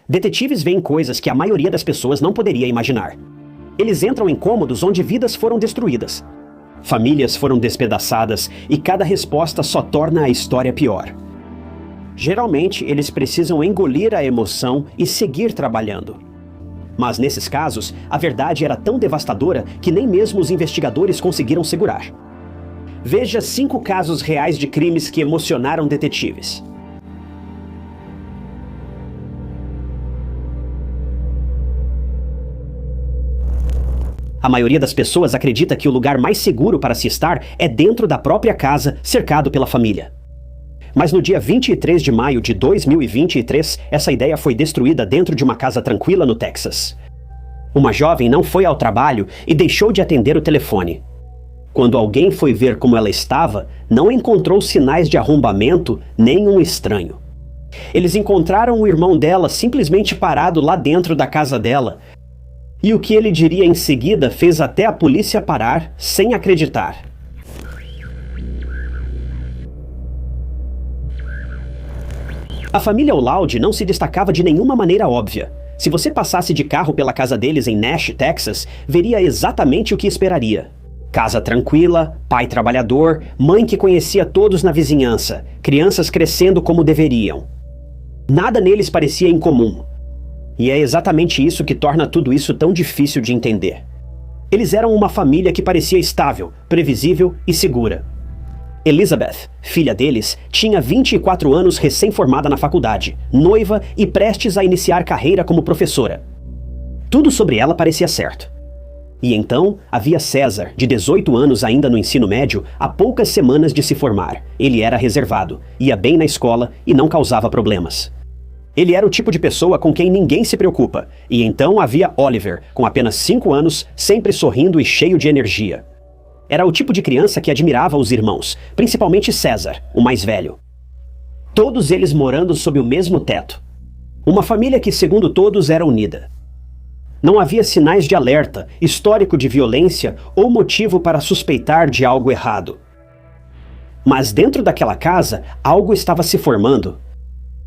Detetives veem coisas que a maioria das pessoas não poderia imaginar. Eles entram em cômodos onde vidas foram destruídas. Famílias foram despedaçadas e cada resposta só torna a história pior. Geralmente, eles precisam engolir a emoção e seguir trabalhando. Mas nesses casos, a verdade era tão devastadora que nem mesmo os investigadores conseguiram segurar. Veja 5 casos reais de crimes que emocionaram detetives. A maioria das pessoas acredita que o lugar mais seguro para se estar é dentro da própria casa, cercado pela família. Mas no dia 23 de maio de 2023, essa ideia foi destruída dentro de uma casa tranquila no Texas. Uma jovem não foi ao trabalho e deixou de atender o telefone. Quando alguém foi ver como ela estava, não encontrou sinais de arrombamento nem um estranho. Eles encontraram o irmão dela simplesmente parado lá dentro da casa dela. E o que ele diria em seguida fez até a polícia parar, sem acreditar. A família O'Loud não se destacava de nenhuma maneira óbvia. Se você passasse de carro pela casa deles em Nash, Texas, veria exatamente o que esperaria. Casa tranquila, pai trabalhador, mãe que conhecia todos na vizinhança, crianças crescendo como deveriam. Nada neles parecia incomum. E é exatamente isso que torna tudo isso tão difícil de entender. Eles eram uma família que parecia estável, previsível e segura. Elizabeth, filha deles, tinha 24 anos recém-formada na faculdade, noiva e prestes a iniciar carreira como professora. Tudo sobre ela parecia certo. E então, havia César, de 18 anos ainda no ensino médio, há poucas semanas de se formar. Ele era reservado, ia bem na escola e não causava problemas. Ele era o tipo de pessoa com quem ninguém se preocupa. E então havia Oliver, com apenas 5 anos, sempre sorrindo e cheio de energia. Era o tipo de criança que admirava os irmãos, principalmente César, o mais velho. Todos eles morando sob o mesmo teto. Uma família que, segundo todos, era unida. Não havia sinais de alerta, histórico de violência ou motivo para suspeitar de algo errado. Mas dentro daquela casa, algo estava se formando.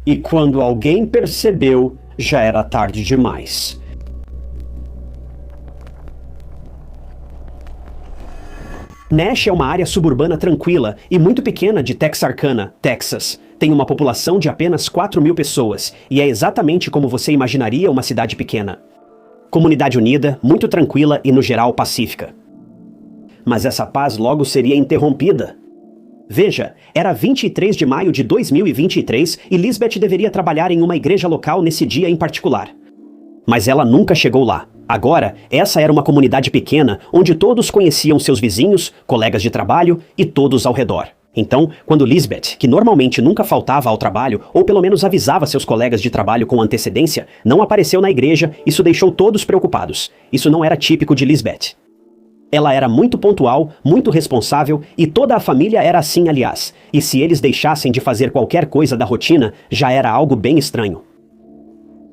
E quando alguém percebeu, já era tarde demais. Nash é uma área suburbana tranquila e muito pequena de Texarkana, Texas. Tem uma população de apenas 4.000 pessoas e é exatamente como você imaginaria uma cidade pequena. Comunidade unida, muito tranquila e no geral pacífica. Mas essa paz logo seria interrompida. Veja, era 23 de maio de 2023 e Lisbeth deveria trabalhar em uma igreja local nesse dia em particular. Mas ela nunca chegou lá. Agora, essa era uma comunidade pequena onde todos conheciam seus vizinhos, colegas de trabalho e todos ao redor. Então, quando Lisbeth, que normalmente nunca faltava ao trabalho, ou pelo menos avisava seus colegas de trabalho com antecedência, não apareceu na igreja, isso deixou todos preocupados. Isso não era típico de Lisbeth. Ela era muito pontual, muito responsável e toda a família era assim, aliás. E se eles deixassem de fazer qualquer coisa da rotina, já era algo bem estranho.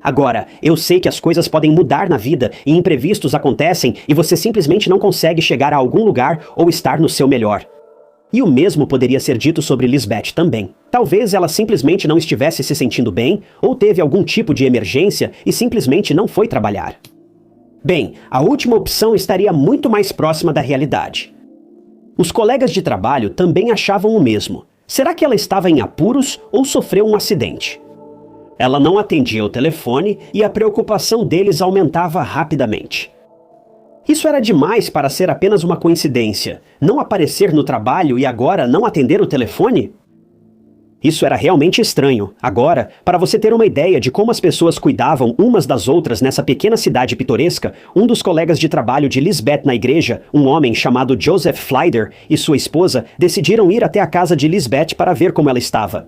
Agora, eu sei que as coisas podem mudar na vida e imprevistos acontecem e você simplesmente não consegue chegar a algum lugar ou estar no seu melhor. E o mesmo poderia ser dito sobre Lisbeth também. Talvez ela simplesmente não estivesse se sentindo bem ou teve algum tipo de emergência e simplesmente não foi trabalhar. Bem, a última opção estaria muito mais próxima da realidade. Os colegas de trabalho também achavam o mesmo. Será que ela estava em apuros ou sofreu um acidente? Ela não atendia o telefone e a preocupação deles aumentava rapidamente. Isso era demais para ser apenas uma coincidência. Não aparecer no trabalho e agora não atender o telefone? Isso era realmente estranho. Agora, para você ter uma ideia de como as pessoas cuidavam umas das outras nessa pequena cidade pitoresca, um dos colegas de trabalho de Lisbeth na igreja, um homem chamado Joseph Flyder, e sua esposa decidiram ir até a casa de Lisbeth para ver como ela estava.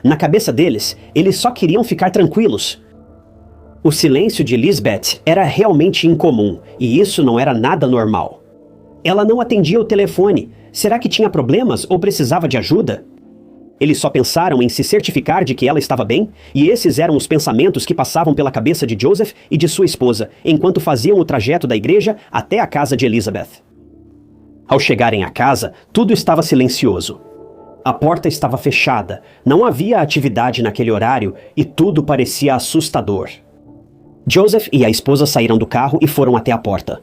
Na cabeça deles, eles só queriam ficar tranquilos. O silêncio de Lisbeth era realmente incomum, e isso não era nada normal. Ela não atendia o telefone. Será que tinha problemas ou precisava de ajuda? Eles só pensaram em se certificar de que ela estava bem, e esses eram os pensamentos que passavam pela cabeça de Joseph e de sua esposa, enquanto faziam o trajeto da igreja até a casa de Elizabeth. Ao chegarem à casa, tudo estava silencioso. A porta estava fechada, não havia atividade naquele horário e tudo parecia assustador. Joseph e a esposa saíram do carro e foram até a porta.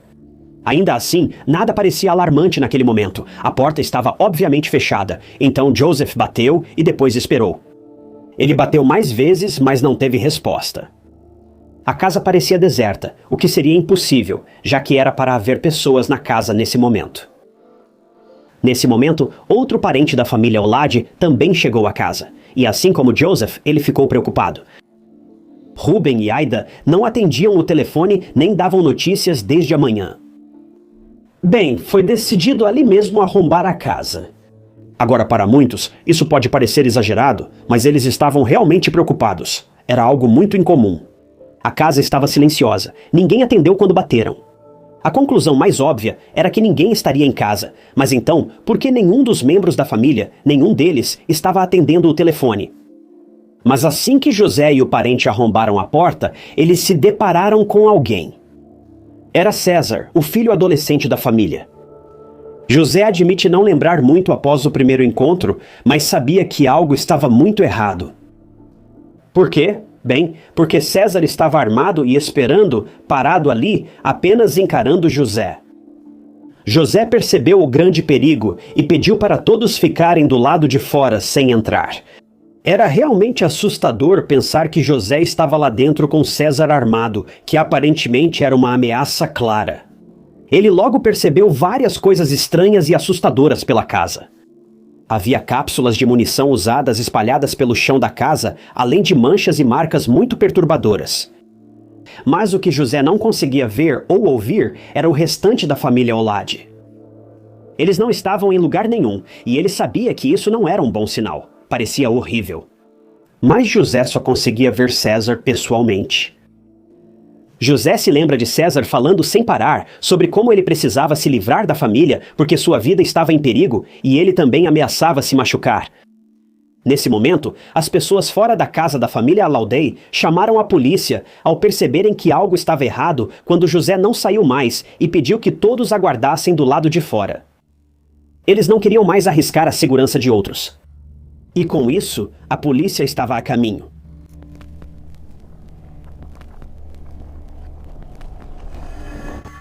Ainda assim, nada parecia alarmante naquele momento. A porta estava obviamente fechada, então Joseph bateu e depois esperou. Ele bateu mais vezes, mas não teve resposta. A casa parecia deserta, o que seria impossível, já que era para haver pessoas na casa nesse momento. Nesse momento, outro parente da família Olade também chegou à casa, e assim como Joseph, ele ficou preocupado. Ruben e Aida não atendiam o telefone nem davam notícias desde a manhã. Bem, foi decidido ali mesmo arrombar a casa. Agora, para muitos, isso pode parecer exagerado, mas eles estavam realmente preocupados. Era algo muito incomum. A casa estava silenciosa, ninguém atendeu quando bateram. A conclusão mais óbvia era que ninguém estaria em casa, mas então, por que nenhum dos membros da família, nenhum deles, estava atendendo o telefone? Mas assim que José e o parente arrombaram a porta, eles se depararam com alguém. Era César, o filho adolescente da família. José admite não lembrar muito após o primeiro encontro, mas sabia que algo estava muito errado. Por quê? Bem, porque César estava armado e esperando, parado ali, apenas encarando José. José percebeu o grande perigo e pediu para todos ficarem do lado de fora sem entrar. Era realmente assustador pensar que José estava lá dentro com César armado, que aparentemente era uma ameaça clara. Ele logo percebeu várias coisas estranhas e assustadoras pela casa. Havia cápsulas de munição usadas espalhadas pelo chão da casa, além de manchas e marcas muito perturbadoras. Mas o que José não conseguia ver ou ouvir era o restante da família Olade. Eles não estavam em lugar nenhum, e ele sabia que isso não era um bom sinal. Parecia horrível. Mas José só conseguia ver César pessoalmente. José se lembra de César falando sem parar sobre como ele precisava se livrar da família porque sua vida estava em perigo e ele também ameaçava se machucar. Nesse momento, as pessoas fora da casa da família Alaudei chamaram a polícia ao perceberem que algo estava errado quando José não saiu mais e pediu que todos aguardassem do lado de fora. Eles não queriam mais arriscar a segurança de outros. E com isso, a polícia estava a caminho.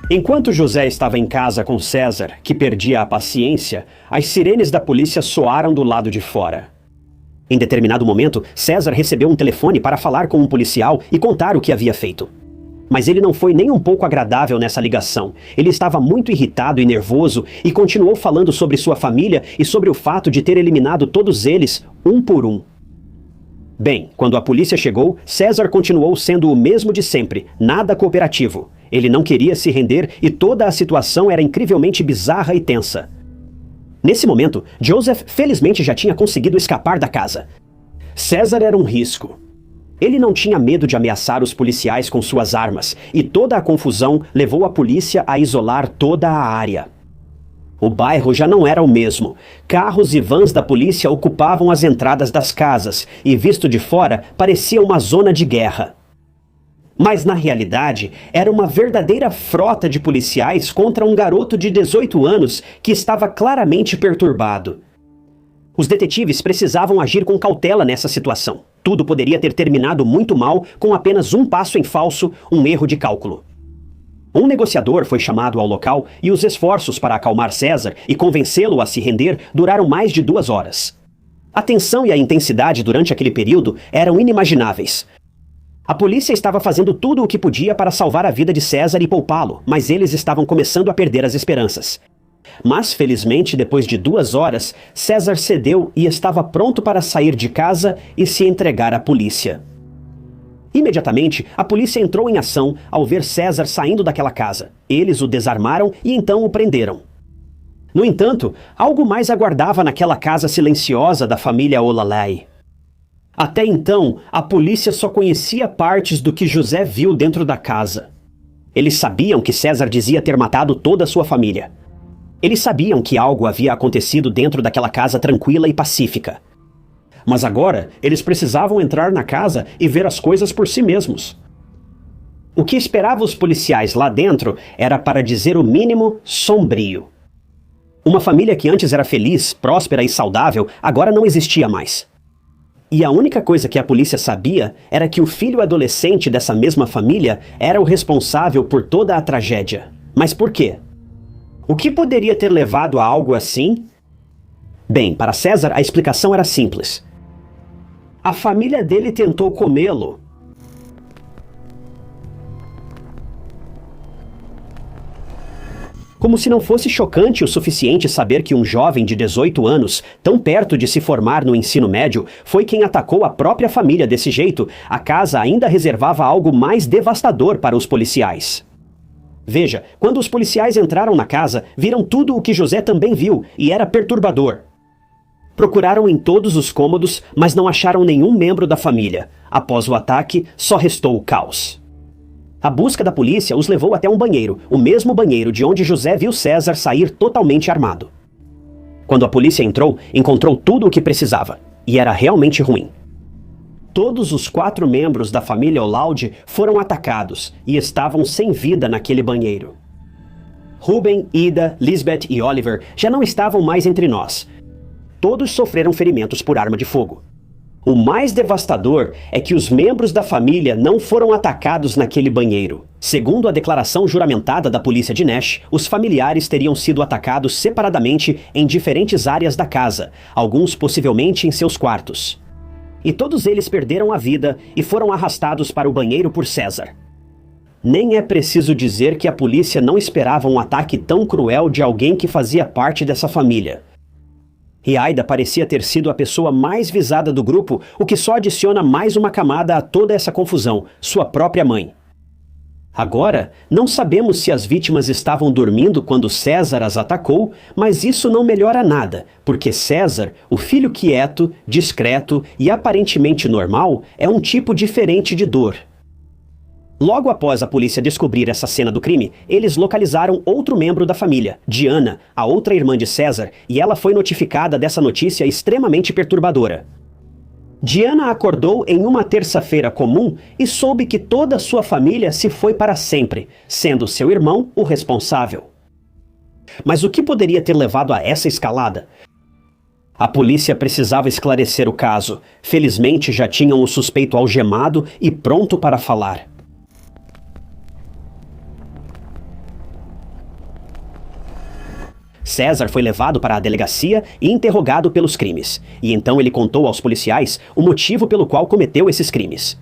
Enquanto José estava em casa com César, que perdia a paciência, as sirenes da polícia soaram do lado de fora. Em determinado momento, César recebeu um telefone para falar com um policial e contar o que havia feito. Mas ele não foi nem um pouco agradável nessa ligação. Ele estava muito irritado e nervoso e continuou falando sobre sua família e sobre o fato de ter eliminado todos eles, um por um. Bem, quando a polícia chegou, César continuou sendo o mesmo de sempre, nada cooperativo. Ele não queria se render e toda a situação era incrivelmente bizarra e tensa. Nesse momento, Joseph felizmente já tinha conseguido escapar da casa. César era um risco. Ele não tinha medo de ameaçar os policiais com suas armas, e toda a confusão levou a polícia a isolar toda a área. O bairro já não era o mesmo. Carros e vans da polícia ocupavam as entradas das casas, e visto de fora, parecia uma zona de guerra. Mas na realidade, era uma verdadeira frota de policiais contra um garoto de 18 anos que estava claramente perturbado. Os detetives precisavam agir com cautela nessa situação. Tudo poderia ter terminado muito mal com apenas um passo em falso, um erro de cálculo. Um negociador foi chamado ao local e os esforços para acalmar César e convencê-lo a se render duraram mais de 2 horas. A tensão e a intensidade durante aquele período eram inimagináveis. A polícia estava fazendo tudo o que podia para salvar a vida de César e poupá-lo, mas eles estavam começando a perder as esperanças. Mas, felizmente, depois de 2 horas, César cedeu e estava pronto para sair de casa e se entregar à polícia. Imediatamente, a polícia entrou em ação ao ver César saindo daquela casa. Eles o desarmaram e então o prenderam. No entanto, algo mais aguardava naquela casa silenciosa da família Olalai. Até então, a polícia só conhecia partes do que José viu dentro da casa. Eles sabiam que César dizia ter matado toda a sua família. Eles sabiam que algo havia acontecido dentro daquela casa tranquila e pacífica. Mas agora, eles precisavam entrar na casa e ver as coisas por si mesmos. O que esperava os policiais lá dentro era, para dizer o mínimo, sombrio. Uma família que antes era feliz, próspera e saudável, agora não existia mais. E a única coisa que a polícia sabia era que o filho adolescente dessa mesma família era o responsável por toda a tragédia. Mas por quê? O que poderia ter levado a algo assim? Bem, para César a explicação era simples. A família dele tentou comê-lo. Como se não fosse chocante o suficiente saber que um jovem de 18 anos, tão perto de se formar no ensino médio, foi quem atacou a própria família desse jeito, a casa ainda reservava algo mais devastador para os policiais. Veja, quando os policiais entraram na casa, viram tudo o que José também viu, e era perturbador. Procuraram em todos os cômodos, mas não acharam nenhum membro da família. Após o ataque, só restou o caos. A busca da polícia os levou até um banheiro, o mesmo banheiro de onde José viu César sair totalmente armado. Quando a polícia entrou, encontrou tudo o que precisava, e era realmente ruim. Todos os 4 membros da família Olaud foram atacados e estavam sem vida naquele banheiro. Ruben, Ida, Lisbeth e Oliver já não estavam mais entre nós. Todos sofreram ferimentos por arma de fogo. O mais devastador é que os membros da família não foram atacados naquele banheiro. Segundo a declaração juramentada da polícia de Nash, os familiares teriam sido atacados separadamente em diferentes áreas da casa, alguns possivelmente em seus quartos. E todos eles perderam a vida e foram arrastados para o banheiro por César. Nem é preciso dizer que a polícia não esperava um ataque tão cruel de alguém que fazia parte dessa família. E Aida parecia ter sido a pessoa mais visada do grupo, o que só adiciona mais uma camada a toda essa confusão, sua própria mãe. Agora, não sabemos se as vítimas estavam dormindo quando César as atacou, mas isso não melhora nada, porque César, o filho quieto, discreto e aparentemente normal, é um tipo diferente de dor. Logo após a polícia descobrir essa cena do crime, eles localizaram outro membro da família, Diana, a outra irmã de César, e ela foi notificada dessa notícia extremamente perturbadora. Diana acordou em uma terça-feira comum e soube que toda a sua família se foi para sempre, sendo seu irmão o responsável. Mas o que poderia ter levado a essa escalada? A polícia precisava esclarecer o caso. Felizmente já tinham o suspeito algemado e pronto para falar. César foi levado para a delegacia e interrogado pelos crimes, e então ele contou aos policiais o motivo pelo qual cometeu esses crimes.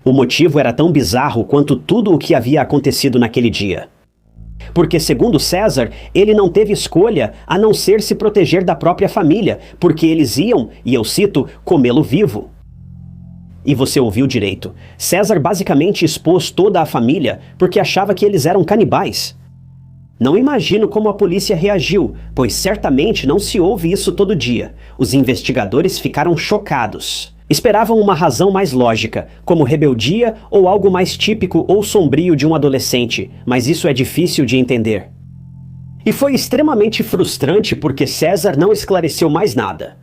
O motivo era tão bizarro quanto tudo o que havia acontecido naquele dia. Porque, segundo César, ele não teve escolha a não ser se proteger da própria família, porque eles iam, e eu cito, comê-lo vivo. E você ouviu direito. César basicamente expôs toda a família porque achava que eles eram canibais. Não imagino como a polícia reagiu, pois certamente não se ouve isso todo dia. Os investigadores ficaram chocados. Esperavam uma razão mais lógica, como rebeldia ou algo mais típico ou sombrio de um adolescente, mas isso é difícil de entender. E foi extremamente frustrante porque César não esclareceu mais nada.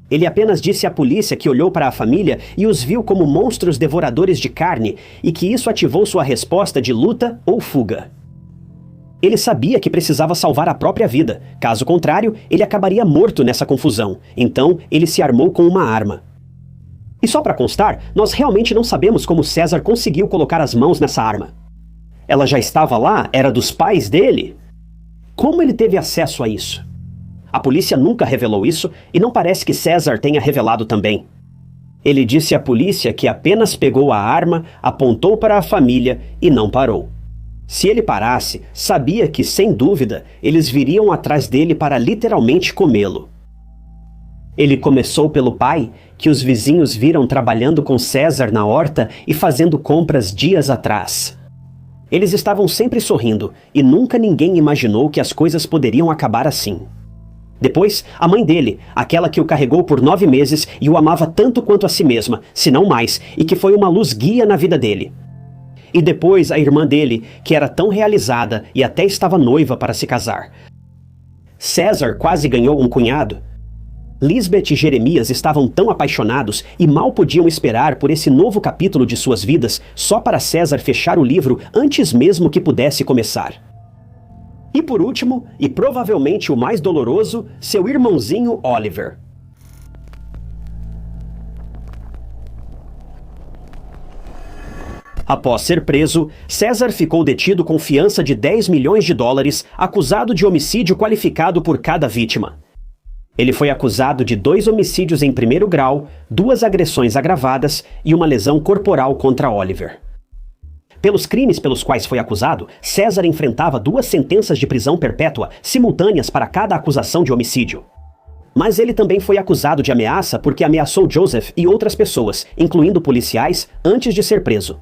Ele apenas disse à polícia que olhou para a família e os viu como monstros devoradores de carne e que isso ativou sua resposta de luta ou fuga. Ele sabia que precisava salvar a própria vida, caso contrário, ele acabaria morto nessa confusão, então ele se armou com uma arma. E só para constar, nós realmente não sabemos como César conseguiu colocar as mãos nessa arma. Ela já estava lá? Era dos pais dele? Como ele teve acesso a isso? A polícia nunca revelou isso e não parece que César tenha revelado também. Ele disse à polícia que apenas pegou a arma, apontou para a família e não parou. Se ele parasse, sabia que, sem dúvida, eles viriam atrás dele para literalmente comê-lo. Ele começou pelo pai, que os vizinhos viram trabalhando com César na horta e fazendo compras dias atrás. Eles estavam sempre sorrindo, e nunca ninguém imaginou que as coisas poderiam acabar assim. Depois, a mãe dele, aquela que o carregou por 9 meses e o amava tanto quanto a si mesma, se não mais, e que foi uma luz guia na vida dele. E depois a irmã dele, que era tão realizada e até estava noiva para se casar. César quase ganhou um cunhado. Lisbeth e Jeremias estavam tão apaixonados e mal podiam esperar por esse novo capítulo de suas vidas só para César fechar o livro antes mesmo que pudesse começar. E por último, e provavelmente o mais doloroso, seu irmãozinho Oliver. Após ser preso, César ficou detido com fiança de 10 milhões de dólares, acusado de homicídio qualificado por cada vítima. Ele foi acusado de 2 homicídios em primeiro grau, 2 agressões agravadas e uma lesão corporal contra Oliver. Pelos crimes pelos quais foi acusado, César enfrentava 2 sentenças de prisão perpétua simultâneas para cada acusação de homicídio. Mas ele também foi acusado de ameaça porque ameaçou Joseph e outras pessoas, incluindo policiais, antes de ser preso.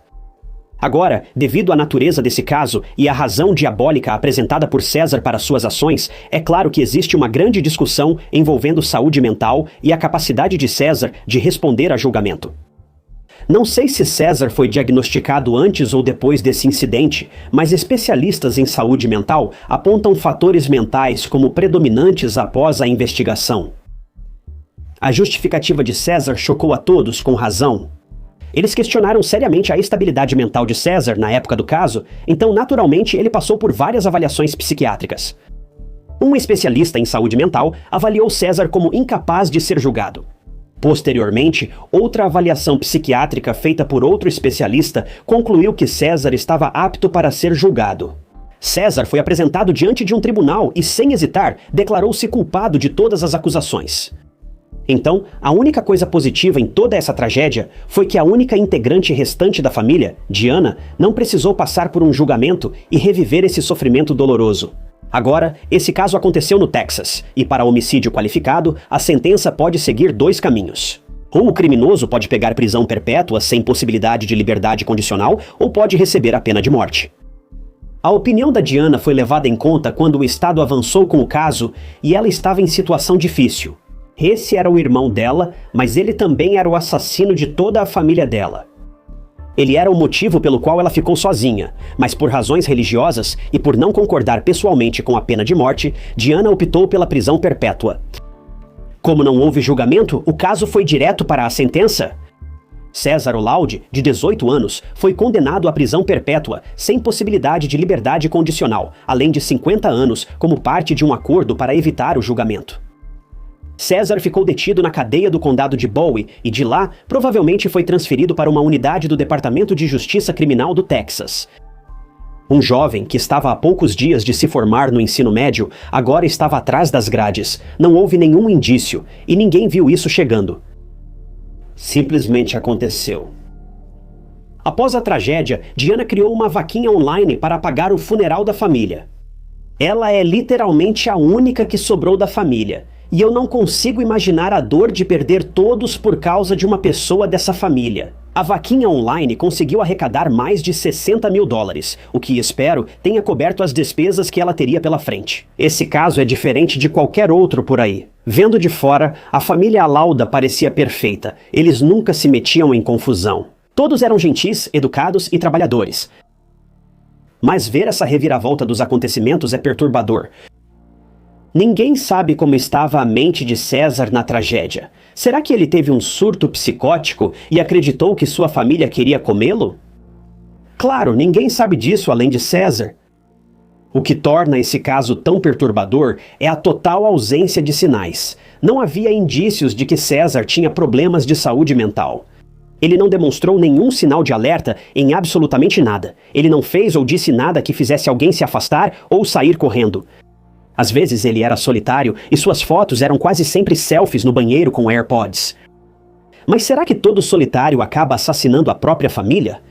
Agora, devido à natureza desse caso e à razão diabólica apresentada por César para suas ações, é claro que existe uma grande discussão envolvendo saúde mental e a capacidade de César de responder a julgamento. Não sei se César foi diagnosticado antes ou depois desse incidente, mas especialistas em saúde mental apontam fatores mentais como predominantes após a investigação. A justificativa de César chocou a todos com razão. Eles questionaram seriamente a estabilidade mental de César na época do caso, então naturalmente ele passou por várias avaliações psiquiátricas. Um especialista em saúde mental avaliou César como incapaz de ser julgado. Posteriormente, outra avaliação psiquiátrica feita por outro especialista concluiu que César estava apto para ser julgado. César foi apresentado diante de um tribunal e, sem hesitar, declarou-se culpado de todas as acusações. Então, a única coisa positiva em toda essa tragédia foi que a única integrante restante da família, Diana, não precisou passar por um julgamento e reviver esse sofrimento doloroso. Agora, esse caso aconteceu no Texas, e para homicídio qualificado, a sentença pode seguir 2 caminhos. Ou o criminoso pode pegar prisão perpétua sem possibilidade de liberdade condicional, ou pode receber a pena de morte. A opinião da Diana foi levada em conta quando o Estado avançou com o caso e ela estava em situação difícil. Esse era o irmão dela, mas ele também era o assassino de toda a família dela. Ele era o motivo pelo qual ela ficou sozinha, mas por razões religiosas e por não concordar pessoalmente com a pena de morte, Diana optou pela prisão perpétua. Como não houve julgamento, o caso foi direto para a sentença. César Olaud, de 18 anos, foi condenado à prisão perpétua, sem possibilidade de liberdade condicional, além de 50 anos, como parte de um acordo para evitar o julgamento. César ficou detido na cadeia do condado de Bowie e de lá provavelmente foi transferido para uma unidade do Departamento de Justiça Criminal do Texas. Um jovem que estava há poucos dias de se formar no ensino médio agora estava atrás das grades. Não houve nenhum indício e ninguém viu isso chegando. Simplesmente aconteceu. Após a tragédia, Diana criou uma vaquinha online para pagar o funeral da família. Ela é literalmente a única que sobrou da família. E eu não consigo imaginar a dor de perder todos por causa de uma pessoa dessa família. A vaquinha online conseguiu arrecadar mais de 60 mil dólares, o que espero tenha coberto as despesas que ela teria pela frente. Esse caso é diferente de qualquer outro por aí. Vendo de fora, a família Alauda parecia perfeita. Eles nunca se metiam em confusão. Todos eram gentis, educados e trabalhadores. Mas ver essa reviravolta dos acontecimentos é perturbador. Ninguém sabe como estava a mente de César na tragédia. Será que ele teve um surto psicótico e acreditou que sua família queria comê-lo? Claro, ninguém sabe disso além de César. O que torna esse caso tão perturbador é a total ausência de sinais. Não havia indícios de que César tinha problemas de saúde mental. Ele não demonstrou nenhum sinal de alerta em absolutamente nada. Ele não fez ou disse nada que fizesse alguém se afastar ou sair correndo. Às vezes ele era solitário e suas fotos eram quase sempre selfies no banheiro com AirPods. Mas será que todo solitário acaba assassinando a própria família?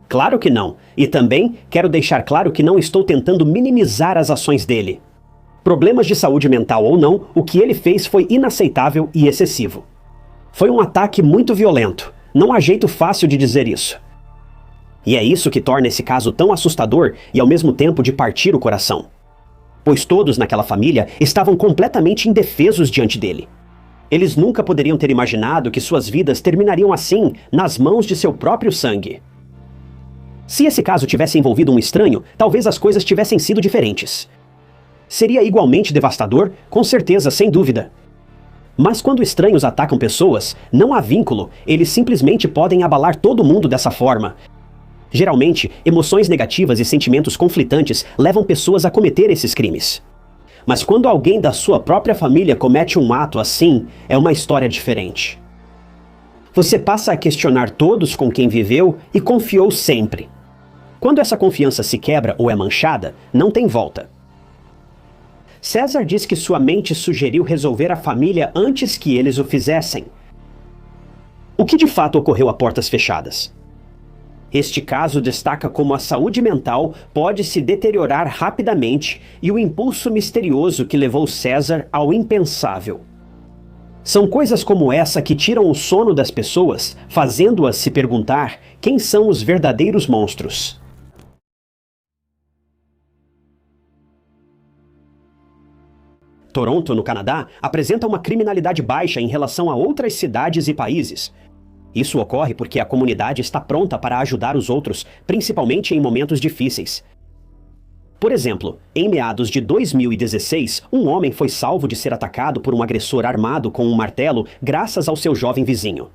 Claro que não. E também quero deixar claro que não estou tentando minimizar as ações dele. Problemas de saúde mental ou não, o que ele fez foi inaceitável e excessivo. Foi um ataque muito violento. Não há jeito fácil de dizer isso. E é isso que torna esse caso tão assustador e ao mesmo tempo de partir o coração. Pois todos naquela família estavam completamente indefesos diante dele. Eles nunca poderiam ter imaginado que suas vidas terminariam assim, nas mãos de seu próprio sangue. Se esse caso tivesse envolvido um estranho, talvez as coisas tivessem sido diferentes. Seria igualmente devastador? Com certeza, sem dúvida. Mas quando estranhos atacam pessoas, não há vínculo, eles simplesmente podem abalar todo mundo dessa forma. Geralmente, emoções negativas e sentimentos conflitantes levam pessoas a cometer esses crimes. Mas quando alguém da sua própria família comete um ato assim, é uma história diferente. Você passa a questionar todos com quem viveu e confiou sempre. Quando essa confiança se quebra ou é manchada, não tem volta. César diz que sua mente sugeriu resolver a família antes que eles o fizessem. O que de fato ocorreu a portas fechadas? Este caso destaca como a saúde mental pode se deteriorar rapidamente e o impulso misterioso que levou César ao impensável. São coisas como essa que tiram o sono das pessoas, fazendo-as se perguntar quem são os verdadeiros monstros. Toronto, no Canadá, apresenta uma criminalidade baixa em relação a outras cidades e países. Isso ocorre porque a comunidade está pronta para ajudar os outros, principalmente em momentos difíceis. Por exemplo, em meados de 2016, um homem foi salvo de ser atacado por um agressor armado com um martelo graças ao seu jovem vizinho.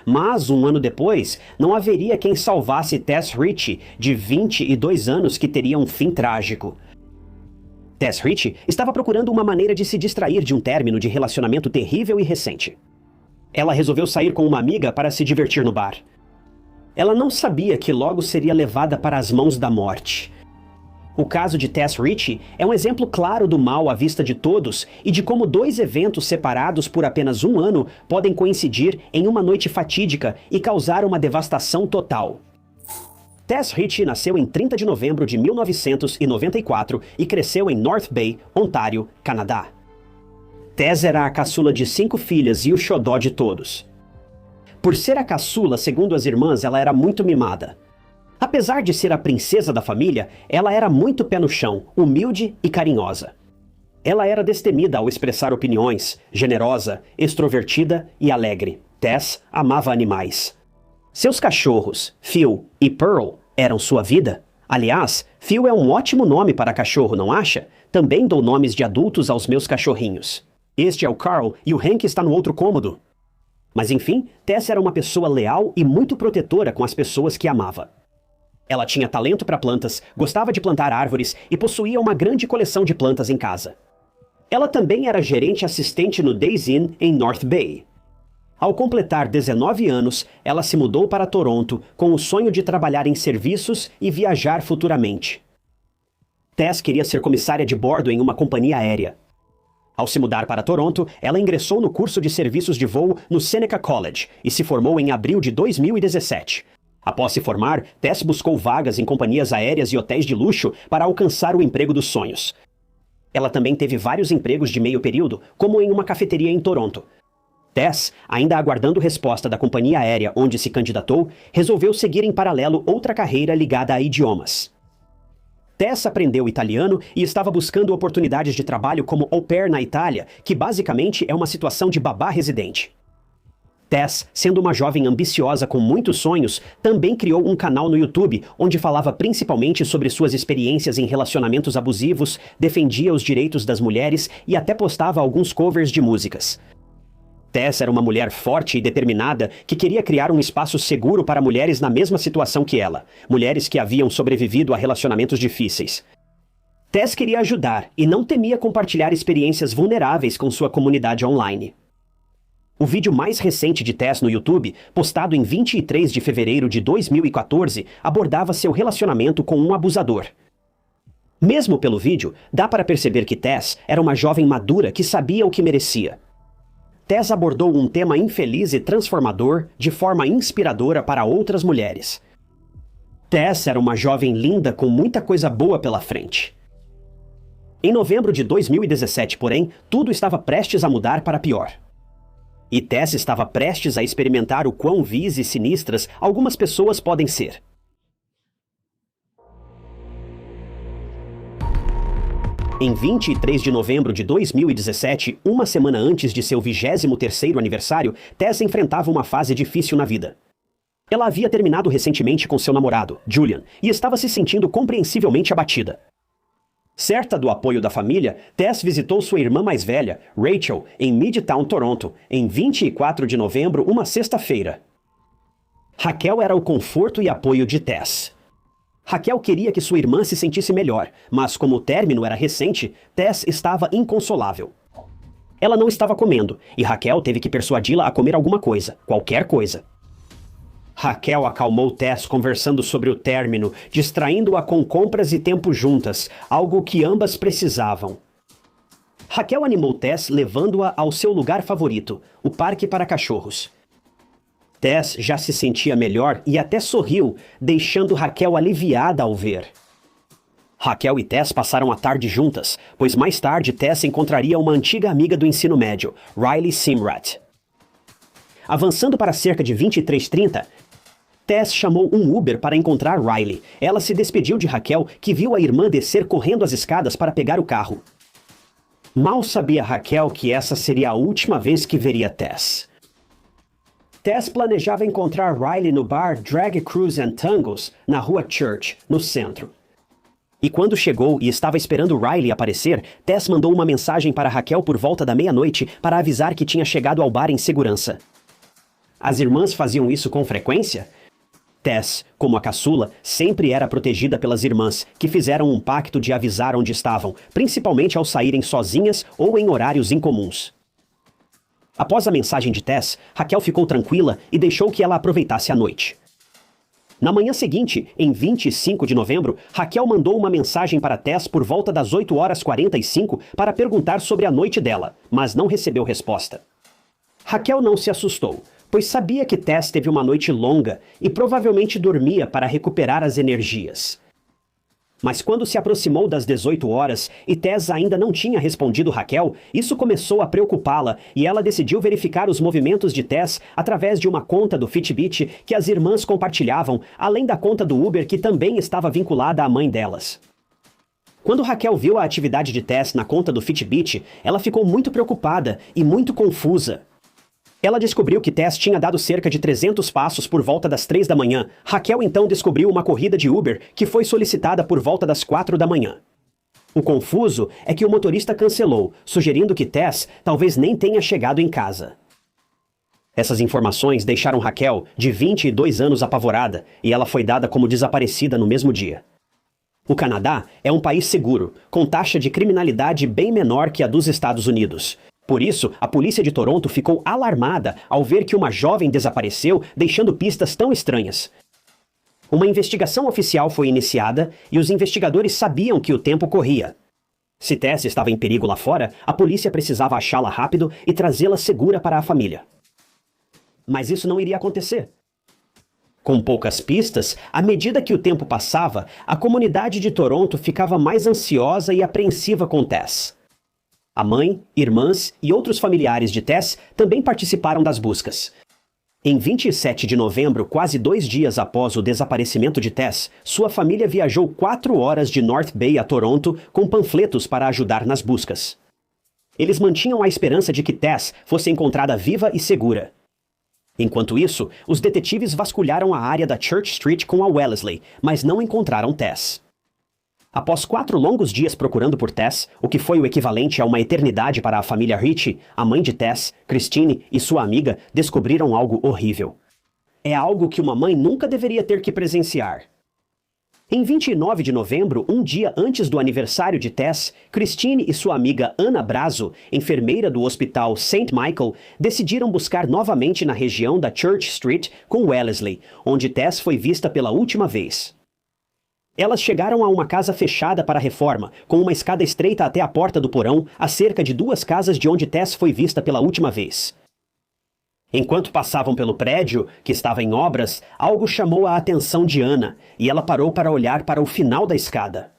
Mas, um ano depois, não haveria quem salvasse Tess Ritchie, de 22 anos, que teria um fim trágico. Tess Ritchie estava procurando uma maneira de se distrair de um término de relacionamento terrível e recente. Ela resolveu sair com uma amiga para se divertir no bar. Ela não sabia que logo seria levada para as mãos da morte. O caso de Tess Ritchie é um exemplo claro do mal à vista de todos e de como dois eventos separados por apenas um ano podem coincidir em uma noite fatídica e causar uma devastação total. Tess Ritchie nasceu em 30 de novembro de 1994 e cresceu em North Bay, Ontário, Canadá. Tess era a caçula de 5 filhas e o xodó de todos. Por ser a caçula, segundo as irmãs, ela era muito mimada. Apesar de ser a princesa da família, ela era muito pé no chão, humilde e carinhosa. Ela era destemida ao expressar opiniões, generosa, extrovertida e alegre. Tess amava animais. Seus cachorros, Phil e Pearl, eram sua vida. Aliás, Phil é um ótimo nome para cachorro, não acha? Também dou nomes de adultos aos meus cachorrinhos. Este é o Carl e o Hank está no outro cômodo. Mas enfim, Tess era uma pessoa leal e muito protetora com as pessoas que amava. Ela tinha talento para plantas, gostava de plantar árvores e possuía uma grande coleção de plantas em casa. Ela também era gerente assistente no Days Inn em North Bay. Ao completar 19 anos, ela se mudou para Toronto com o sonho de trabalhar em serviços e viajar futuramente. Tess queria ser comissária de bordo em uma companhia aérea. Ao se mudar para Toronto, ela ingressou no curso de serviços de voo no Seneca College e se formou em abril de 2017. Após se formar, Tess buscou vagas em companhias aéreas e hotéis de luxo para alcançar o emprego dos sonhos. Ela também teve vários empregos de meio período, como em uma cafeteria em Toronto. Tess, ainda aguardando resposta da companhia aérea onde se candidatou, resolveu seguir em paralelo outra carreira ligada a idiomas. Tess aprendeu italiano e estava buscando oportunidades de trabalho como au pair na Itália, que basicamente é uma situação de babá residente. Tess, sendo uma jovem ambiciosa com muitos sonhos, também criou um canal no YouTube onde falava principalmente sobre suas experiências em relacionamentos abusivos, defendia os direitos das mulheres e até postava alguns covers de músicas. Tess era uma mulher forte e determinada que queria criar um espaço seguro para mulheres na mesma situação que ela, mulheres que haviam sobrevivido a relacionamentos difíceis. Tess queria ajudar e não temia compartilhar experiências vulneráveis com sua comunidade online. O vídeo mais recente de Tess no YouTube, postado em 23 de fevereiro de 2014, abordava seu relacionamento com um abusador. Mesmo pelo vídeo, dá para perceber que Tess era uma jovem madura que sabia o que merecia. Tess abordou um tema infeliz e transformador de forma inspiradora para outras mulheres. Tess era uma jovem linda com muita coisa boa pela frente. Em novembro de 2017, porém, tudo estava prestes a mudar para pior. E Tess estava prestes a experimentar o quão vis e sinistras algumas pessoas podem ser. Em 23 de novembro de 2017, uma semana antes de seu 23º aniversário, Tess enfrentava uma fase difícil na vida. Ela havia terminado recentemente com seu namorado, Julian, e estava se sentindo compreensivelmente abatida. Certa do apoio da família, Tess visitou sua irmã mais velha, Rachel, em Midtown, Toronto, em 24 de novembro, uma sexta-feira. Raquel era o conforto e apoio de Tess. Raquel queria que sua irmã se sentisse melhor, mas como o término era recente, Tess estava inconsolável. Ela não estava comendo, e Raquel teve que persuadi-la a comer alguma coisa, qualquer coisa. Raquel acalmou Tess conversando sobre o término, distraindo-a com compras e tempo juntas, algo que ambas precisavam. Raquel animou Tess levando-a ao seu lugar favorito, o parque para cachorros. Tess já se sentia melhor e até sorriu, deixando Raquel aliviada ao ver. Raquel e Tess passaram a tarde juntas, pois mais tarde Tess encontraria uma antiga amiga do ensino médio, Riley Simrat. Avançando para cerca de 23h30, Tess chamou um Uber para encontrar Riley. Ela se despediu de Raquel, que viu a irmã descer correndo as escadas para pegar o carro. Mal sabia Raquel que essa seria a última vez que veria Tess. Tess planejava encontrar Riley no bar Drag Cruise and Tangos, na rua Church, no centro. E quando chegou e estava esperando Riley aparecer, Tess mandou uma mensagem para Raquel por volta da meia-noite para avisar que tinha chegado ao bar em segurança. As irmãs faziam isso com frequência? Tess, como a caçula, sempre era protegida pelas irmãs, que fizeram um pacto de avisar onde estavam, principalmente ao saírem sozinhas ou em horários incomuns. Após a mensagem de Tess, Raquel ficou tranquila e deixou que ela aproveitasse a noite. Na manhã seguinte, em 25 de novembro, Raquel mandou uma mensagem para Tess por volta das 8h45 para perguntar sobre a noite dela, mas não recebeu resposta. Raquel não se assustou, pois sabia que Tess teve uma noite longa e provavelmente dormia para recuperar as energias. Mas quando se aproximou das 18 horas e Tess ainda não tinha respondido Raquel, isso começou a preocupá-la e ela decidiu verificar os movimentos de Tess através de uma conta do Fitbit que as irmãs compartilhavam, além da conta do Uber que também estava vinculada à mãe delas. Quando Raquel viu a atividade de Tess na conta do Fitbit, ela ficou muito preocupada e muito confusa. Ela descobriu que Tess tinha dado cerca de 300 passos por volta das 3 da manhã. Raquel então descobriu uma corrida de Uber que foi solicitada por volta das 4 da manhã. O confuso é que o motorista cancelou, sugerindo que Tess talvez nem tenha chegado em casa. Essas informações deixaram Raquel, de 22 anos, apavorada, e ela foi dada como desaparecida no mesmo dia. O Canadá é um país seguro, com taxa de criminalidade bem menor que a dos Estados Unidos. Por isso, a polícia de Toronto ficou alarmada ao ver que uma jovem desapareceu, deixando pistas tão estranhas. Uma investigação oficial foi iniciada e os investigadores sabiam que o tempo corria. Se Tess estava em perigo lá fora, a polícia precisava achá-la rápido e trazê-la segura para a família. Mas isso não iria acontecer. Com poucas pistas, à medida que o tempo passava, a comunidade de Toronto ficava mais ansiosa e apreensiva com Tess. A mãe, irmãs e outros familiares de Tess também participaram das buscas. Em 27 de novembro, quase 2 dias após o desaparecimento de Tess, sua família viajou 4 horas de North Bay a Toronto com panfletos para ajudar nas buscas. Eles mantinham a esperança de que Tess fosse encontrada viva e segura. Enquanto isso, os detetives vasculharam a área da Church Street com a Wellesley, mas não encontraram Tess. Após 4 longos dias procurando por Tess, o que foi o equivalente a uma eternidade para a família Ritchie, a mãe de Tess, Christine e sua amiga descobriram algo horrível. É algo que uma mãe nunca deveria ter que presenciar. Em 29 de novembro, um dia antes do aniversário de Tess, Christine e sua amiga Ana Brazo, enfermeira do hospital St. Michael, decidiram buscar novamente na região da Church Street com Wellesley, onde Tess foi vista pela última vez. Elas chegaram a uma casa fechada para reforma, com uma escada estreita até a porta do porão, a cerca de 2 casas de onde Tess foi vista pela última vez. Enquanto passavam pelo prédio, que estava em obras, algo chamou a atenção de Ana, e ela parou para olhar para o final da escada.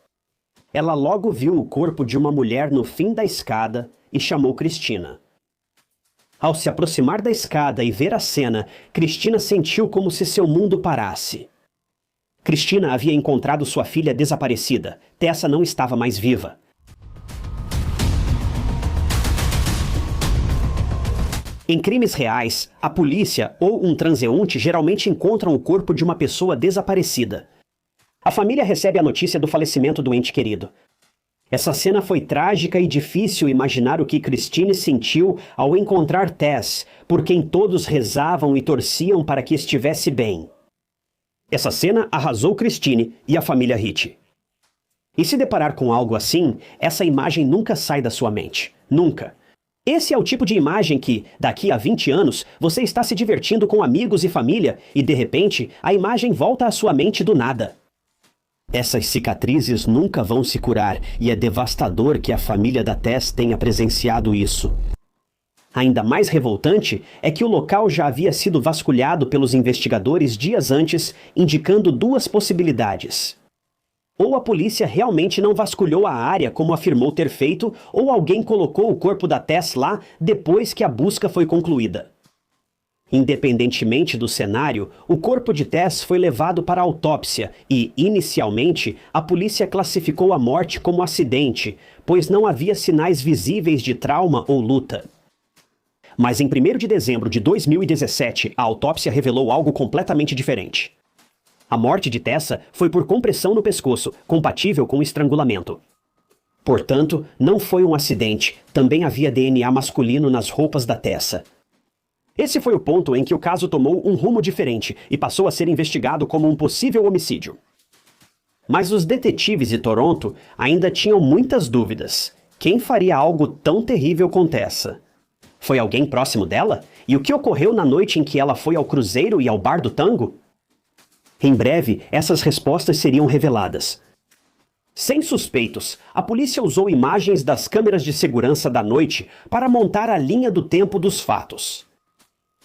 Ela logo viu o corpo de uma mulher no fim da escada e chamou Cristina. Ao se aproximar da escada e ver a cena, Cristina sentiu como se seu mundo parasse. Cristina havia encontrado sua filha desaparecida. Tessa não estava mais viva. Em crimes reais, a polícia ou um transeunte geralmente encontram o corpo de uma pessoa desaparecida. A família recebe a notícia do falecimento do ente querido. Essa cena foi trágica e difícil imaginar o que Christine sentiu ao encontrar Tess, por quem todos rezavam e torciam para que estivesse bem. Essa cena arrasou Christine e a família Ricci. E se deparar com algo assim, essa imagem nunca sai da sua mente. Nunca. Esse é o tipo de imagem que, daqui a 20 anos, você está se divertindo com amigos e família e, de repente, a imagem volta à sua mente do nada. Essas cicatrizes nunca vão se curar e é devastador que a família da Tess tenha presenciado isso. Ainda mais revoltante é que o local já havia sido vasculhado pelos investigadores dias antes, indicando duas possibilidades. Ou a polícia realmente não vasculhou a área como afirmou ter feito, ou alguém colocou o corpo da Tess lá depois que a busca foi concluída. Independentemente do cenário, o corpo de Tess foi levado para a autópsia e, inicialmente, a polícia classificou a morte como acidente, pois não havia sinais visíveis de trauma ou luta. Mas em 1º de dezembro de 2017, a autópsia revelou algo completamente diferente. A morte de Tessa foi por compressão no pescoço, compatível com estrangulamento. Portanto, não foi um acidente, também havia DNA masculino nas roupas da Tessa. Esse foi o ponto em que o caso tomou um rumo diferente e passou a ser investigado como um possível homicídio. Mas os detetives de Toronto ainda tinham muitas dúvidas. Quem faria algo tão terrível com Tessa? Foi alguém próximo dela? E o que ocorreu na noite em que ela foi ao cruzeiro e ao bar do tango? Em breve, essas respostas seriam reveladas. Sem suspeitos, a polícia usou imagens das câmeras de segurança da noite para montar a linha do tempo dos fatos.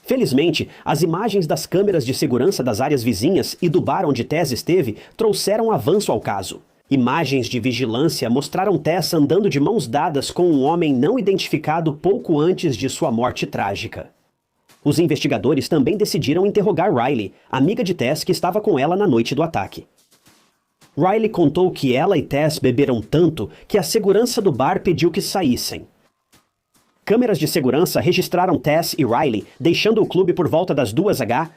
Felizmente, as imagens das câmeras de segurança das áreas vizinhas e do bar onde Tess esteve trouxeram avanço ao caso. Imagens de vigilância mostraram Tess andando de mãos dadas com um homem não identificado pouco antes de sua morte trágica. Os investigadores também decidiram interrogar Riley, amiga de Tess que estava com ela na noite do ataque. Riley contou que ela e Tess beberam tanto que a segurança do bar pediu que saíssem. Câmeras de segurança registraram Tess e Riley deixando o clube por volta das 2h.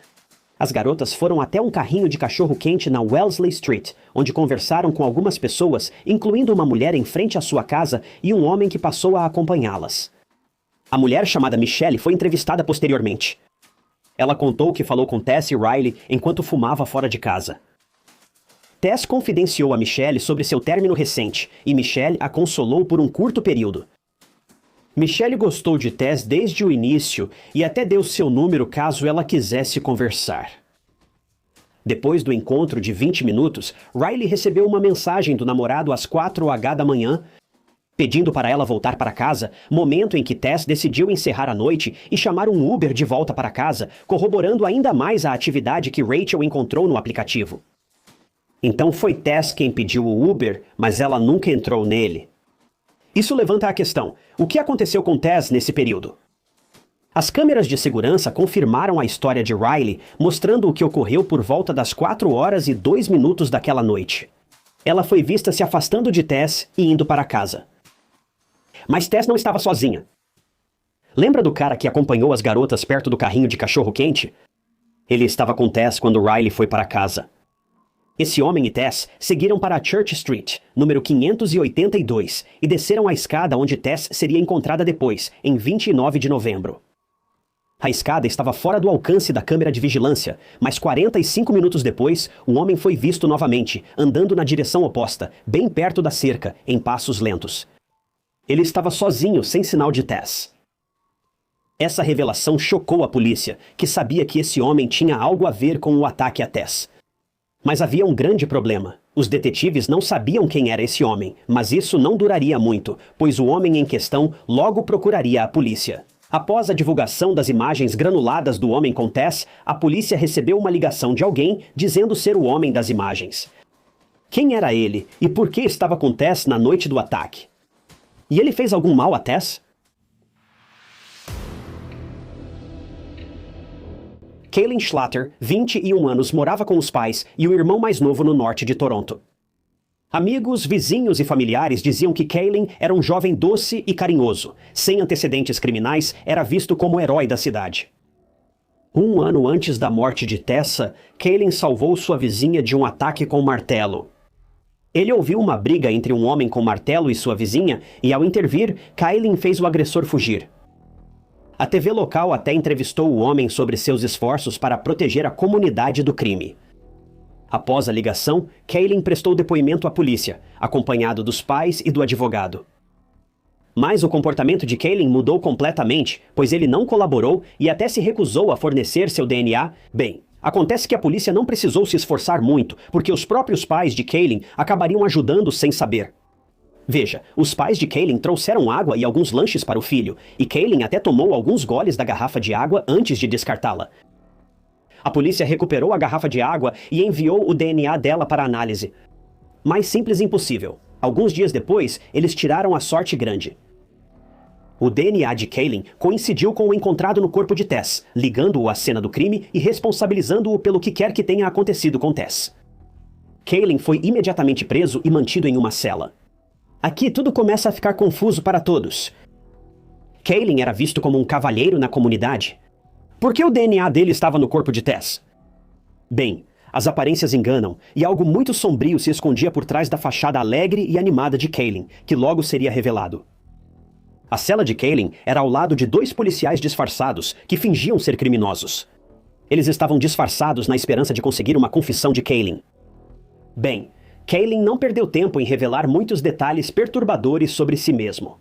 As garotas foram até um carrinho de cachorro-quente na Wellesley Street, onde conversaram com algumas pessoas, incluindo uma mulher em frente à sua casa e um homem que passou a acompanhá-las. A mulher chamada Michelle foi entrevistada posteriormente. Ela contou que falou com Tess e Riley enquanto fumava fora de casa. Tess confidenciou a Michelle sobre seu término recente, e Michelle a consolou por um curto período. Michelle gostou de Tess desde o início e até deu seu número caso ela quisesse conversar. Depois do encontro de 20 minutos, Riley recebeu uma mensagem do namorado às 4h da manhã, pedindo para ela voltar para casa, momento em que Tess decidiu encerrar a noite e chamar um Uber de volta para casa, corroborando ainda mais a atividade que Rachel encontrou no aplicativo. Então foi Tess quem pediu o Uber, mas ela nunca entrou nele. Isso levanta a questão: o que aconteceu com Tess nesse período? As câmeras de segurança confirmaram a história de Riley, mostrando o que ocorreu por volta das 4h02 daquela noite. Ela foi vista se afastando de Tess e indo para casa. Mas Tess não estava sozinha. Lembra do cara que acompanhou as garotas perto do carrinho de cachorro-quente? Ele estava com Tess quando Riley foi para casa. Esse homem e Tess seguiram para a Church Street, número 582, e desceram a escada onde Tess seria encontrada depois, em 29 de novembro. A escada estava fora do alcance da câmera de vigilância, mas 45 minutos depois, o homem foi visto novamente, andando na direção oposta, bem perto da cerca, em passos lentos. Ele estava sozinho, sem sinal de Tess. Essa revelação chocou a polícia, que sabia que esse homem tinha algo a ver com o ataque a Tess. Mas havia um grande problema. Os detetives não sabiam quem era esse homem, mas isso não duraria muito, pois o homem em questão logo procuraria a polícia. Após a divulgação das imagens granuladas do homem com Tess, a polícia recebeu uma ligação de alguém dizendo ser o homem das imagens. Quem era ele e por que estava com Tess na noite do ataque? E ele fez algum mal a Tess? Kaylin Schlatter, 21 anos, morava com os pais e o irmão mais novo no norte de Toronto. Amigos, vizinhos e familiares diziam que Kaylin era um jovem doce e carinhoso. Sem antecedentes criminais, era visto como o herói da cidade. Um ano antes da morte de Tessa, Kaylin salvou sua vizinha de um ataque com martelo. Ele ouviu uma briga entre um homem com martelo e sua vizinha e, ao intervir, Kaylin fez o agressor fugir. A TV local até entrevistou o homem sobre seus esforços para proteger a comunidade do crime. Após a ligação, Kaylin prestou depoimento à polícia, acompanhado dos pais e do advogado. Mas o comportamento de Kaylin mudou completamente, pois ele não colaborou e até se recusou a fornecer seu DNA. Bem, acontece que a polícia não precisou se esforçar muito, porque os próprios pais de Kaylin acabariam ajudando sem saber. Veja, os pais de Kaylin trouxeram água e alguns lanches para o filho, e Kaylin até tomou alguns goles da garrafa de água antes de descartá-la. A polícia recuperou a garrafa de água e enviou o DNA dela para análise. Mais simples impossível. Alguns dias depois, eles tiraram a sorte grande. O DNA de Kaylin coincidiu com o encontrado no corpo de Tess, ligando-o à cena do crime e responsabilizando-o pelo que quer que tenha acontecido com Tess. Kaylin foi imediatamente preso e mantido em uma cela. Aqui tudo começa a ficar confuso para todos. Kaylin era visto como um cavalheiro na comunidade. Por que o DNA dele estava no corpo de Tess? Bem, as aparências enganam, e algo muito sombrio se escondia por trás da fachada alegre e animada de Kaylin, que logo seria revelado. A cela de Kaylin era ao lado de 2 policiais disfarçados, que fingiam ser criminosos. Eles estavam disfarçados na esperança de conseguir uma confissão de Kaylin. Bem, Kaylin não perdeu tempo em revelar muitos detalhes perturbadores sobre si mesmo.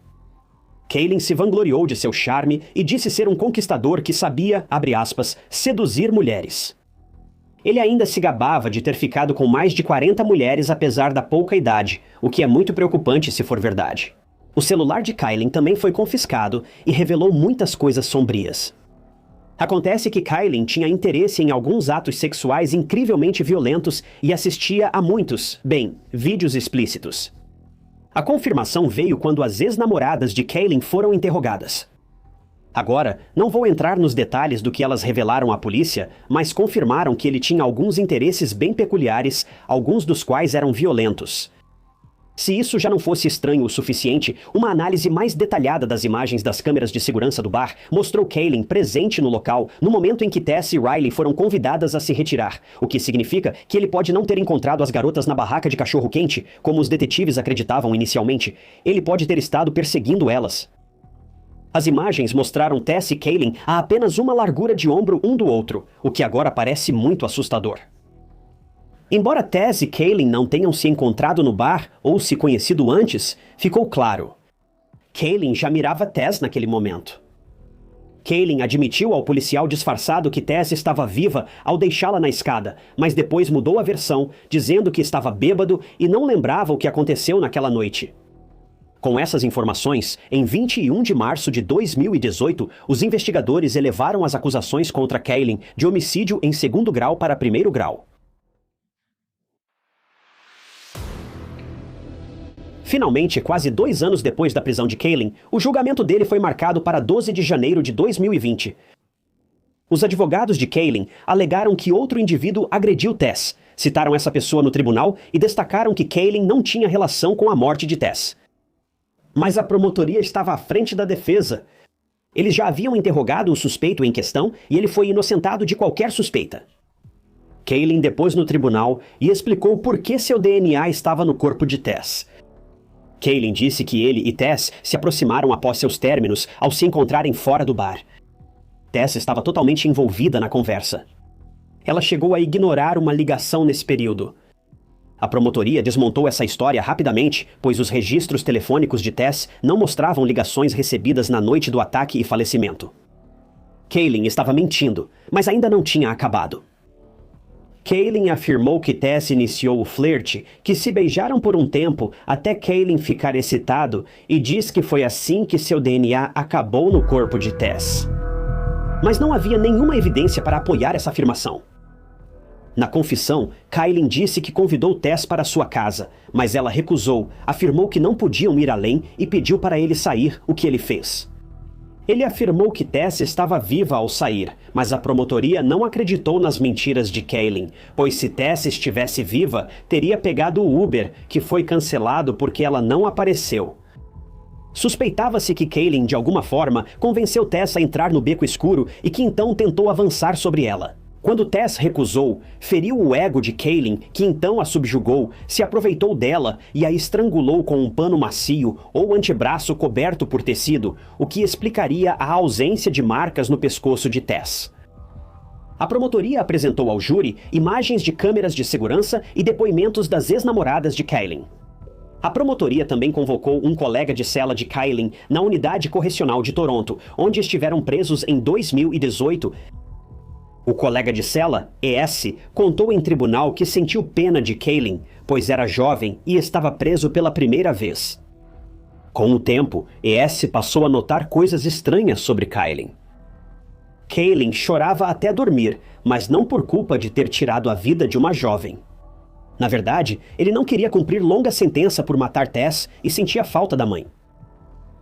Kaylin se vangloriou de seu charme e disse ser um conquistador que sabia, abre aspas, seduzir mulheres. Ele ainda se gabava de ter ficado com mais de 40 mulheres apesar da pouca idade, o que é muito preocupante se for verdade. O celular de Kaylin também foi confiscado e revelou muitas coisas sombrias. Acontece que Kaylin tinha interesse em alguns atos sexuais incrivelmente violentos e assistia a muitos, vídeos explícitos. A confirmação veio quando as ex-namoradas de Kaylin foram interrogadas. Agora, não vou entrar nos detalhes do que elas revelaram à polícia, mas confirmaram que ele tinha alguns interesses bem peculiares, alguns dos quais eram violentos. Se isso já não fosse estranho o suficiente, uma análise mais detalhada das imagens das câmeras de segurança do bar mostrou Kaylin presente no local no momento em que Tess e Riley foram convidadas a se retirar, o que significa que ele pode não ter encontrado as garotas na barraca de cachorro-quente, como os detetives acreditavam inicialmente. Ele pode ter estado perseguindo elas. As imagens mostraram Tess e Kaylin a apenas uma largura de ombro um do outro, o que agora parece muito assustador. Embora Tess e Kaylin não tenham se encontrado no bar ou se conhecido antes, ficou claro. Kaylin já mirava Tess naquele momento. Kaylin admitiu ao policial disfarçado que Tess estava viva ao deixá-la na escada, mas depois mudou a versão, dizendo que estava bêbado e não lembrava o que aconteceu naquela noite. Com essas informações, em 21 de março de 2018, os investigadores elevaram as acusações contra Kaylin de homicídio em 2º grau para 1º grau. Finalmente, quase 2 anos depois da prisão de Kaylin, o julgamento dele foi marcado para 12 de janeiro de 2020. Os advogados de Kaylin alegaram que outro indivíduo agrediu Tess, citaram essa pessoa no tribunal e destacaram que Kaylin não tinha relação com a morte de Tess. Mas a promotoria estava à frente da defesa. Eles já haviam interrogado o suspeito em questão e ele foi inocentado de qualquer suspeita. Kaylin depôs no tribunal e explicou por que seu DNA estava no corpo de Tess. Kaylin disse que ele e Tess se aproximaram após seus términos ao se encontrarem fora do bar. Tess estava totalmente envolvida na conversa. Ela chegou a ignorar uma ligação nesse período. A promotoria desmontou essa história rapidamente, pois os registros telefônicos de Tess não mostravam ligações recebidas na noite do ataque e falecimento. Kaylin estava mentindo, mas ainda não tinha acabado. Kaylin afirmou que Tess iniciou o flerte, que se beijaram por um tempo até Kaylin ficar excitado e diz que foi assim que seu DNA acabou no corpo de Tess. Mas não havia nenhuma evidência para apoiar essa afirmação. Na confissão, Kaylin disse que convidou Tess para sua casa, mas ela recusou, afirmou que não podiam ir além e pediu para ele sair, o que ele fez. Ele afirmou que Tess estava viva ao sair, mas a promotoria não acreditou nas mentiras de Kaylin, pois se Tess estivesse viva, teria pegado o Uber, que foi cancelado porque ela não apareceu. Suspeitava-se que Kaylin, de alguma forma, convenceu Tess a entrar no beco escuro e que então tentou avançar sobre ela. Quando Tess recusou, feriu o ego de Kaylin, que então a subjugou, se aproveitou dela e a estrangulou com um pano macio ou antebraço coberto por tecido, o que explicaria a ausência de marcas no pescoço de Tess. A promotoria apresentou ao júri imagens de câmeras de segurança e depoimentos das ex-namoradas de Kaylin. A promotoria também convocou um colega de cela de Kaylin na unidade correcional de Toronto, onde estiveram presos em 2018. O colega de cela, E.S., contou em tribunal que sentiu pena de Kaylin, pois era jovem e estava preso pela primeira vez. Com o tempo, E.S. passou a notar coisas estranhas sobre Kaylin. Kaylin chorava até dormir, mas não por culpa de ter tirado a vida de uma jovem. Na verdade, ele não queria cumprir longa sentença por matar Tess e sentia falta da mãe.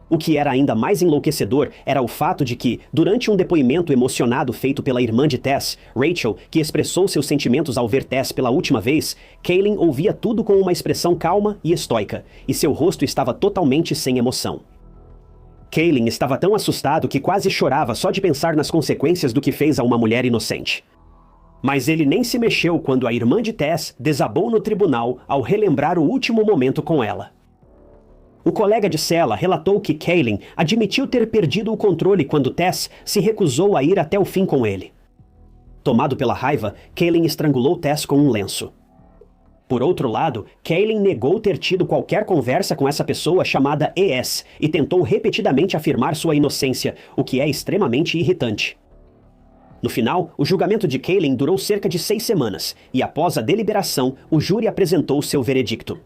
O que era ainda mais enlouquecedor era o fato de que, durante um depoimento emocionado feito pela irmã de Tess, Rachel, que expressou seus sentimentos ao ver Tess pela última vez, Kaylin ouvia tudo com uma expressão calma e estoica, e seu rosto estava totalmente sem emoção. Kaylin estava tão assustado que quase chorava só de pensar nas consequências do que fez a uma mulher inocente. Mas ele nem se mexeu quando a irmã de Tess desabou no tribunal ao relembrar o último momento com ela. O colega de cela relatou que Kaylin admitiu ter perdido o controle quando Tess se recusou a ir até o fim com ele. Tomado pela raiva, Kaylin estrangulou Tess com um lenço. Por outro lado, Kaylin negou ter tido qualquer conversa com essa pessoa chamada E.S. e tentou repetidamente afirmar sua inocência, o que é extremamente irritante. No final, o julgamento de Kaylin durou cerca de 6 semanas, e após a deliberação, o júri apresentou seu veredicto.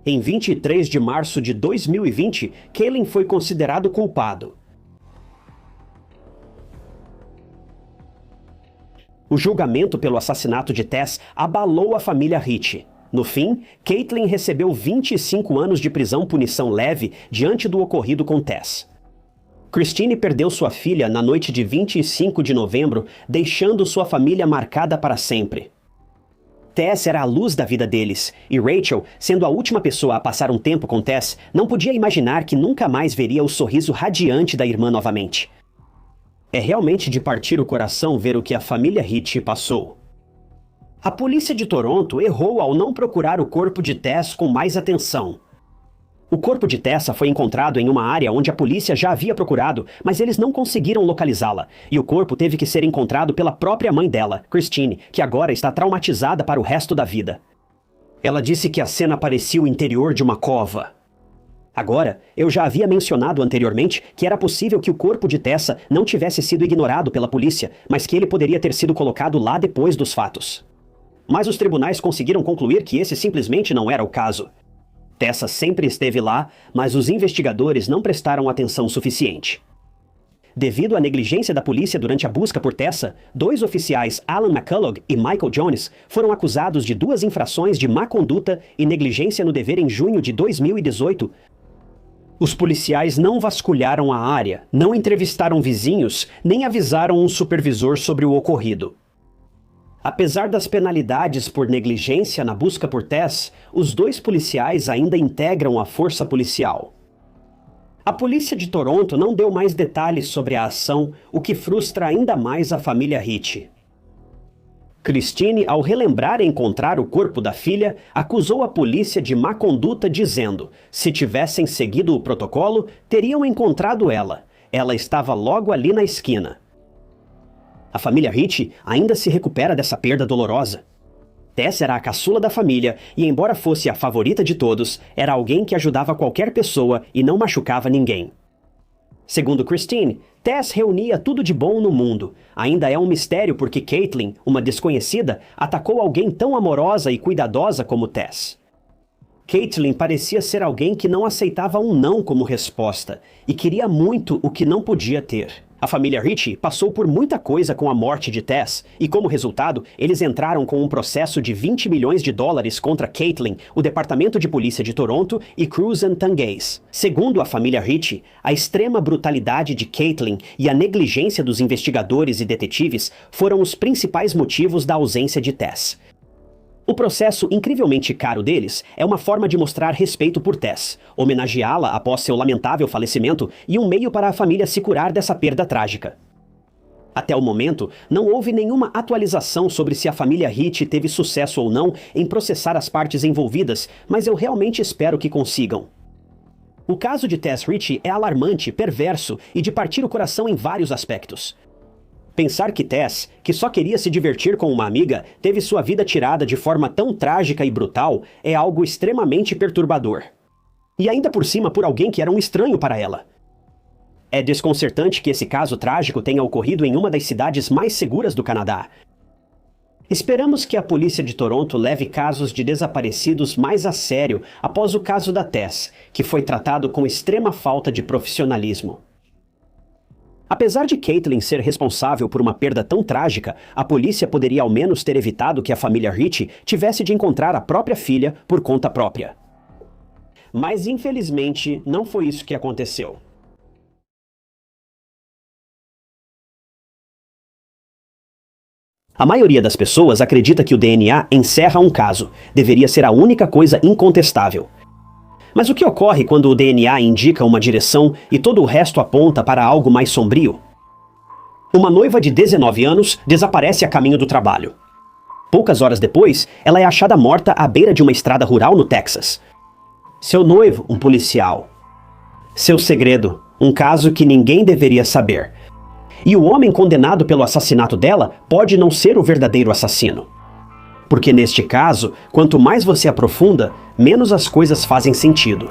Em 23 de março de 2020, Kaylin foi considerado culpado. O julgamento pelo assassinato de Tess abalou a família Ricci. No fim, Caitlin recebeu 25 anos de prisão punição leve diante do ocorrido com Tess. Christine perdeu sua filha na noite de 25 de novembro, deixando sua família marcada para sempre. Tess era a luz da vida deles, e Rachel, sendo a última pessoa a passar um tempo com Tess, não podia imaginar que nunca mais veria o sorriso radiante da irmã novamente. É realmente de partir o coração ver o que a família Ricci passou. A polícia de Toronto errou ao não procurar o corpo de Tess com mais atenção. O corpo de Tessa foi encontrado em uma área onde a polícia já havia procurado, mas eles não conseguiram localizá-la, e o corpo teve que ser encontrado pela própria mãe dela, Christine, que agora está traumatizada para o resto da vida. Ela disse que a cena parecia o interior de uma cova. Agora, eu já havia mencionado anteriormente que era possível que o corpo de Tessa não tivesse sido ignorado pela polícia, mas que ele poderia ter sido colocado lá depois dos fatos. Mas os tribunais conseguiram concluir que esse simplesmente não era o caso. Tessa sempre esteve lá, mas os investigadores não prestaram atenção suficiente. Devido à negligência da polícia durante a busca por Tessa, 2 oficiais, Alan McCullough e Michael Jones, foram acusados de 2 infrações de má conduta e negligência no dever em junho de 2018. Os policiais não vasculharam a área, não entrevistaram vizinhos, nem avisaram um supervisor sobre o ocorrido. Apesar das penalidades por negligência na busca por Tess, os 2 policiais ainda integram a força policial. A polícia de Toronto não deu mais detalhes sobre a ação, o que frustra ainda mais a família Ricci. Christine, ao relembrar encontrar o corpo da filha, acusou a polícia de má conduta dizendo: se tivessem seguido o protocolo, teriam encontrado ela. Ela estava logo ali na esquina. A família Ricci ainda se recupera dessa perda dolorosa. Tess era a caçula da família e, embora fosse a favorita de todos, era alguém que ajudava qualquer pessoa e não machucava ninguém. Segundo Christine, Tess reunia tudo de bom no mundo. Ainda é um mistério porque Caitlin, uma desconhecida, atacou alguém tão amorosa e cuidadosa como Tess. Caitlin parecia ser alguém que não aceitava um não como resposta e queria muito o que não podia ter. A família Ricci passou por muita coisa com a morte de Tess, e como resultado, eles entraram com um processo de $20 milhões contra Caitlin, o Departamento de Polícia de Toronto e Cruz and Tanguay. Segundo a família Ricci, a extrema brutalidade de Caitlin e a negligência dos investigadores e detetives foram os principais motivos da ausência de Tess. O processo incrivelmente caro deles é uma forma de mostrar respeito por Tess, homenageá-la após seu lamentável falecimento e um meio para a família se curar dessa perda trágica. Até o momento, não houve nenhuma atualização sobre se a família Ricci teve sucesso ou não em processar as partes envolvidas, mas eu realmente espero que consigam. O caso de Tess Ricci é alarmante, perverso e de partir o coração em vários aspectos. Pensar que Tess, que só queria se divertir com uma amiga, teve sua vida tirada de forma tão trágica e brutal é algo extremamente perturbador. E ainda por cima por alguém que era um estranho para ela. É desconcertante que esse caso trágico tenha ocorrido em uma das cidades mais seguras do Canadá. Esperamos que a polícia de Toronto leve casos de desaparecidos mais a sério após o caso da Tess, que foi tratado com extrema falta de profissionalismo. Apesar de Caitlin ser responsável por uma perda tão trágica, a polícia poderia ao menos ter evitado que a família Ricci tivesse de encontrar a própria filha por conta própria. Mas infelizmente não foi isso que aconteceu. A maioria das pessoas acredita que o DNA encerra um caso, deveria ser a única coisa incontestável. Mas o que ocorre quando o DNA indica uma direção e todo o resto aponta para algo mais sombrio? Uma noiva de 19 anos desaparece a caminho do trabalho. Poucas horas depois, ela é achada morta à beira de uma estrada rural no Texas. Seu noivo, um policial. Seu segredo, um caso que ninguém deveria saber. E o homem condenado pelo assassinato dela pode não ser o verdadeiro assassino. Porque neste caso, quanto mais você aprofunda, menos as coisas fazem sentido.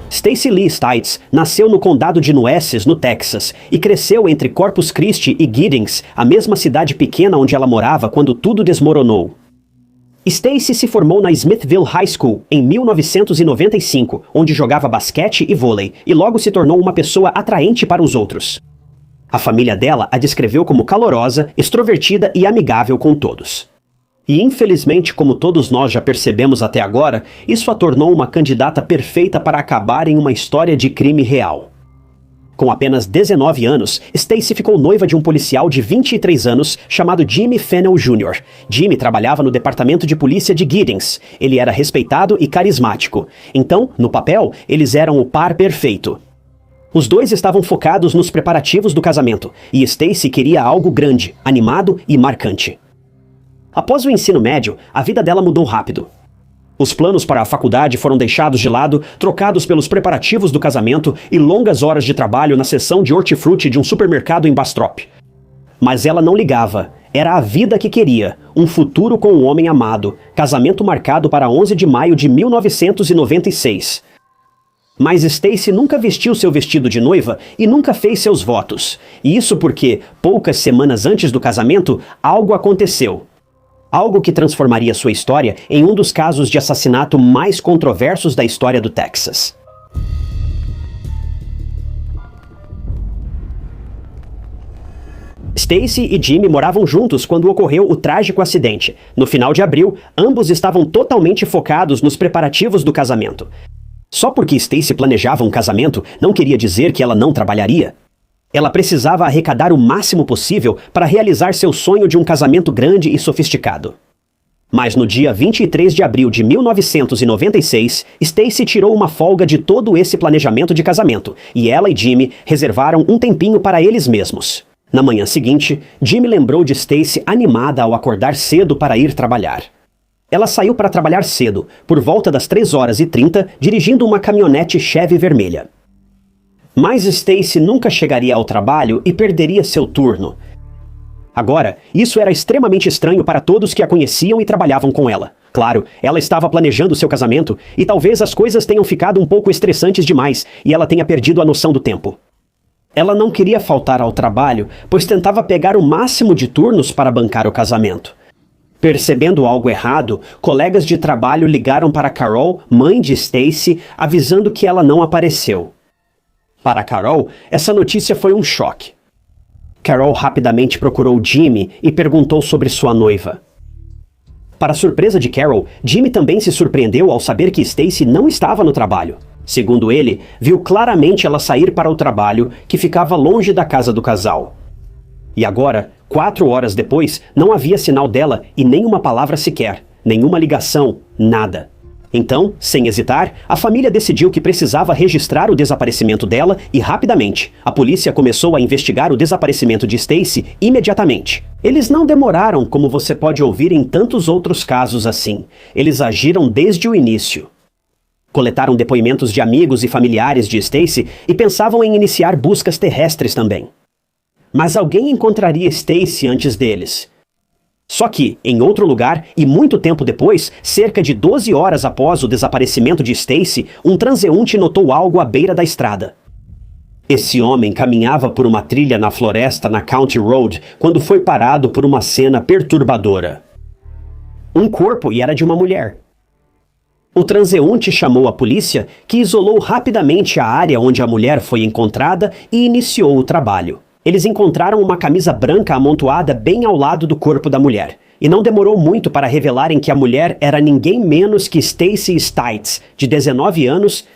Stacey Lee Stites nasceu no condado de Nueces, no Texas, e cresceu entre Corpus Christi e Giddings, a mesma cidade pequena onde ela morava quando tudo desmoronou. Stacey se formou na Smithville High School em 1995, onde jogava basquete e vôlei, e logo se tornou uma pessoa atraente para os outros. A família dela a descreveu como calorosa, extrovertida e amigável com todos. E infelizmente, como todos nós já percebemos até agora, isso a tornou uma candidata perfeita para acabar em uma história de crime real. Com apenas 19 anos, Stacey ficou noiva de um policial de 23 anos chamado Jimmy Fennell Jr. Jimmy trabalhava no departamento de polícia de Giddings. Ele era respeitado e carismático. Então, no papel, eles eram o par perfeito. Os dois estavam focados nos preparativos do casamento, e Stacey queria algo grande, animado e marcante. Após o ensino médio, a vida dela mudou rápido. Os planos para a faculdade foram deixados de lado, trocados pelos preparativos do casamento e longas horas de trabalho na seção de hortifruti de um supermercado em Bastrop. Mas ela não ligava. Era a vida que queria, um futuro com um homem amado, casamento marcado para 11 de maio de 1996. Mas Stacey nunca vestiu seu vestido de noiva e nunca fez seus votos. E isso porque, poucas semanas antes do casamento, algo aconteceu. Algo que transformaria sua história em um dos casos de assassinato mais controversos da história do Texas. Stacey e Jimmy moravam juntos quando ocorreu o trágico acidente. No final de abril, ambos estavam totalmente focados nos preparativos do casamento. Só porque Stacey planejava um casamento não queria dizer que ela não trabalharia. Ela precisava arrecadar o máximo possível para realizar seu sonho de um casamento grande e sofisticado. Mas no dia 23 de abril de 1996, Stacey tirou uma folga de todo esse planejamento de casamento, e ela e Jimmy reservaram um tempinho para eles mesmos. Na manhã seguinte, Jimmy lembrou de Stacey animada ao acordar cedo para ir trabalhar. Ela saiu para trabalhar cedo, por volta das 3h30, dirigindo uma caminhonete Chevy vermelha. Mas Stacey nunca chegaria ao trabalho e perderia seu turno. Agora, isso era extremamente estranho para todos que a conheciam e trabalhavam com ela. Claro, ela estava planejando seu casamento e talvez as coisas tenham ficado um pouco estressantes demais e ela tenha perdido a noção do tempo. Ela não queria faltar ao trabalho, pois tentava pegar o máximo de turnos para bancar o casamento. Percebendo algo errado, colegas de trabalho ligaram para Carol, mãe de Stacey, avisando que ela não apareceu. Para Carol, essa notícia foi um choque. Carol rapidamente procurou Jimmy e perguntou sobre sua noiva. Para a surpresa de Carol, Jimmy também se surpreendeu ao saber que Stacey não estava no trabalho. Segundo ele, viu claramente ela sair para o trabalho, que ficava longe da casa do casal. E agora, 4 horas depois, não havia sinal dela e nenhuma palavra sequer, nenhuma ligação, nada. Então, sem hesitar, a família decidiu que precisava registrar o desaparecimento dela e, rapidamente, a polícia começou a investigar o desaparecimento de Stacy imediatamente. Eles não demoraram, como você pode ouvir em tantos outros casos assim. Eles agiram desde o início. Coletaram depoimentos de amigos e familiares de Stacy e pensavam em iniciar buscas terrestres também. Mas alguém encontraria Stacy antes deles. Só que, em outro lugar, e muito tempo depois, cerca de 12 horas após o desaparecimento de Stacy, um transeunte notou algo à beira da estrada. Esse homem caminhava por uma trilha na floresta na County Road quando foi parado por uma cena perturbadora. Um corpo, e era de uma mulher. O transeunte chamou a polícia, que isolou rapidamente a área onde a mulher foi encontrada e iniciou o trabalho. Eles encontraram uma camisa branca amontoada bem ao lado do corpo da mulher. E não demorou muito para revelarem que a mulher era ninguém menos que Stacy Stites, de 19 anos.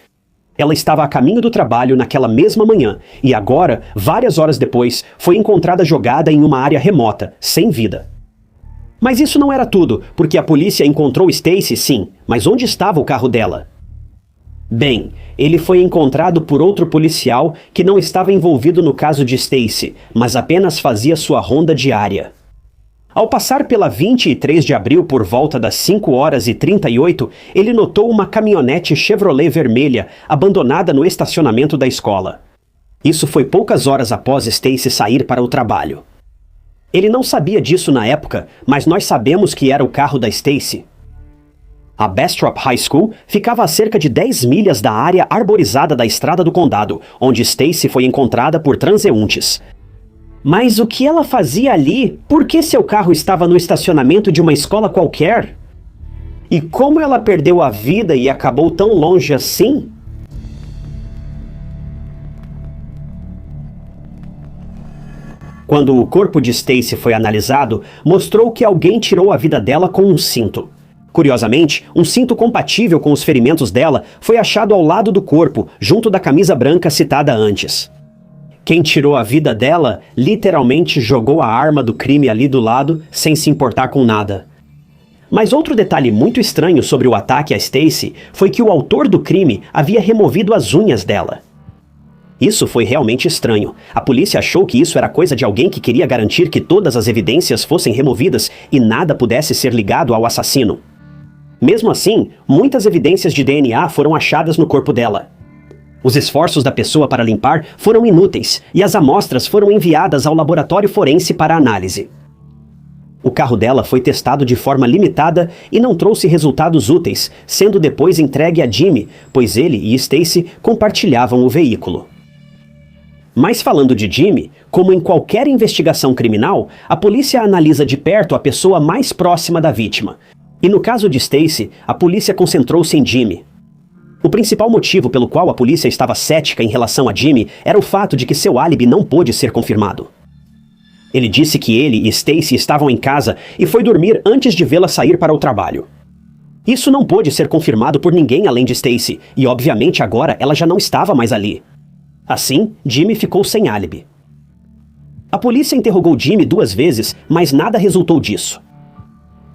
Ela estava a caminho do trabalho naquela mesma manhã, e agora, várias horas depois, foi encontrada jogada em uma área remota, sem vida. Mas isso não era tudo, porque a polícia encontrou Stacy, sim, mas onde estava o carro dela? Bem, ele foi encontrado por outro policial que não estava envolvido no caso de Stacy, mas apenas fazia sua ronda diária. Ao passar pela 23 de abril por volta das 5h38, ele notou uma caminhonete Chevrolet vermelha abandonada no estacionamento da escola. Isso foi poucas horas após Stacy sair para o trabalho. Ele não sabia disso na época, mas nós sabemos que era o carro da Stacy. A Bastrop High School ficava a cerca de 10 milhas da área arborizada da estrada do condado, onde Stacy foi encontrada por transeuntes. Mas o que ela fazia ali? Por que seu carro estava no estacionamento de uma escola qualquer? E como ela perdeu a vida e acabou tão longe assim? Quando o corpo de Stacy foi analisado, mostrou que alguém tirou a vida dela com um cinto. Curiosamente, um cinto compatível com os ferimentos dela foi achado ao lado do corpo, junto da camisa branca citada antes. Quem tirou a vida dela, literalmente jogou a arma do crime ali do lado, sem se importar com nada. Mas outro detalhe muito estranho sobre o ataque a Stacy foi que o autor do crime havia removido as unhas dela. Isso foi realmente estranho. A polícia achou que isso era coisa de alguém que queria garantir que todas as evidências fossem removidas e nada pudesse ser ligado ao assassino. Mesmo assim, muitas evidências de DNA foram achadas no corpo dela. Os esforços da pessoa para limpar foram inúteis e as amostras foram enviadas ao laboratório forense para análise. O carro dela foi testado de forma limitada e não trouxe resultados úteis, sendo depois entregue a Jimmy, pois ele e Stacy compartilhavam o veículo. Mas falando de Jimmy, como em qualquer investigação criminal, a polícia analisa de perto a pessoa mais próxima da vítima. E no caso de Stacy, a polícia concentrou-se em Jimmy. O principal motivo pelo qual a polícia estava cética em relação a Jimmy era o fato de que seu álibi não pôde ser confirmado. Ele disse que ele e Stacy estavam em casa e foi dormir antes de vê-la sair para o trabalho. Isso não pôde ser confirmado por ninguém além de Stacy, e obviamente agora ela já não estava mais ali. Assim, Jimmy ficou sem álibi. A polícia interrogou Jimmy 2 vezes, mas nada resultou disso.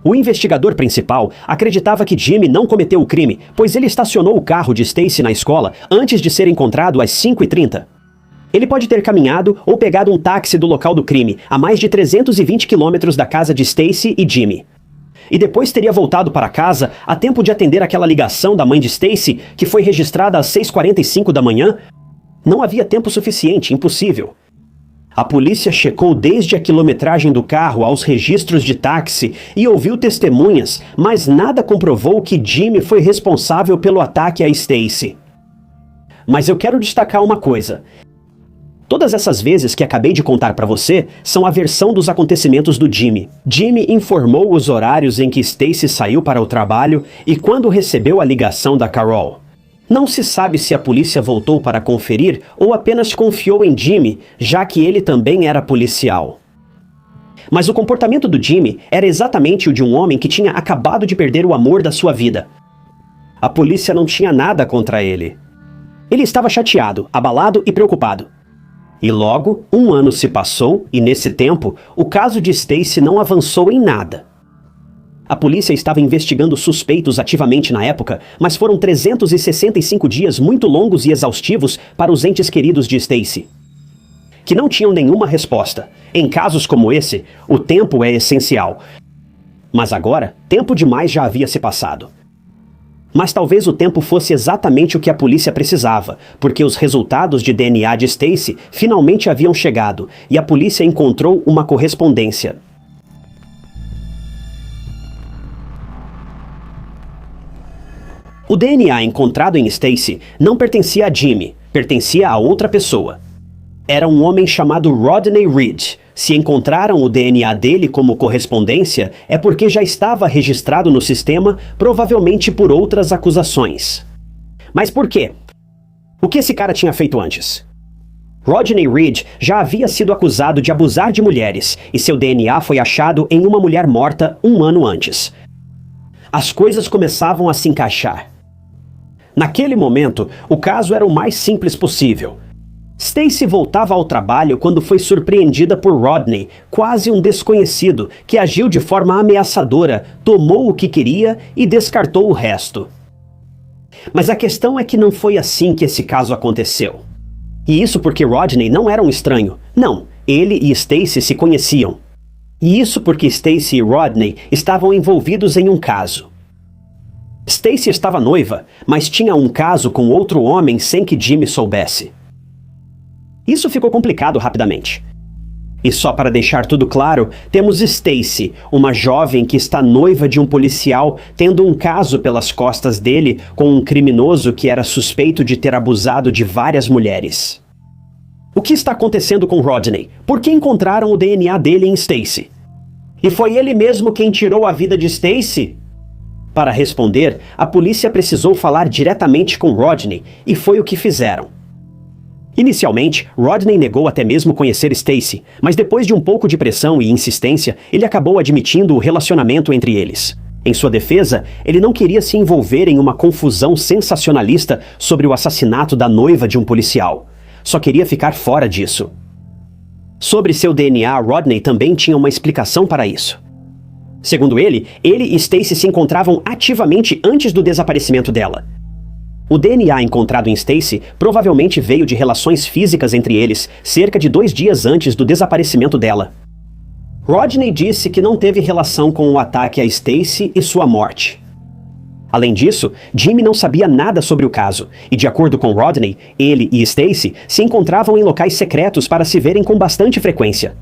O investigador principal acreditava que Jimmy não cometeu o crime, pois ele estacionou o carro de Stacy na escola antes de ser encontrado às 5h30. Ele pode ter caminhado ou pegado um táxi do local do crime, a mais de 320 quilômetros da casa de Stacy e Jimmy. E depois teria voltado para casa a tempo de atender aquela ligação da mãe de Stacy, que foi registrada às 6h45 da manhã. Não havia tempo suficiente, impossível. A polícia checou desde a quilometragem do carro aos registros de táxi e ouviu testemunhas, mas nada comprovou que Jimmy foi responsável pelo ataque a Stacy. Mas eu quero destacar uma coisa. Todas essas vezes que acabei de contar para você são a versão dos acontecimentos do Jimmy. Jimmy informou os horários em que Stacy saiu para o trabalho e quando recebeu a ligação da Carol. Não se sabe se a polícia voltou para conferir ou apenas confiou em Jimmy, já que ele também era policial. Mas o comportamento do Jimmy era exatamente o de um homem que tinha acabado de perder o amor da sua vida. A polícia não tinha nada contra ele. Ele estava chateado, abalado e preocupado. E logo, 1 ano se passou e nesse tempo, o caso de Stacy não avançou em nada. A polícia estava investigando suspeitos ativamente na época, mas foram 365 dias muito longos e exaustivos para os entes queridos de Stacey, que não tinham nenhuma resposta. Em casos como esse, o tempo é essencial. Mas agora, tempo demais já havia se passado. Mas talvez o tempo fosse exatamente o que a polícia precisava, porque os resultados de DNA de Stacey finalmente haviam chegado, e a polícia encontrou uma correspondência. O DNA encontrado em Stacey não pertencia a Jimmy, pertencia a outra pessoa. Era um homem chamado Rodney Reed. Se encontraram o DNA dele como correspondência, é porque já estava registrado no sistema, provavelmente por outras acusações. Mas por quê? O que esse cara tinha feito antes? Rodney Reed já havia sido acusado de abusar de mulheres, e seu DNA foi achado em uma mulher morta um ano antes. As coisas começavam a se encaixar. Naquele momento, o caso era o mais simples possível. Stacey voltava ao trabalho quando foi surpreendida por Rodney, quase um desconhecido, que agiu de forma ameaçadora, tomou o que queria e descartou o resto. Mas a questão é que não foi assim que esse caso aconteceu. E isso porque Rodney não era um estranho. Não, ele e Stacey se conheciam. E isso porque Stacey e Rodney estavam envolvidos em um caso. Stacey estava noiva, mas tinha um caso com outro homem sem que Jimmy soubesse. Isso ficou complicado rapidamente. E só para deixar tudo claro, temos Stacey, uma jovem que está noiva de um policial, tendo um caso pelas costas dele com um criminoso que era suspeito de ter abusado de várias mulheres. O que está acontecendo com Rodney? Por que encontraram o DNA dele em Stacey? E foi ele mesmo quem tirou a vida de Stacey? Para responder, a polícia precisou falar diretamente com Rodney, e foi o que fizeram. Inicialmente, Rodney negou até mesmo conhecer Stacey, mas depois de um pouco de pressão e insistência, ele acabou admitindo o relacionamento entre eles. Em sua defesa, ele não queria se envolver em uma confusão sensacionalista sobre o assassinato da noiva de um policial. Só queria ficar fora disso. Sobre seu DNA, Rodney também tinha uma explicação para isso. Segundo ele e Stacey se encontravam ativamente antes do desaparecimento dela. O DNA encontrado em Stacey provavelmente veio de relações físicas entre eles, cerca de 2 dias antes do desaparecimento dela. Rodney disse que não teve relação com o ataque a Stacey e sua morte. Além disso, Jimmy não sabia nada sobre o caso, e de acordo com Rodney, ele e Stacey se encontravam em locais secretos para se verem com bastante frequência.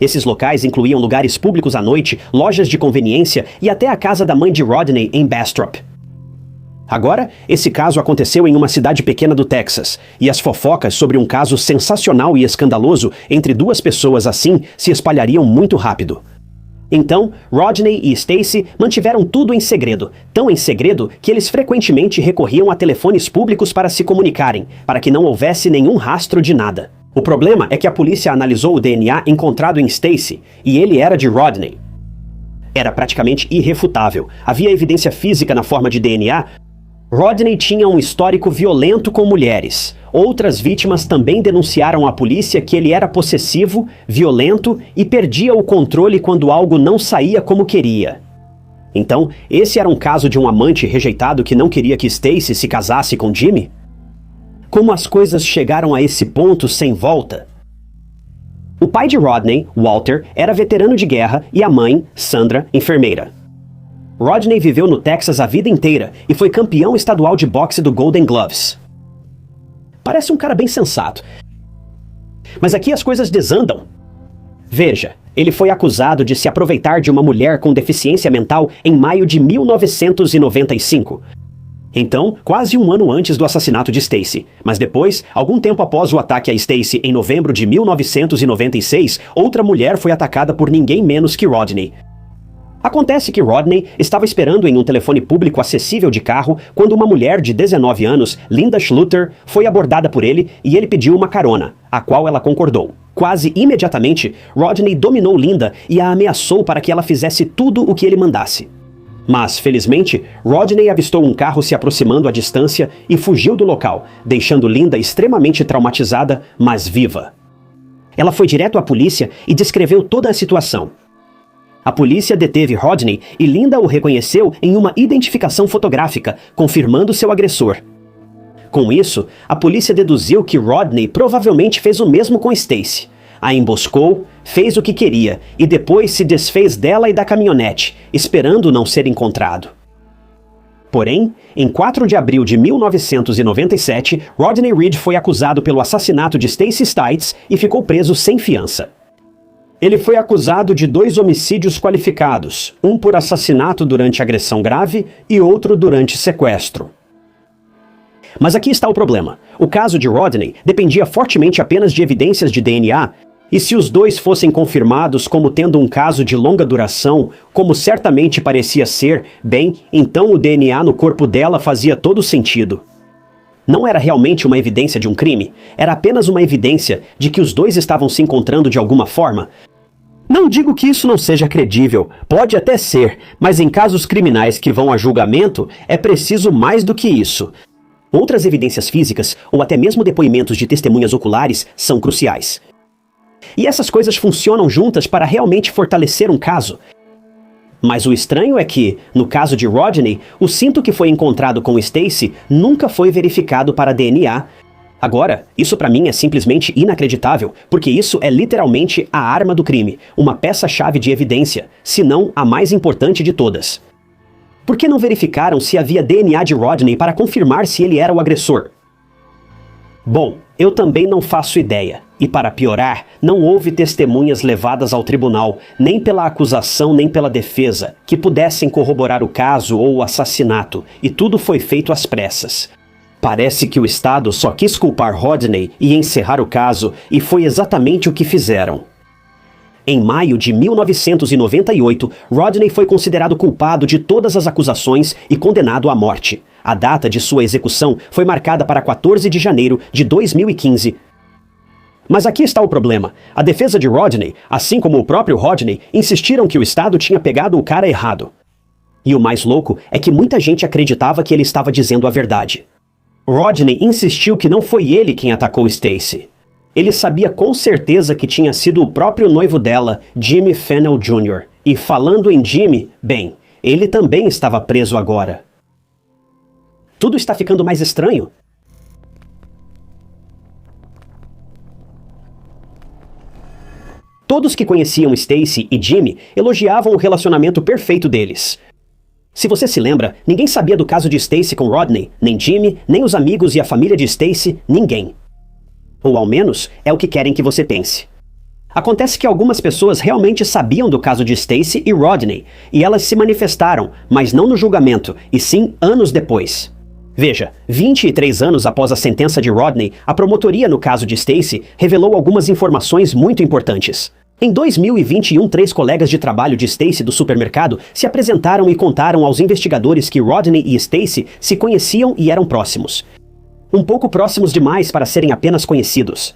Esses locais incluíam lugares públicos à noite, lojas de conveniência e até a casa da mãe de Rodney em Bastrop. Agora, esse caso aconteceu em uma cidade pequena do Texas, e as fofocas sobre um caso sensacional e escandaloso entre 2 pessoas assim se espalhariam muito rápido. Então, Rodney e Stacey mantiveram tudo em segredo, tão em segredo que eles frequentemente recorriam a telefones públicos para se comunicarem, para que não houvesse nenhum rastro de nada. O problema é que a polícia analisou o DNA encontrado em Stacey, e ele era de Rodney. Era praticamente irrefutável. Havia evidência física na forma de DNA. Rodney tinha um histórico violento com mulheres. Outras vítimas também denunciaram à polícia que ele era possessivo, violento e perdia o controle quando algo não saía como queria. Então, esse era um caso de um amante rejeitado que não queria que Stacey se casasse com Jimmy? Como as coisas chegaram a esse ponto sem volta? O pai de Rodney, Walter, era veterano de guerra e a mãe, Sandra, enfermeira. Rodney viveu no Texas a vida inteira e foi campeão estadual de boxe do Golden Gloves. Parece um cara bem sensato. Mas aqui as coisas desandam. Veja, ele foi acusado de se aproveitar de uma mulher com deficiência mental em maio de 1995. Então, quase um ano antes do assassinato de Stacey. Mas depois, algum tempo após o ataque a Stacey em novembro de 1996, outra mulher foi atacada por ninguém menos que Rodney. Acontece que Rodney estava esperando em um telefone público acessível de carro quando uma mulher de 19 anos, Linda Schluter, foi abordada por ele e ele pediu uma carona, a qual ela concordou. Quase imediatamente, Rodney dominou Linda e a ameaçou para que ela fizesse tudo o que ele mandasse. Mas, felizmente, Rodney avistou um carro se aproximando à distância e fugiu do local, deixando Linda extremamente traumatizada, mas viva. Ela foi direto à polícia e descreveu toda a situação. A polícia deteve Rodney e Linda o reconheceu em uma identificação fotográfica, confirmando seu agressor. Com isso, a polícia deduziu que Rodney provavelmente fez o mesmo com Stacey. A emboscou, fez o que queria e depois se desfez dela e da caminhonete, esperando não ser encontrado. Porém, em 4 de abril de 1997, Rodney Reed foi acusado pelo assassinato de Stacey Stites e ficou preso sem fiança. Ele foi acusado de 2 homicídios qualificados, um por assassinato durante agressão grave e outro durante sequestro. Mas aqui está o problema. O caso de Rodney dependia fortemente apenas de evidências de DNA, e se os dois fossem confirmados como tendo um caso de longa duração, como certamente parecia ser, bem, então o DNA no corpo dela fazia todo sentido. Não era realmente uma evidência de um crime, era apenas uma evidência de que os dois estavam se encontrando de alguma forma. Não digo que isso não seja credível, pode até ser, mas em casos criminais que vão a julgamento, é preciso mais do que isso. Outras evidências físicas, ou até mesmo depoimentos de testemunhas oculares, são cruciais. E essas coisas funcionam juntas para realmente fortalecer um caso. Mas o estranho é que, no caso de Rodney, o cinto que foi encontrado com Stacey nunca foi verificado para DNA. Agora, isso para mim é simplesmente inacreditável, porque isso é literalmente a arma do crime, uma peça-chave de evidência, se não a mais importante de todas. Por que não verificaram se havia DNA de Rodney para confirmar se ele era o agressor? Bom, eu também não faço ideia. E para piorar, não houve testemunhas levadas ao tribunal, nem pela acusação nem pela defesa, que pudessem corroborar o caso ou o assassinato, e tudo foi feito às pressas. Parece que o Estado só quis culpar Rodney e encerrar o caso, e foi exatamente o que fizeram. Em maio de 1998, Rodney foi considerado culpado de todas as acusações e condenado à morte. A data de sua execução foi marcada para 14 de janeiro de 2015. Mas aqui está o problema. A defesa de Rodney, assim como o próprio Rodney, insistiram que o Estado tinha pegado o cara errado. E o mais louco é que muita gente acreditava que ele estava dizendo a verdade. Rodney insistiu que não foi ele quem atacou Stacey. Ele sabia com certeza que tinha sido o próprio noivo dela, Jimmy Fennell Jr. E falando em Jimmy, bem, ele também estava preso agora. Tudo está ficando mais estranho. Todos que conheciam Stacey e Jimmy elogiavam o relacionamento perfeito deles. Se você se lembra, ninguém sabia do caso de Stacey com Rodney, nem Jimmy, nem os amigos e a família de Stacey, ninguém. Ou ao menos, é o que querem que você pense. Acontece que algumas pessoas realmente sabiam do caso de Stacey e Rodney, e elas se manifestaram, mas não no julgamento, e sim anos depois. Veja, 23 anos após a sentença de Rodney, a promotoria no caso de Stacey revelou algumas informações muito importantes. Em 2021, 3 colegas de trabalho de Stacey do supermercado se apresentaram e contaram aos investigadores que Rodney e Stacey se conheciam e eram próximos. Um pouco próximos demais para serem apenas conhecidos.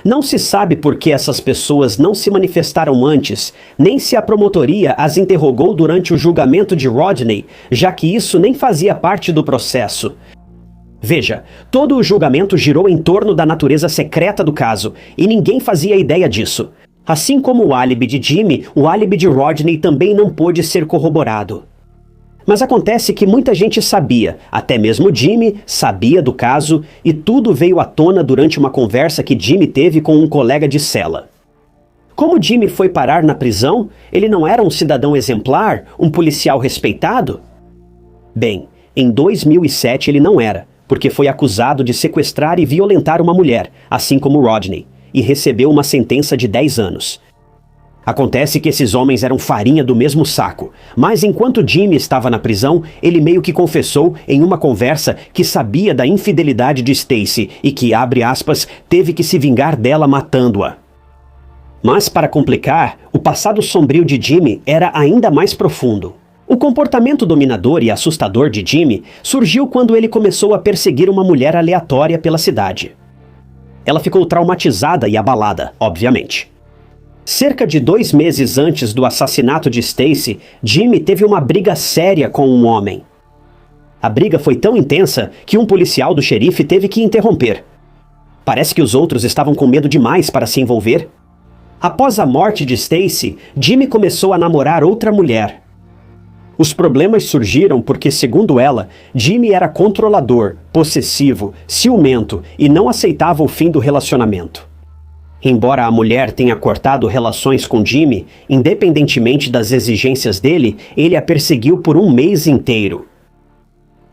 Não se sabe por que essas pessoas não se manifestaram antes, nem se a promotoria as interrogou durante o julgamento de Rodney, já que isso nem fazia parte do processo. Veja, todo o julgamento girou em torno da natureza secreta do caso, e ninguém fazia ideia disso. Assim como o álibi de Jimmy, o álibi de Rodney também não pôde ser corroborado. Mas acontece que muita gente sabia, até mesmo Jimmy sabia do caso, e tudo veio à tona durante uma conversa que Jimmy teve com um colega de cela. Como Jimmy foi parar na prisão? Ele não era um cidadão exemplar, um policial respeitado? Bem, em 2007 ele não era, porque foi acusado de sequestrar e violentar uma mulher, assim como Rodney, e recebeu uma sentença de 10 anos. Acontece que esses homens eram farinha do mesmo saco, mas enquanto Jimmy estava na prisão, ele meio que confessou em uma conversa que sabia da infidelidade de Stacey e que, abre aspas, teve que se vingar dela matando-a. Mas para complicar, o passado sombrio de Jimmy era ainda mais profundo. O comportamento dominador e assustador de Jimmy surgiu quando ele começou a perseguir uma mulher aleatória pela cidade. Ela ficou traumatizada e abalada, obviamente. Cerca de 2 meses antes do assassinato de Stacey, Jimmy teve uma briga séria com um homem. A briga foi tão intensa que um policial do xerife teve que interromper. Parece que os outros estavam com medo demais para se envolver. Após a morte de Stacy, Jimmy começou a namorar outra mulher. Os problemas surgiram porque, segundo ela, Jimmy era controlador, possessivo, ciumento e não aceitava o fim do relacionamento. Embora a mulher tenha cortado relações com Jimmy, independentemente das exigências dele, ele a perseguiu por um mês inteiro.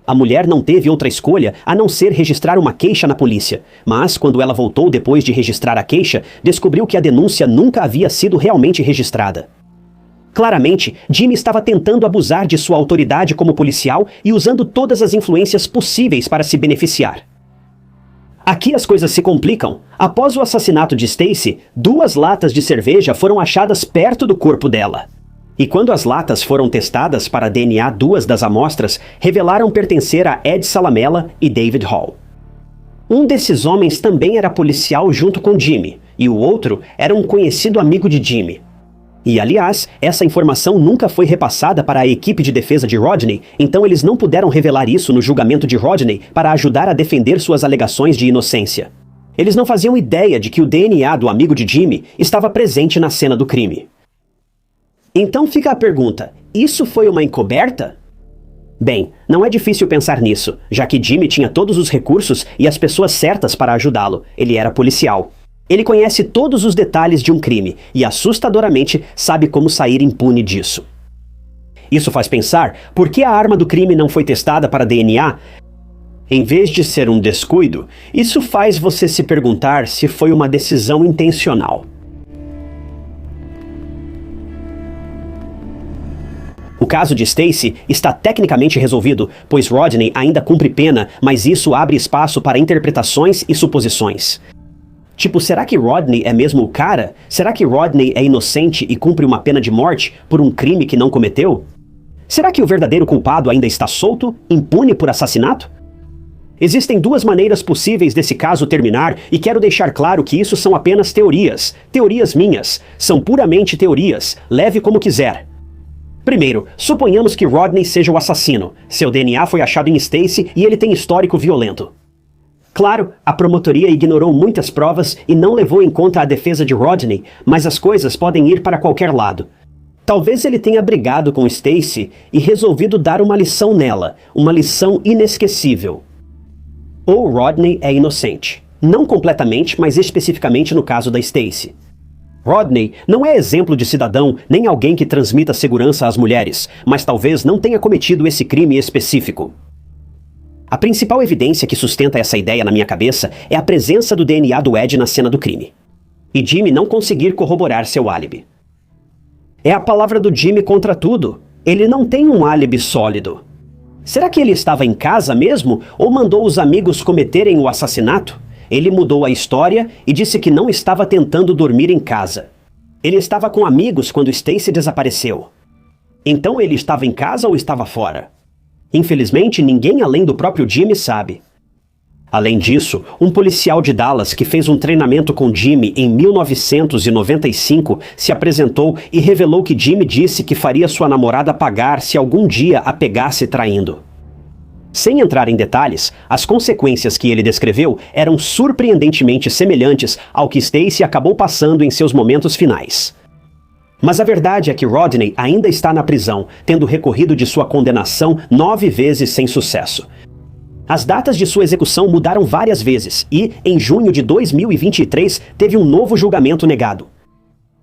A mulher não teve outra escolha a não ser registrar uma queixa na polícia, mas quando ela voltou depois de registrar a queixa, descobriu que a denúncia nunca havia sido realmente registrada. Claramente, Jimmy estava tentando abusar de sua autoridade como policial e usando todas as influências possíveis para se beneficiar. Aqui as coisas se complicam. Após o assassinato de Stacy, 2 latas de cerveja foram achadas perto do corpo dela. E quando as latas foram testadas para DNA, 2 das amostras revelaram pertencer a Ed Salamela e David Hall. Um desses homens também era policial junto com Jimmy, e o outro era um conhecido amigo de Jimmy. E, aliás, essa informação nunca foi repassada para a equipe de defesa de Rodney, então eles não puderam revelar isso no julgamento de Rodney para ajudar a defender suas alegações de inocência. Eles não faziam ideia de que o DNA do amigo de Jimmy estava presente na cena do crime. Então fica a pergunta, isso foi uma encoberta? Bem, não é difícil pensar nisso, já que Jimmy tinha todos os recursos e as pessoas certas para ajudá-lo. Ele era policial. Ele conhece todos os detalhes de um crime e, assustadoramente, sabe como sair impune disso. Isso faz pensar por que a arma do crime não foi testada para DNA. Em vez de ser um descuido, isso faz você se perguntar se foi uma decisão intencional. O caso de Stacy está tecnicamente resolvido, pois Rodney ainda cumpre pena, mas isso abre espaço para interpretações e suposições. Tipo, será que Rodney é mesmo o cara? Será que Rodney é inocente e cumpre uma pena de morte por um crime que não cometeu? Será que o verdadeiro culpado ainda está solto, impune por assassinato? Existem 2 maneiras possíveis desse caso terminar e quero deixar claro que isso são apenas teorias. Teorias minhas. São puramente teorias. Leve como quiser. Primeiro, suponhamos que Rodney seja o assassino. Seu DNA foi achado em Stacy e ele tem histórico violento. Claro, a promotoria ignorou muitas provas e não levou em conta a defesa de Rodney, mas as coisas podem ir para qualquer lado. Talvez ele tenha brigado com Stacy e resolvido dar uma lição nela, uma lição inesquecível. Ou Rodney é inocente. Não completamente, mas especificamente no caso da Stacy. Rodney não é exemplo de cidadão nem alguém que transmita segurança às mulheres, mas talvez não tenha cometido esse crime específico. A principal evidência que sustenta essa ideia na minha cabeça é a presença do DNA do Ed na cena do crime. E Jimmy não conseguir corroborar seu álibi. É a palavra do Jimmy contra tudo. Ele não tem um álibi sólido. Será que ele estava em casa mesmo ou mandou os amigos cometerem o assassinato? Ele mudou a história e disse que não estava tentando dormir em casa. Ele estava com amigos quando Stacy desapareceu. Então ele estava em casa ou estava fora? Infelizmente, ninguém além do próprio Jimmy sabe. Além disso, um policial de Dallas que fez um treinamento com Jimmy em 1995 se apresentou e revelou que Jimmy disse que faria sua namorada pagar se algum dia a pegasse traindo. Sem entrar em detalhes, as consequências que ele descreveu eram surpreendentemente semelhantes ao que Stacy acabou passando em seus momentos finais. Mas a verdade é que Rodney ainda está na prisão, tendo recorrido de sua condenação 9 vezes sem sucesso. As datas de sua execução mudaram várias vezes e, em junho de 2023, teve um novo julgamento negado.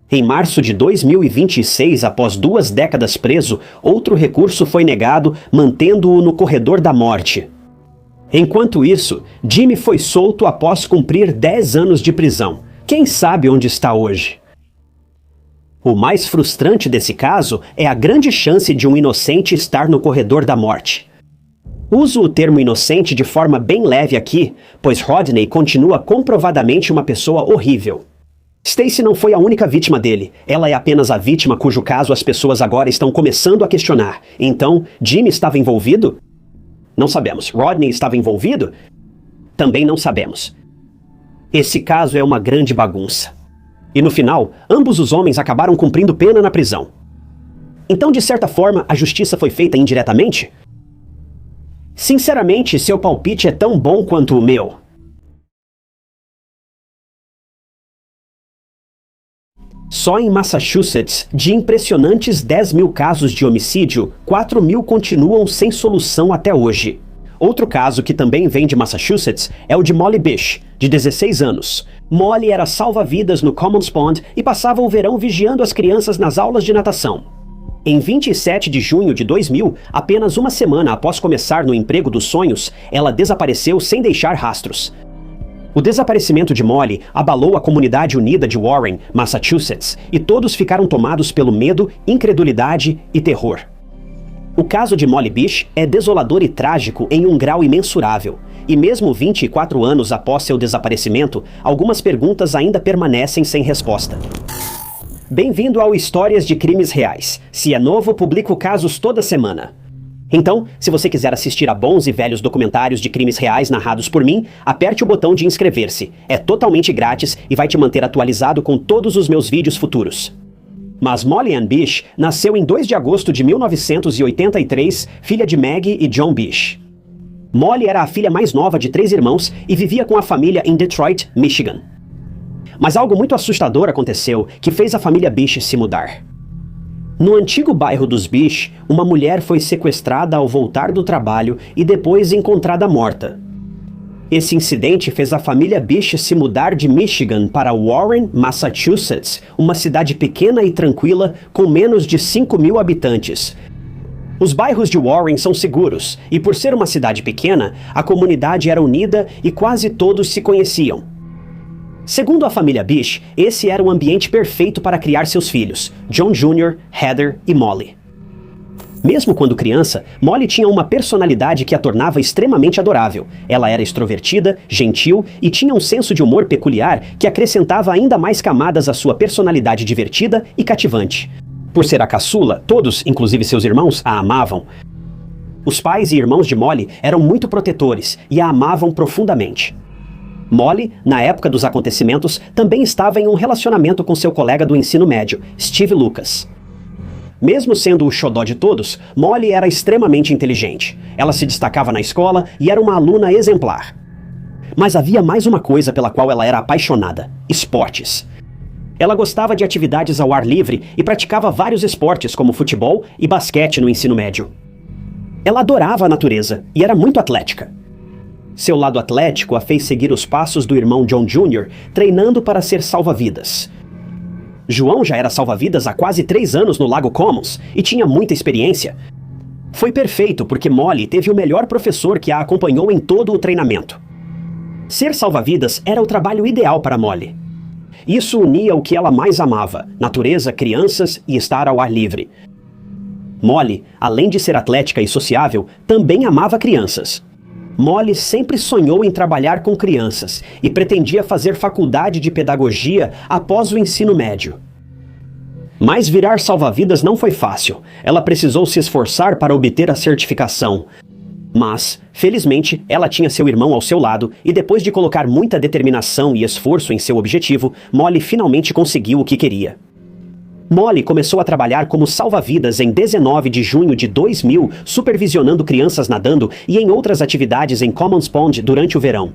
Em março de 2026, após 2 décadas preso, outro recurso foi negado, mantendo-o no corredor da morte. Enquanto isso, Jimmy foi solto após cumprir 10 anos de prisão. Quem sabe onde está hoje? O mais frustrante desse caso é a grande chance de um inocente estar no corredor da morte. Uso o termo inocente de forma bem leve aqui, pois Rodney continua comprovadamente uma pessoa horrível. Stacy não foi a única vítima dele. Ela é apenas a vítima cujo caso as pessoas agora estão começando a questionar. Então, Jimmy estava envolvido? Não sabemos. Rodney estava envolvido? Também não sabemos. Esse caso é uma grande bagunça. E no final, ambos os homens acabaram cumprindo pena na prisão. Então, de certa forma, a justiça foi feita indiretamente? Sinceramente, seu palpite é tão bom quanto o meu. Só em Massachusetts, de impressionantes 10 mil casos de homicídio, 4 mil continuam sem solução até hoje. Outro caso que também vem de Massachusetts é o de Molly Bish, de 16 anos. Molly era salva-vidas no Commons Pond e passava o verão vigiando as crianças nas aulas de natação. Em 27 de junho de 2000, apenas uma semana após começar no emprego dos sonhos, ela desapareceu sem deixar rastros. O desaparecimento de Molly abalou a comunidade unida de Warren, Massachusetts, e todos ficaram tomados pelo medo, incredulidade e terror. O caso de Molly Bish é desolador e trágico em um grau imensurável, e mesmo 24 anos após seu desaparecimento, algumas perguntas ainda permanecem sem resposta. Bem-vindo ao Histórias de Crimes Reais. Se é novo, publico casos toda semana. Então, se você quiser assistir a bons e velhos documentários de crimes reais narrados por mim, aperte o botão de inscrever-se. É totalmente grátis e vai te manter atualizado com todos os meus vídeos futuros. Mas Molly Ann Bish nasceu em 2 de agosto de 1983, filha de Maggie e John Bish. Molly era a filha mais nova de 3 irmãos e vivia com a família em Detroit, Michigan. Mas algo muito assustador aconteceu que fez a família Bish se mudar. No antigo bairro dos Bish, uma mulher foi sequestrada ao voltar do trabalho e depois encontrada morta. Esse incidente fez a família Bish se mudar de Michigan para Warren, Massachusetts, uma cidade pequena e tranquila com menos de 5 mil habitantes. Os bairros de Warren são seguros e, por ser uma cidade pequena, a comunidade era unida e quase todos se conheciam. Segundo a família Bish, esse era o ambiente perfeito para criar seus filhos, John Jr., Heather e Molly. Mesmo quando criança, Molly tinha uma personalidade que a tornava extremamente adorável. Ela era extrovertida, gentil e tinha um senso de humor peculiar que acrescentava ainda mais camadas à sua personalidade divertida e cativante. Por ser a caçula, todos, inclusive seus irmãos, a amavam. Os pais e irmãos de Molly eram muito protetores e a amavam profundamente. Molly, na época dos acontecimentos, também estava em um relacionamento com seu colega do ensino médio, Steve Lucas. Mesmo sendo o xodó de todos, Molly era extremamente inteligente. Ela se destacava na escola e era uma aluna exemplar. Mas havia mais uma coisa pela qual ela era apaixonada: esportes. Ela gostava de atividades ao ar livre e praticava vários esportes como futebol e basquete no ensino médio. Ela adorava a natureza e era muito atlética. Seu lado atlético a fez seguir os passos do irmão John Jr., treinando para ser salva-vidas. João já era salva-vidas há quase 3 anos no Lago Commons e tinha muita experiência. Foi perfeito porque Molly teve o melhor professor que a acompanhou em todo o treinamento. Ser salva-vidas era o trabalho ideal para Molly. Isso unia o que ela mais amava: natureza, crianças e estar ao ar livre. Molly, além de ser atlética e sociável, também amava crianças. Molly sempre sonhou em trabalhar com crianças e pretendia fazer faculdade de pedagogia após o ensino médio. Mas virar salva-vidas não foi fácil. Ela precisou se esforçar para obter a certificação. Mas, felizmente, ela tinha seu irmão ao seu lado e depois de colocar muita determinação e esforço em seu objetivo, Molly finalmente conseguiu o que queria. Molly começou a trabalhar como salva-vidas em 19 de junho de 2000, supervisionando crianças nadando e em outras atividades em Commons Pond durante o verão.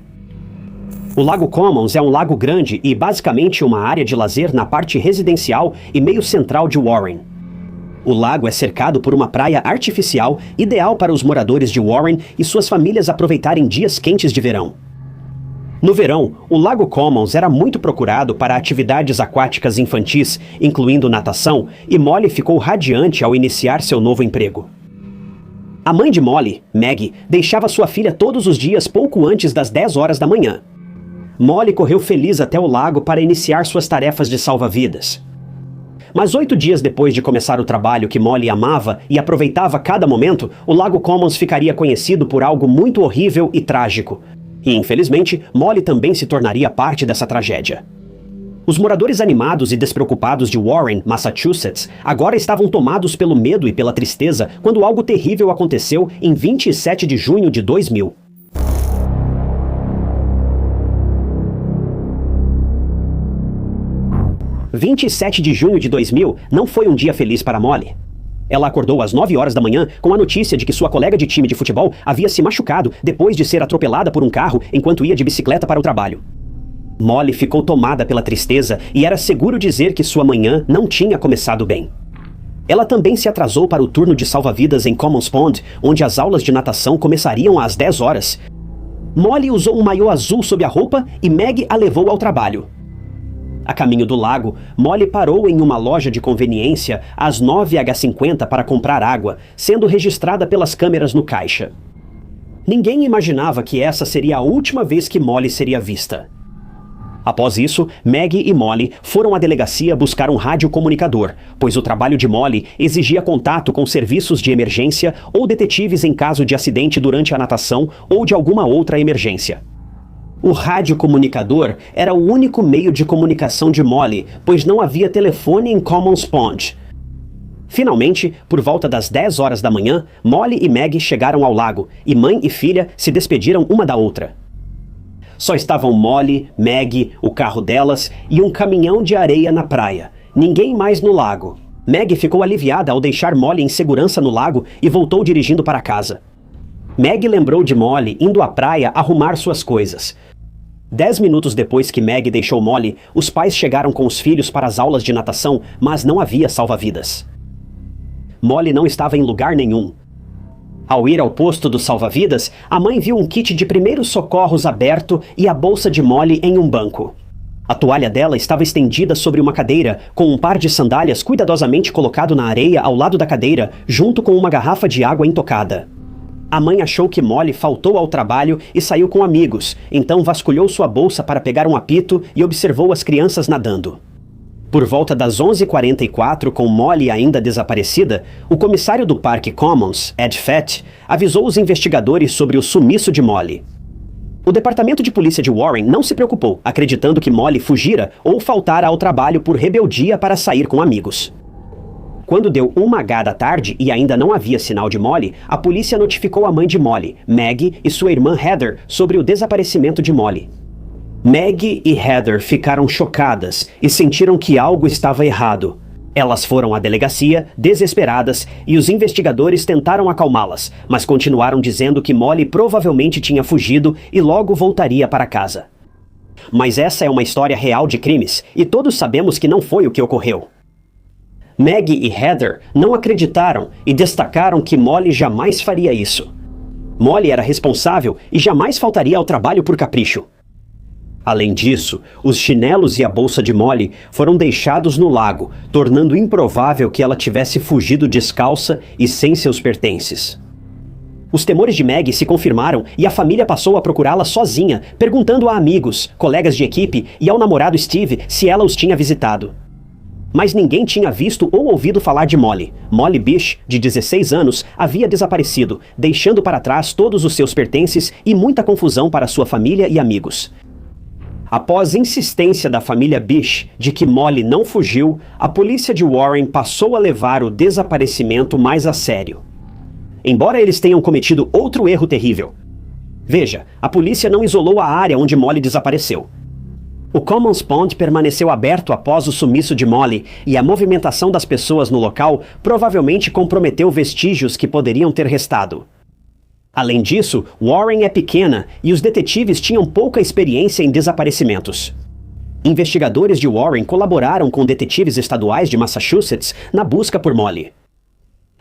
O Lago Commons é um lago grande e basicamente uma área de lazer na parte residencial e meio central de Warren. O lago é cercado por uma praia artificial, ideal para os moradores de Warren e suas famílias aproveitarem dias quentes de verão. No verão, o Lago Commons era muito procurado para atividades aquáticas infantis, incluindo natação, e Molly ficou radiante ao iniciar seu novo emprego. A mãe de Molly, Maggie, deixava sua filha todos os dias pouco antes das 10 horas da manhã. Molly correu feliz até o lago para iniciar suas tarefas de salva-vidas. Mas 8 dias depois de começar o trabalho que Molly amava e aproveitava cada momento, o Lago Commons ficaria conhecido por algo muito horrível e trágico. E, infelizmente, Molly também se tornaria parte dessa tragédia. Os moradores animados e despreocupados de Warren, Massachusetts, agora estavam tomados pelo medo e pela tristeza quando algo terrível aconteceu em 27 de junho de 2000. – 27 de junho de 2000 não foi um dia feliz para Molly. Ela acordou às 9 horas da manhã com a notícia de que sua colega de time de futebol havia se machucado depois de ser atropelada por um carro enquanto ia de bicicleta para o trabalho. Molly ficou tomada pela tristeza e era seguro dizer que sua manhã não tinha começado bem. Ela também se atrasou para o turno de salva-vidas em Commons Pond, onde as aulas de natação começariam às 10 horas. Molly usou um maiô azul sob a roupa e Meg a levou ao trabalho. A caminho do lago, Molly parou em uma loja de conveniência às 9h50 para comprar água, sendo registrada pelas câmeras no caixa. Ninguém imaginava que essa seria a última vez que Molly seria vista. Após isso, Meg e Molly foram à delegacia buscar um radiocomunicador, pois o trabalho de Molly exigia contato com serviços de emergência ou detetives em caso de acidente durante a natação ou de alguma outra emergência. O radiocomunicador era o único meio de comunicação de Molly, pois não havia telefone em Commons Pond. Finalmente, por volta das 10 horas da manhã, Molly e Meg chegaram ao lago, e mãe e filha se despediram uma da outra. Só estavam Molly, Meg, o carro delas e um caminhão de areia na praia. Ninguém mais no lago. Meg ficou aliviada ao deixar Molly em segurança no lago e voltou dirigindo para casa. Meg lembrou de Molly indo à praia arrumar suas coisas. 10 minutos depois que Meg deixou Molly, os pais chegaram com os filhos para as aulas de natação, mas não havia salva-vidas. Molly não estava em lugar nenhum. Ao ir ao posto do salva-vidas, a mãe viu um kit de primeiros socorros aberto e a bolsa de Molly em um banco. A toalha dela estava estendida sobre uma cadeira, com um par de sandálias cuidadosamente colocado na areia ao lado da cadeira, junto com uma garrafa de água intocada. A mãe achou que Molly faltou ao trabalho e saiu com amigos, então vasculhou sua bolsa para pegar um apito e observou as crianças nadando. Por volta das 11h44, com Molly ainda desaparecida, o comissário do Parque Commons, Ed Fett, avisou os investigadores sobre o sumiço de Molly. O departamento de polícia de Warren não se preocupou, acreditando que Molly fugira ou faltara ao trabalho por rebeldia para sair com amigos. Quando deu 1h da tarde e ainda não havia sinal de Molly, a polícia notificou a mãe de Molly, Meg, e sua irmã Heather sobre o desaparecimento de Molly. Meg e Heather ficaram chocadas e sentiram que algo estava errado. Elas foram à delegacia, desesperadas, e os investigadores tentaram acalmá-las, mas continuaram dizendo que Molly provavelmente tinha fugido e logo voltaria para casa. Mas essa é uma história real de crimes, e todos sabemos que não foi o que ocorreu. Meg e Heather não acreditaram e destacaram que Molly jamais faria isso. Molly era responsável e jamais faltaria ao trabalho por capricho. Além disso, os chinelos e a bolsa de Molly foram deixados no lago, tornando improvável que ela tivesse fugido descalça e sem seus pertences. Os temores de Meg se confirmaram e a família passou a procurá-la sozinha, perguntando a amigos, colegas de equipe e ao namorado Steve se ela os tinha visitado. Mas ninguém tinha visto ou ouvido falar de Molly. Molly Bish, de 16 anos, havia desaparecido, deixando para trás todos os seus pertences e muita confusão para sua família e amigos. Após insistência da família Bish de que Molly não fugiu, a polícia de Warren passou a levar o desaparecimento mais a sério. Embora eles tenham cometido outro erro terrível. Veja, a polícia não isolou a área onde Molly desapareceu. O Commons Pond permaneceu aberto após o sumiço de Molly e a movimentação das pessoas no local provavelmente comprometeu vestígios que poderiam ter restado. Além disso, Warren é pequena e os detetives tinham pouca experiência em desaparecimentos. Investigadores de Warren colaboraram com detetives estaduais de Massachusetts na busca por Molly.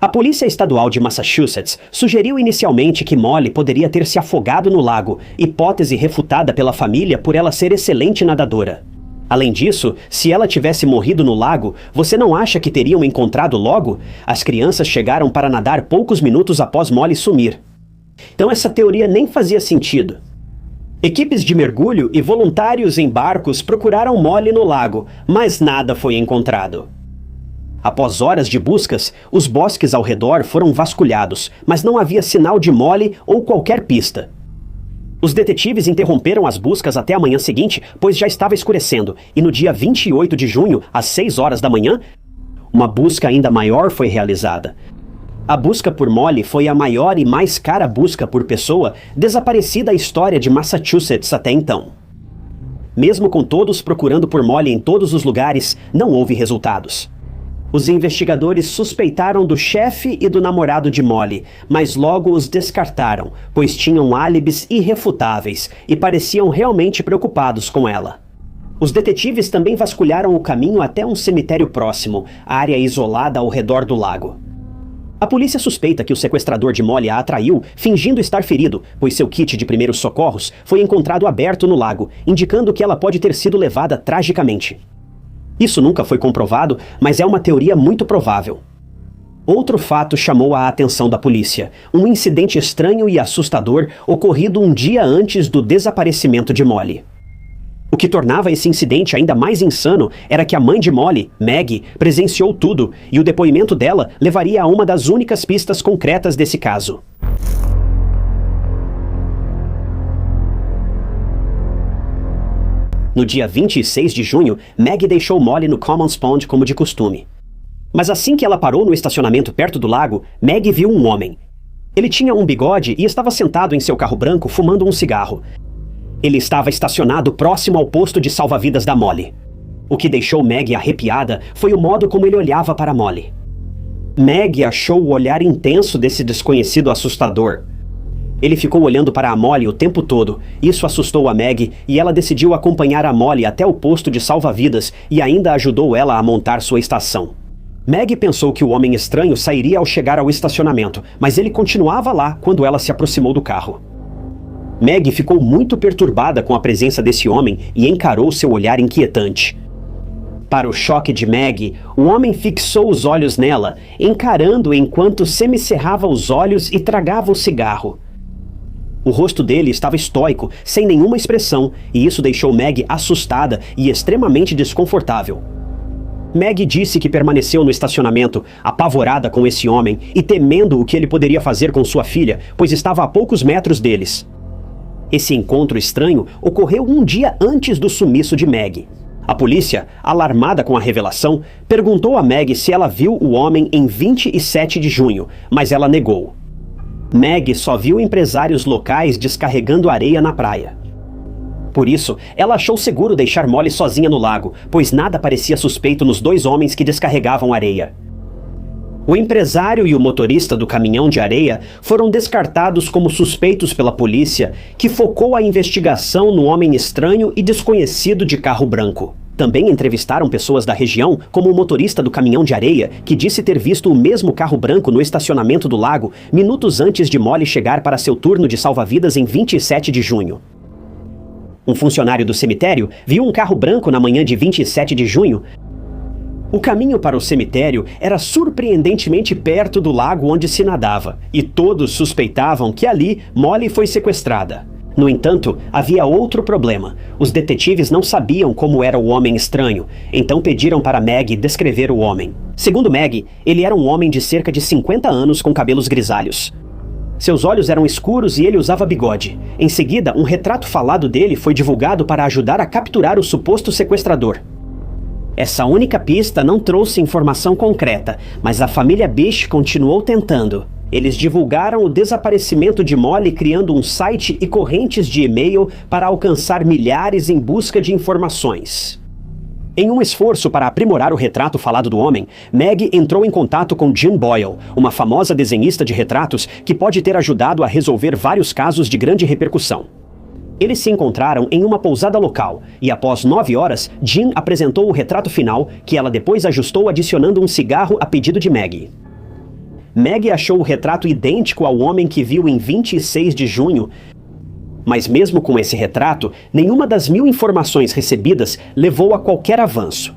A Polícia Estadual de Massachusetts sugeriu inicialmente que Molly poderia ter se afogado no lago, hipótese refutada pela família por ela ser excelente nadadora. Além disso, se ela tivesse morrido no lago, você não acha que teriam encontrado logo? As crianças chegaram para nadar poucos minutos após Molly sumir. Então essa teoria nem fazia sentido. Equipes de mergulho e voluntários em barcos procuraram Molly no lago, mas nada foi encontrado. Após horas de buscas, os bosques ao redor foram vasculhados, mas não havia sinal de Molly ou qualquer pista. Os detetives interromperam as buscas até a manhã seguinte, pois já estava escurecendo, e no dia 28 de junho, às 6 horas da manhã, uma busca ainda maior foi realizada. A busca por Molly foi a maior e mais cara busca por pessoa desaparecida da história de Massachusetts até então. Mesmo com todos procurando por Molly em todos os lugares, não houve resultados. Os investigadores suspeitaram do chefe e do namorado de Molly, mas logo os descartaram, pois tinham álibis irrefutáveis e pareciam realmente preocupados com ela. Os detetives também vasculharam o caminho até um cemitério próximo, área isolada ao redor do lago. A polícia suspeita que o sequestrador de Molly a atraiu, fingindo estar ferido, pois seu kit de primeiros socorros foi encontrado aberto no lago, indicando que ela pode ter sido levada tragicamente. Isso nunca foi comprovado, mas é uma teoria muito provável. Outro fato chamou a atenção da polícia: um incidente estranho e assustador ocorrido um dia antes do desaparecimento de Molly. O que tornava esse incidente ainda mais insano era que a mãe de Molly, Maggie, presenciou tudo, e o depoimento dela levaria a uma das únicas pistas concretas desse caso. No dia 26 de junho, Maggie deixou Molly no Commons Pond como de costume. Mas assim que ela parou no estacionamento perto do lago, Maggie viu um homem. Ele tinha um bigode e estava sentado em seu carro branco fumando um cigarro. Ele estava estacionado próximo ao posto de salva-vidas da Molly. O que deixou Maggie arrepiada foi o modo como ele olhava para Molly. Maggie achou o olhar intenso desse desconhecido assustador. Ele ficou olhando para a Molly o tempo todo. Isso assustou a Maggie e ela decidiu acompanhar a Molly até o posto de salva-vidas e ainda ajudou ela a montar sua estação. Maggie pensou que o homem estranho sairia ao chegar ao estacionamento, mas ele continuava lá quando ela se aproximou do carro. Maggie ficou muito perturbada com a presença desse homem e encarou seu olhar inquietante. Para o choque de Maggie, o homem fixou os olhos nela, encarando enquanto semicerrava os olhos e tragava o cigarro. O rosto dele estava estoico, sem nenhuma expressão, e isso deixou Maggie assustada e extremamente desconfortável. Maggie disse que permaneceu no estacionamento, apavorada com esse homem e temendo o que ele poderia fazer com sua filha, pois estava a poucos metros deles. Esse encontro estranho ocorreu um dia antes do sumiço de Maggie. A polícia, alarmada com a revelação, perguntou a Maggie se ela viu o homem em 27 de junho, mas ela negou. Maggie só viu empresários locais descarregando areia na praia. Por isso, ela achou seguro deixar Molly sozinha no lago, pois nada parecia suspeito nos dois homens que descarregavam areia. O empresário e o motorista do caminhão de areia foram descartados como suspeitos pela polícia, que focou a investigação no homem estranho e desconhecido de carro branco. Também entrevistaram pessoas da região, como o motorista do caminhão de areia, que disse ter visto o mesmo carro branco no estacionamento do lago minutos antes de Molly chegar para seu turno de salva-vidas em 27 de junho. Um funcionário do cemitério viu um carro branco na manhã de 27 de junho. O caminho para o cemitério era surpreendentemente perto do lago onde se nadava, e todos suspeitavam que ali Molly foi sequestrada. No entanto, havia outro problema. Os detetives não sabiam como era o homem estranho, então pediram para Maggie descrever o homem. Segundo Maggie, ele era um homem de cerca de 50 anos com cabelos grisalhos. Seus olhos eram escuros e ele usava bigode. Em seguida, um retrato falado dele foi divulgado para ajudar a capturar o suposto sequestrador. Essa única pista não trouxe informação concreta, mas a família Bish continuou tentando. Eles divulgaram o desaparecimento de Molly criando um site e correntes de e-mail para alcançar milhares em busca de informações. Em um esforço para aprimorar o retrato falado do homem, Maggie entrou em contato com Jean Boyle, uma famosa desenhista de retratos que pode ter ajudado a resolver vários casos de grande repercussão. Eles se encontraram em uma pousada local, e após 9 horas, Jean apresentou o retrato final, que ela depois ajustou adicionando um cigarro a pedido de Maggie. Maggie achou o retrato idêntico ao homem que viu em 26 de junho, mas mesmo com esse retrato, nenhuma das 1000 informações recebidas levou a qualquer avanço.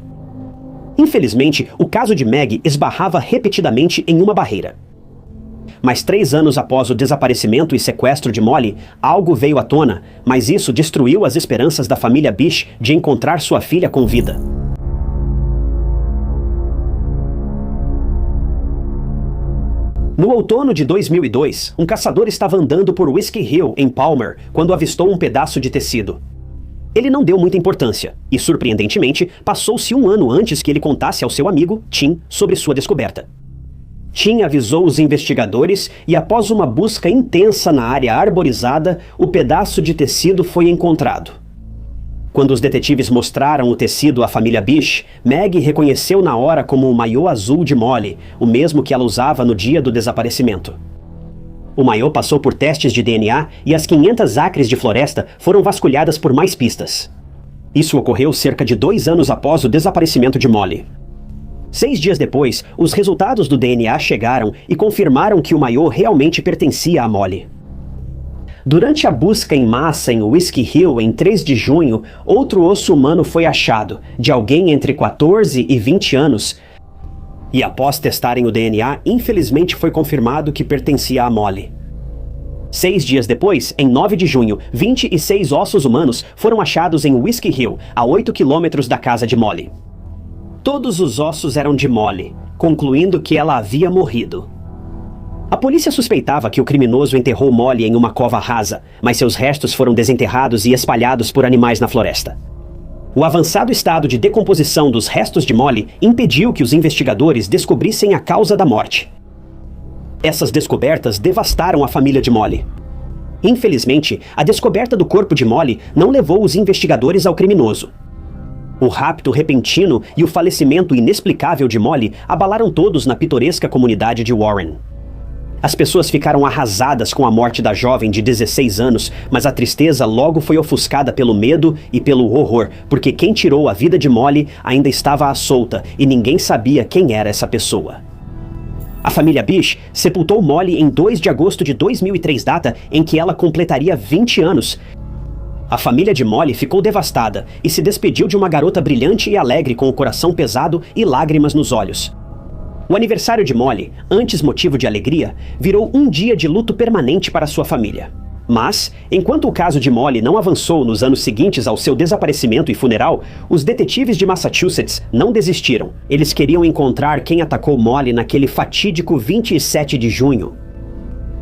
Infelizmente, o caso de Maggie esbarrava repetidamente em uma barreira. Mas 3 anos após o desaparecimento e sequestro de Molly, algo veio à tona, mas isso destruiu as esperanças da família Bish de encontrar sua filha com vida. No outono de 2002, um caçador estava andando por Whiskey Hill, em Palmer, quando avistou um pedaço de tecido. Ele não deu muita importância, e surpreendentemente, passou-se 1 ano antes que ele contasse ao seu amigo, Tim, sobre sua descoberta. Tim avisou os investigadores e após uma busca intensa na área arborizada, o pedaço de tecido foi encontrado. Quando os detetives mostraram o tecido à família Bish, Maggie reconheceu na hora como o maiô azul de Molly, o mesmo que ela usava no dia do desaparecimento. O maiô passou por testes de DNA e as 500 acres de floresta foram vasculhadas por mais pistas. Isso ocorreu cerca de 2 anos após o desaparecimento de Molly. 6 dias depois, os resultados do DNA chegaram e confirmaram que o maiô realmente pertencia a Molly. Durante a busca em massa em Whiskey Hill, em 3 de junho, outro osso humano foi achado, de alguém entre 14 e 20 anos. E após testarem o DNA, infelizmente foi confirmado que pertencia a Molly. 6 dias depois, em 9 de junho, 26 ossos humanos foram achados em Whiskey Hill, a 8 quilômetros da casa de Molly. Todos os ossos eram de Molly, concluindo que ela havia morrido. A polícia suspeitava que o criminoso enterrou Molly em uma cova rasa, mas seus restos foram desenterrados e espalhados por animais na floresta. O avançado estado de decomposição dos restos de Molly impediu que os investigadores descobrissem a causa da morte. Essas descobertas devastaram a família de Molly. Infelizmente, a descoberta do corpo de Molly não levou os investigadores ao criminoso. O rapto repentino e o falecimento inexplicável de Molly abalaram todos na pitoresca comunidade de Warren. As pessoas ficaram arrasadas com a morte da jovem de 16 anos, mas a tristeza logo foi ofuscada pelo medo e pelo horror, porque quem tirou a vida de Molly ainda estava à solta e ninguém sabia quem era essa pessoa. A família Bish sepultou Molly em 2 de agosto de 2003, data em que ela completaria 20 anos. A família de Molly ficou devastada e se despediu de uma garota brilhante e alegre com o coração pesado e lágrimas nos olhos. O aniversário de Molly, antes motivo de alegria, virou um dia de luto permanente para sua família. Mas, enquanto o caso de Molly não avançou nos anos seguintes ao seu desaparecimento e funeral, os detetives de Massachusetts não desistiram. Eles queriam encontrar quem atacou Molly naquele fatídico 27 de junho.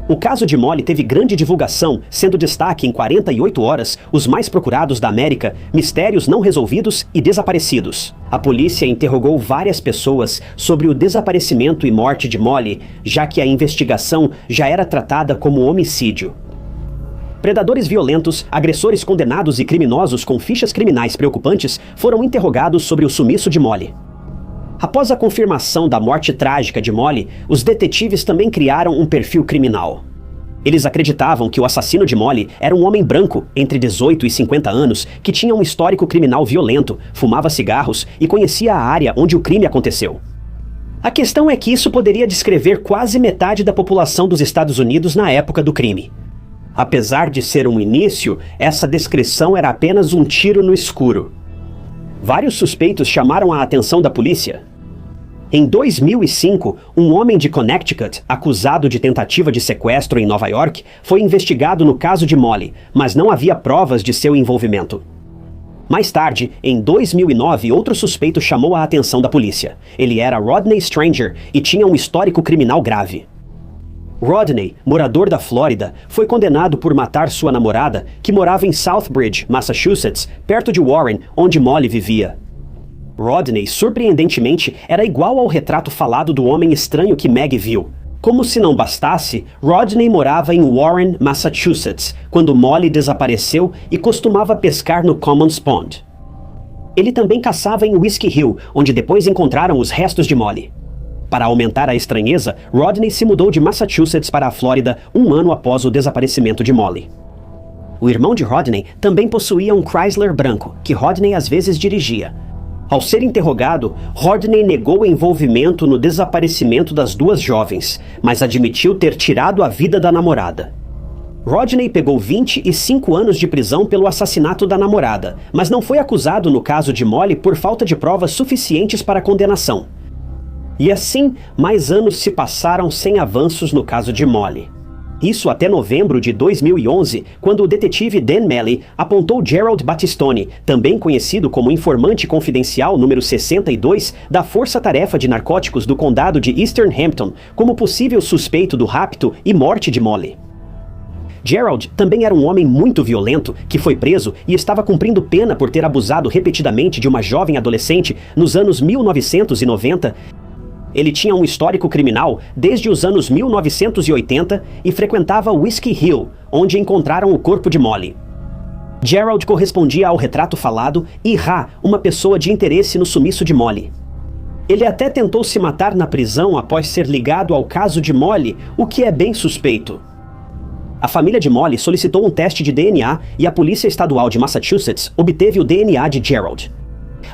O caso de Molly teve grande divulgação, sendo destaque em 48 horas, os mais procurados da América, mistérios não resolvidos e desaparecidos. A polícia interrogou várias pessoas sobre o desaparecimento e morte de Molly, já que a investigação já era tratada como homicídio. Predadores violentos, agressores condenados e criminosos com fichas criminais preocupantes foram interrogados sobre o sumiço de Molly. Após a confirmação da morte trágica de Molly, os detetives também criaram um perfil criminal. Eles acreditavam que o assassino de Molly era um homem branco, entre 18 e 50 anos, que tinha um histórico criminal violento, fumava cigarros e conhecia a área onde o crime aconteceu. A questão é que isso poderia descrever quase metade da população dos Estados Unidos na época do crime. Apesar de ser um início, essa descrição era apenas um tiro no escuro. Vários suspeitos chamaram a atenção da polícia. Em 2005, um homem de Connecticut, acusado de tentativa de sequestro em Nova York, foi investigado no caso de Molly, mas não havia provas de seu envolvimento. Mais tarde, em 2009, outro suspeito chamou a atenção da polícia. Ele era Rodney Stranger e tinha um histórico criminal grave. Rodney, morador da Flórida, foi condenado por matar sua namorada, que morava em Southbridge, Massachusetts, perto de Warren, onde Molly vivia. Rodney, surpreendentemente, era igual ao retrato falado do homem estranho que Meg viu. Como se não bastasse, Rodney morava em Warren, Massachusetts, quando Molly desapareceu e costumava pescar no Commons Pond. Ele também caçava em Whiskey Hill, onde depois encontraram os restos de Molly. Para aumentar a estranheza, Rodney se mudou de Massachusetts para a Flórida 1 ano após o desaparecimento de Molly. O irmão de Rodney também possuía um Chrysler branco, que Rodney às vezes dirigia. Ao ser interrogado, Rodney negou envolvimento no desaparecimento das duas jovens, mas admitiu ter tirado a vida da namorada. Rodney pegou 25 anos de prisão pelo assassinato da namorada, mas não foi acusado no caso de Molly por falta de provas suficientes para condenação. E assim, mais anos se passaram sem avanços no caso de Molly. Isso até novembro de 2011, quando o detetive Dan Malley apontou Gerald Battistoni, também conhecido como informante confidencial número 62 da Força Tarefa de Narcóticos do Condado de Eastern Hampton, como possível suspeito do rapto e morte de Molly. Gerald também era um homem muito violento que foi preso e estava cumprindo pena por ter abusado repetidamente de uma jovem adolescente nos anos 1990. Ele tinha um histórico criminal desde os anos 1980 e frequentava Whiskey Hill, onde encontraram o corpo de Molly. Gerald correspondia ao retrato falado e Ra, uma pessoa de interesse no sumiço de Molly. Ele até tentou se matar na prisão após ser ligado ao caso de Molly, o que é bem suspeito. A família de Molly solicitou um teste de DNA e a Polícia Estadual de Massachusetts obteve o DNA de Gerald.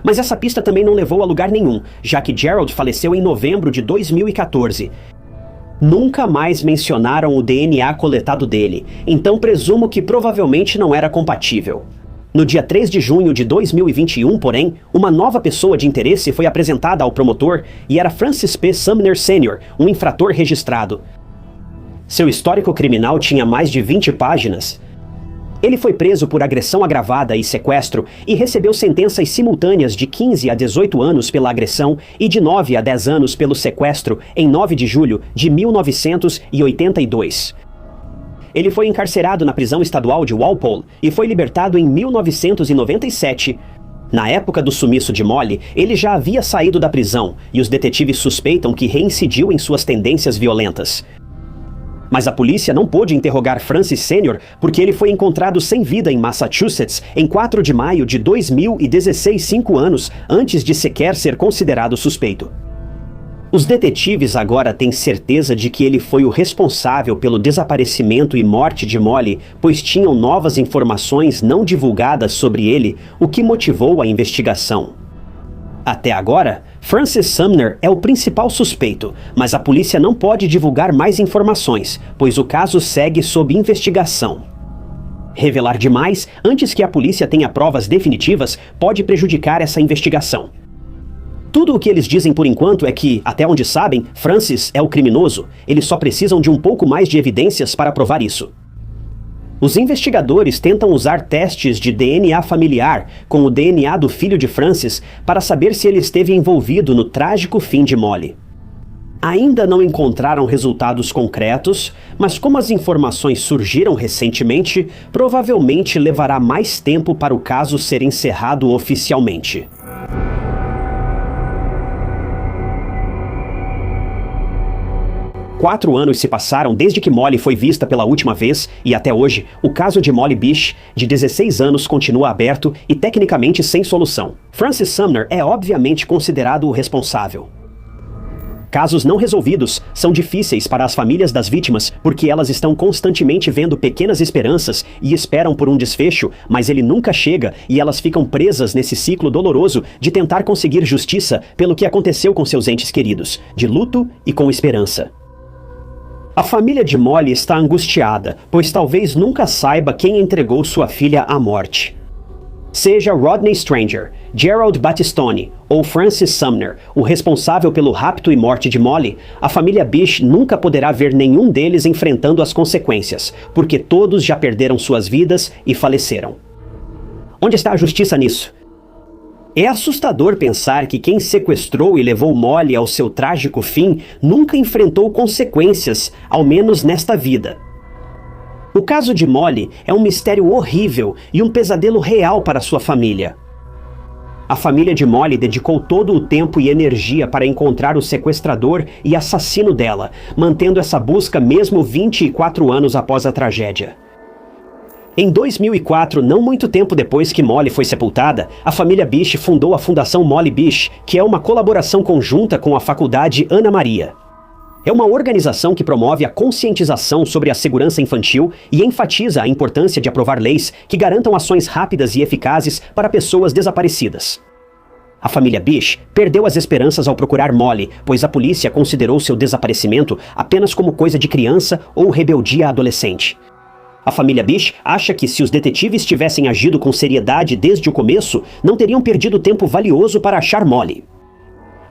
Mas essa pista também não levou a lugar nenhum, já que Gerald faleceu em novembro de 2014. Nunca mais mencionaram o DNA coletado dele, então presumo que provavelmente não era compatível. No dia 3 de junho de 2021, porém, uma nova pessoa de interesse foi apresentada ao promotor e era Francis P. Sumner Sr., um infrator registrado. Seu histórico criminal tinha mais de 20 páginas. Ele foi preso por agressão agravada e sequestro e recebeu sentenças simultâneas de 15 a 18 anos pela agressão e de 9 a 10 anos pelo sequestro em 9 de julho de 1982. Ele foi encarcerado na prisão estadual de Walpole e foi libertado em 1997. Na época do sumiço de Molly, ele já havia saído da prisão e os detetives suspeitam que reincidiu em suas tendências violentas. Mas a polícia não pôde interrogar Francis Sr. porque ele foi encontrado sem vida em Massachusetts em 4 de maio de 2016, 5 anos antes de sequer ser considerado suspeito. Os detetives agora têm certeza de que ele foi o responsável pelo desaparecimento e morte de Molly, pois tinham novas informações não divulgadas sobre ele, o que motivou a investigação. Até agora, Francis Sumner é o principal suspeito, mas a polícia não pode divulgar mais informações, pois o caso segue sob investigação. Revelar demais antes que a polícia tenha provas definitivas pode prejudicar essa investigação. Tudo o que eles dizem por enquanto é que, até onde sabem, Francis é o criminoso. Eles só precisam de um pouco mais de evidências para provar isso. Os investigadores tentam usar testes de DNA familiar com o DNA do filho de Francis para saber se ele esteve envolvido no trágico fim de Molly. Ainda não encontraram resultados concretos, mas como as informações surgiram recentemente, provavelmente levará mais tempo para o caso ser encerrado oficialmente. Quatro anos se passaram desde que Molly foi vista pela última vez e até hoje, o caso de Molly Bish, de 16 anos, continua aberto e tecnicamente sem solução. Francis Sumner é obviamente considerado o responsável. Casos não resolvidos são difíceis para as famílias das vítimas porque elas estão constantemente vendo pequenas esperanças e esperam por um desfecho, mas ele nunca chega e elas ficam presas nesse ciclo doloroso de tentar conseguir justiça pelo que aconteceu com seus entes queridos, de luto e com esperança. A família de Molly está angustiada, pois talvez nunca saiba quem entregou sua filha à morte. Seja Rodney Stranger, Gerald Battistoni ou Francis Sumner, o responsável pelo rapto e morte de Molly, a família Bish nunca poderá ver nenhum deles enfrentando as consequências, porque todos já perderam suas vidas e faleceram. Onde está a justiça nisso? É assustador pensar que quem sequestrou e levou Molly ao seu trágico fim nunca enfrentou consequências, ao menos nesta vida. O caso de Molly é um mistério horrível e um pesadelo real para sua família. A família de Molly dedicou todo o tempo e energia para encontrar o sequestrador e assassino dela, mantendo essa busca mesmo 24 anos após a tragédia. Em 2004, não muito tempo depois que Molly foi sepultada, a família Bish fundou a Fundação Molly Bish, que é uma colaboração conjunta com a Faculdade Ana Maria. É uma organização que promove a conscientização sobre a segurança infantil e enfatiza a importância de aprovar leis que garantam ações rápidas e eficazes para pessoas desaparecidas. A família Bish perdeu as esperanças ao procurar Molly, pois a polícia considerou seu desaparecimento apenas como coisa de criança ou rebeldia adolescente. A família Bish acha que se os detetives tivessem agido com seriedade desde o começo, não teriam perdido tempo valioso para achar Molly.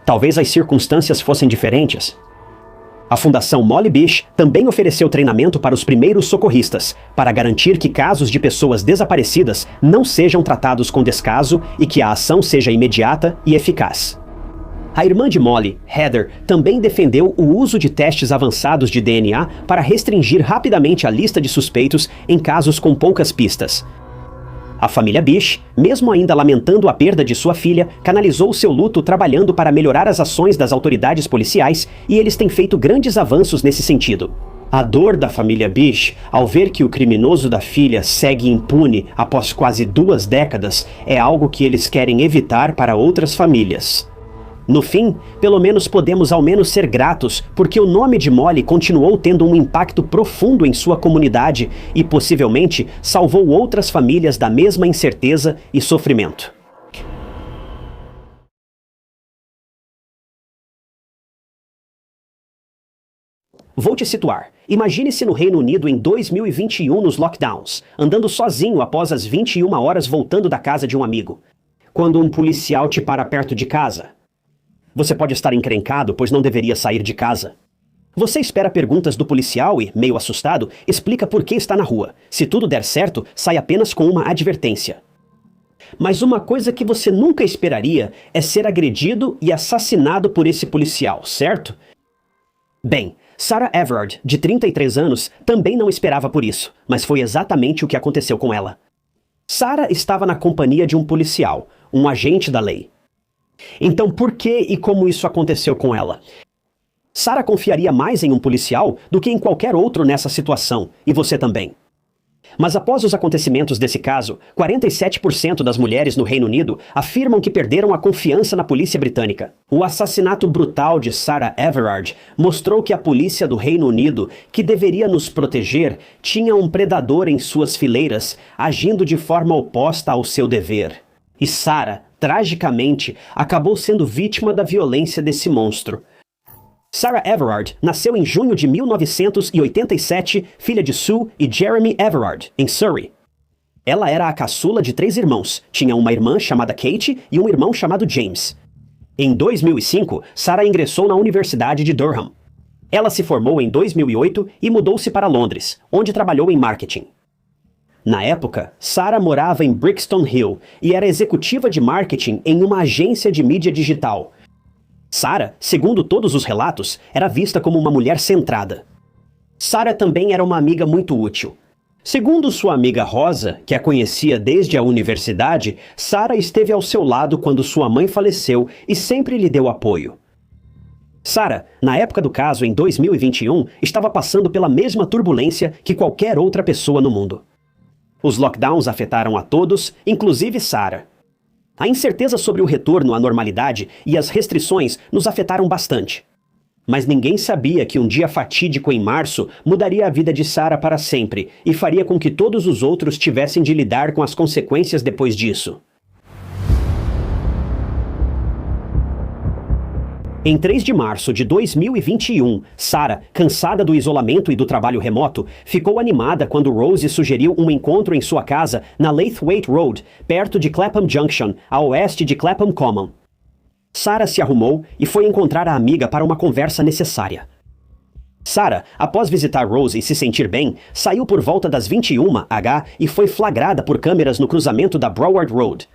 Talvez as circunstâncias fossem diferentes. A Fundação Molly Bish também ofereceu treinamento para os primeiros socorristas, para garantir que casos de pessoas desaparecidas não sejam tratados com descaso e que a ação seja imediata e eficaz. A irmã de Molly, Heather, também defendeu o uso de testes avançados de DNA para restringir rapidamente a lista de suspeitos em casos com poucas pistas. A família Bish, mesmo ainda lamentando a perda de sua filha, canalizou seu luto trabalhando para melhorar as ações das autoridades policiais e eles têm feito grandes avanços nesse sentido. A dor da família Bish, ao ver que o criminoso da filha segue impune após quase 2 décadas, é algo que eles querem evitar para outras famílias. No fim, pelo menos podemos ao menos ser gratos porque o nome de Molly continuou tendo um impacto profundo em sua comunidade e possivelmente salvou outras famílias da mesma incerteza e sofrimento. Vou te situar. Imagine-se no Reino Unido em 2021 nos lockdowns, andando sozinho após as 21 horas voltando da casa de um amigo. Quando um policial te para perto de casa. Você pode estar encrencado, pois não deveria sair de casa. Você espera perguntas do policial e, meio assustado, explica por que está na rua. Se tudo der certo, sai apenas com uma advertência. Mas uma coisa que você nunca esperaria é ser agredido e assassinado por esse policial, certo? Bem, Sarah Everard, de 33 anos, também não esperava por isso, mas foi exatamente o que aconteceu com ela. Sarah estava na companhia de um policial, um agente da lei. Então por que e como isso aconteceu com ela? Sarah confiaria mais em um policial do que em qualquer outro nessa situação, e você também. Mas após os acontecimentos desse caso, 47% das mulheres no Reino Unido afirmam que perderam a confiança na polícia britânica. O assassinato brutal de Sarah Everard mostrou que a polícia do Reino Unido, que deveria nos proteger, tinha um predador em suas fileiras, agindo de forma oposta ao seu dever. E Sarah, tragicamente, acabou sendo vítima da violência desse monstro. Sarah Everard nasceu em junho de 1987, filha de Sue e Jeremy Everard, em Surrey. Ela era a caçula de 3 irmãos, tinha uma irmã chamada Kate e um irmão chamado James. Em 2005, Sarah ingressou na Universidade de Durham. Ela se formou em 2008 e mudou-se para Londres, onde trabalhou em marketing. Na época, Sarah morava em Brixton Hill e era executiva de marketing em uma agência de mídia digital. Sarah, segundo todos os relatos, era vista como uma mulher centrada. Sarah também era uma amiga muito útil. Segundo sua amiga Rosa, que a conhecia desde a universidade, Sarah esteve ao seu lado quando sua mãe faleceu e sempre lhe deu apoio. Sarah, na época do caso em 2021, estava passando pela mesma turbulência que qualquer outra pessoa no mundo. Os lockdowns afetaram a todos, inclusive Sarah. A incerteza sobre o retorno à normalidade e as restrições nos afetaram bastante. Mas ninguém sabia que um dia fatídico em março mudaria a vida de Sarah para sempre e faria com que todos os outros tivessem de lidar com as consequências depois disso. Em 3 de março de 2021, Sarah, cansada do isolamento e do trabalho remoto, ficou animada quando Rose sugeriu um encontro em sua casa na Laithwaite Road, perto de Clapham Junction, a oeste de Clapham Common. Sarah se arrumou e foi encontrar a amiga para uma conversa necessária. Sarah, após visitar Rose e se sentir bem, saiu por volta das 21h e foi flagrada por câmeras no cruzamento da Broward Road.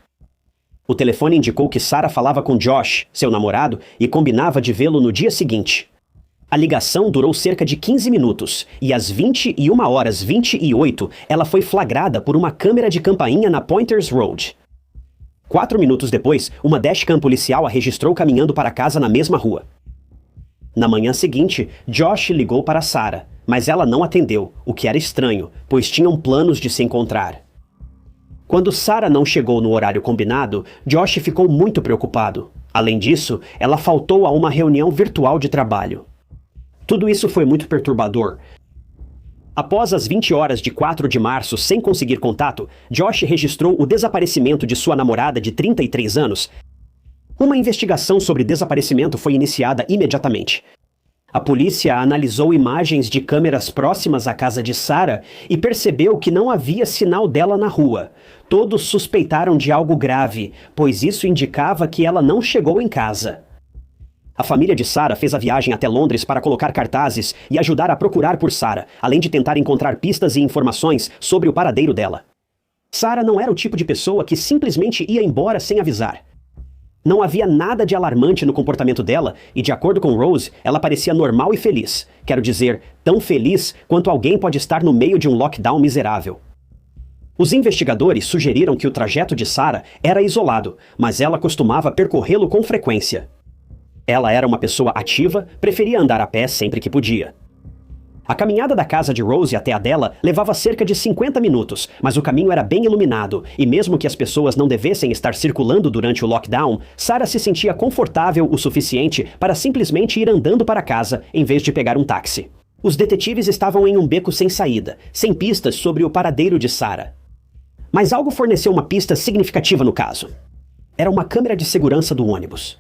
O telefone indicou que Sarah falava com Josh, seu namorado, e combinava de vê-lo no dia seguinte. A ligação durou cerca de 15 minutos, e às 21h28 ela foi flagrada por uma câmera de campainha na Pointers Road. 4 minutos depois, uma dashcam policial a registrou caminhando para casa na mesma rua. Na manhã seguinte, Josh ligou para Sarah, mas ela não atendeu, o que era estranho, pois tinham planos de se encontrar. Quando Sarah não chegou no horário combinado, Josh ficou muito preocupado. Além disso, ela faltou a uma reunião virtual de trabalho. Tudo isso foi muito perturbador. Após as 20 horas de 4 de março sem conseguir contato, Josh registrou o desaparecimento de sua namorada de 33 anos. Uma investigação sobre desaparecimento foi iniciada imediatamente. A polícia analisou imagens de câmeras próximas à casa de Sarah e percebeu que não havia sinal dela na rua. Todos suspeitaram de algo grave, pois isso indicava que ela não chegou em casa. A família de Sarah fez a viagem até Londres para colocar cartazes e ajudar a procurar por Sarah, além de tentar encontrar pistas e informações sobre o paradeiro dela. Sarah não era o tipo de pessoa que simplesmente ia embora sem avisar. Não havia nada de alarmante no comportamento dela e, de acordo com Rose, ela parecia normal e feliz. Quero dizer, tão feliz quanto alguém pode estar no meio de um lockdown miserável. Os investigadores sugeriram que o trajeto de Sarah era isolado, mas ela costumava percorrê-lo com frequência. Ela era uma pessoa ativa, preferia andar a pé sempre que podia. A caminhada da casa de Rose até a dela levava cerca de 50 minutos, mas o caminho era bem iluminado, e mesmo que as pessoas não devessem estar circulando durante o lockdown, Sarah se sentia confortável o suficiente para simplesmente ir andando para casa em vez de pegar um táxi. Os detetives estavam em um beco sem saída, sem pistas sobre o paradeiro de Sarah. Mas algo forneceu uma pista significativa no caso. Era uma câmera de segurança do ônibus.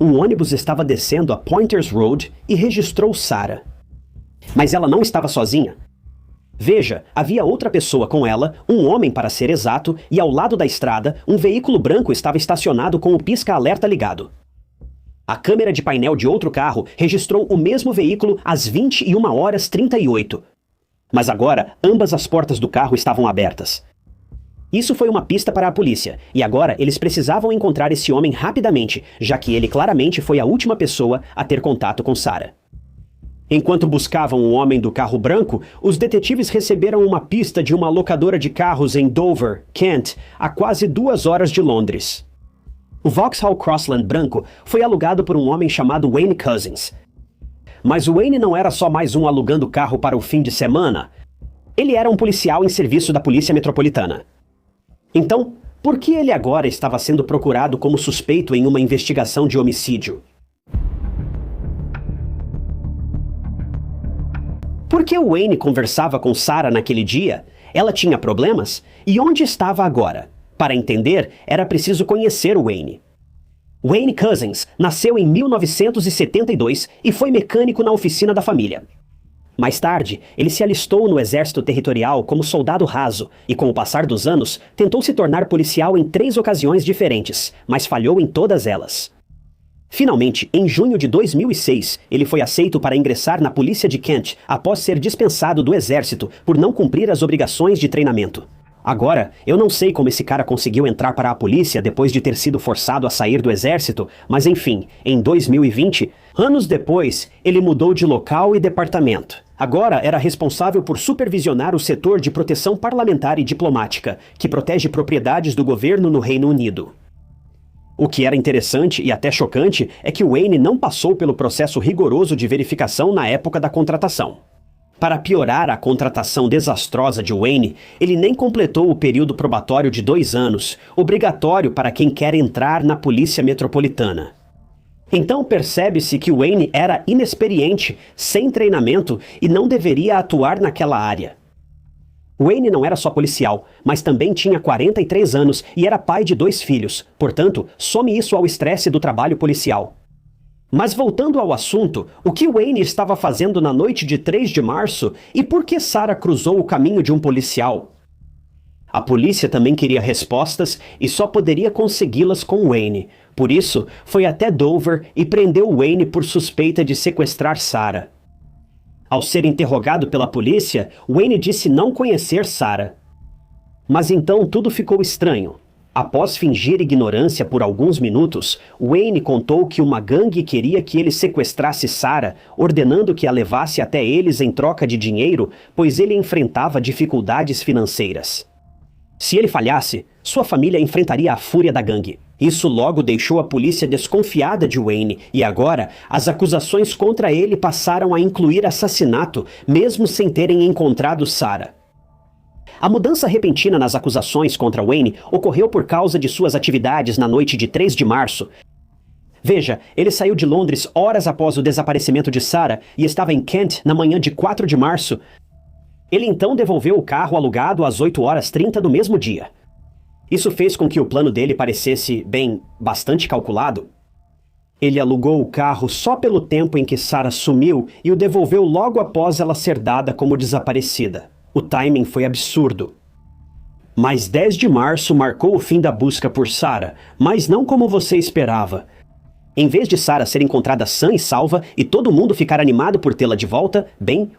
Um ônibus estava descendo a Pointers Road e registrou Sarah. Mas ela não estava sozinha. Veja, havia outra pessoa com ela, um homem para ser exato, e ao lado da estrada, um veículo branco estava estacionado com o pisca-alerta ligado. A câmera de painel de outro carro registrou o mesmo veículo às 21h38. Mas agora, ambas as portas do carro estavam abertas. Isso foi uma pista para a polícia, e agora eles precisavam encontrar esse homem rapidamente, já que ele claramente foi a última pessoa a ter contato com Sarah. Enquanto buscavam o homem do carro branco, os detetives receberam uma pista de uma locadora de carros em Dover, Kent, a quase 2 horas de Londres. O Vauxhall Crossland branco foi alugado por um homem chamado Wayne Couzens. Mas o Wayne não era só mais um alugando carro para o fim de semana. Ele era um policial em serviço da Polícia Metropolitana. Então, por que ele agora estava sendo procurado como suspeito em uma investigação de homicídio? Por que Wayne conversava com Sarah naquele dia? Ela tinha problemas? E onde estava agora? Para entender, era preciso conhecer Wayne. Wayne Couzens nasceu em 1972 e foi mecânico na oficina da família. Mais tarde, ele se alistou no Exército Territorial como soldado raso e, com o passar dos anos, tentou se tornar policial em 3 ocasiões diferentes, mas falhou em todas elas. Finalmente, em junho de 2006, ele foi aceito para ingressar na polícia de Kent após ser dispensado do exército por não cumprir as obrigações de treinamento. Agora, eu não sei como esse cara conseguiu entrar para a polícia depois de ter sido forçado a sair do exército, mas enfim, em 2020, anos depois, ele mudou de local e departamento. Agora era responsável por supervisionar o setor de proteção parlamentar e diplomática, que protege propriedades do governo no Reino Unido. O que era interessante e até chocante é que Wayne não passou pelo processo rigoroso de verificação na época da contratação. Para piorar a contratação desastrosa de Wayne, ele nem completou o período probatório de 2 anos, obrigatório para quem quer entrar na Polícia Metropolitana. Então percebe-se que Wayne era inexperiente, sem treinamento e não deveria atuar naquela área. Wayne não era só policial, mas também tinha 43 anos e era pai de 2 filhos, portanto, some isso ao estresse do trabalho policial. Mas voltando ao assunto, o que Wayne estava fazendo na noite de 3 de março e por que Sarah cruzou o caminho de um policial? A polícia também queria respostas e só poderia consegui-las com Wayne. Por isso, foi até Dover e prendeu Wayne por suspeita de sequestrar Sarah. Ao ser interrogado pela polícia, Wayne disse não conhecer Sarah. Mas então tudo ficou estranho. Após fingir ignorância por alguns minutos, Wayne contou que uma gangue queria que ele sequestrasse Sarah, ordenando que a levasse até eles em troca de dinheiro, pois ele enfrentava dificuldades financeiras. Se ele falhasse, sua família enfrentaria a fúria da gangue. Isso logo deixou a polícia desconfiada de Wayne, e agora as acusações contra ele passaram a incluir assassinato, mesmo sem terem encontrado Sarah. A mudança repentina nas acusações contra Wayne ocorreu por causa de suas atividades na noite de 3 de março. Veja, ele saiu de Londres horas após o desaparecimento de Sarah e estava em Kent na manhã de 4 de março. Ele então devolveu o carro alugado às 8h30 do mesmo dia. Isso fez com que o plano dele parecesse, bastante calculado. Ele alugou o carro só pelo tempo em que Sarah sumiu e o devolveu logo após ela ser dada como desaparecida. O timing foi absurdo. Mas 10 de março marcou o fim da busca por Sarah, mas não como você esperava. Em vez de Sarah ser encontrada sã e salva e todo mundo ficar animado por tê-la de volta,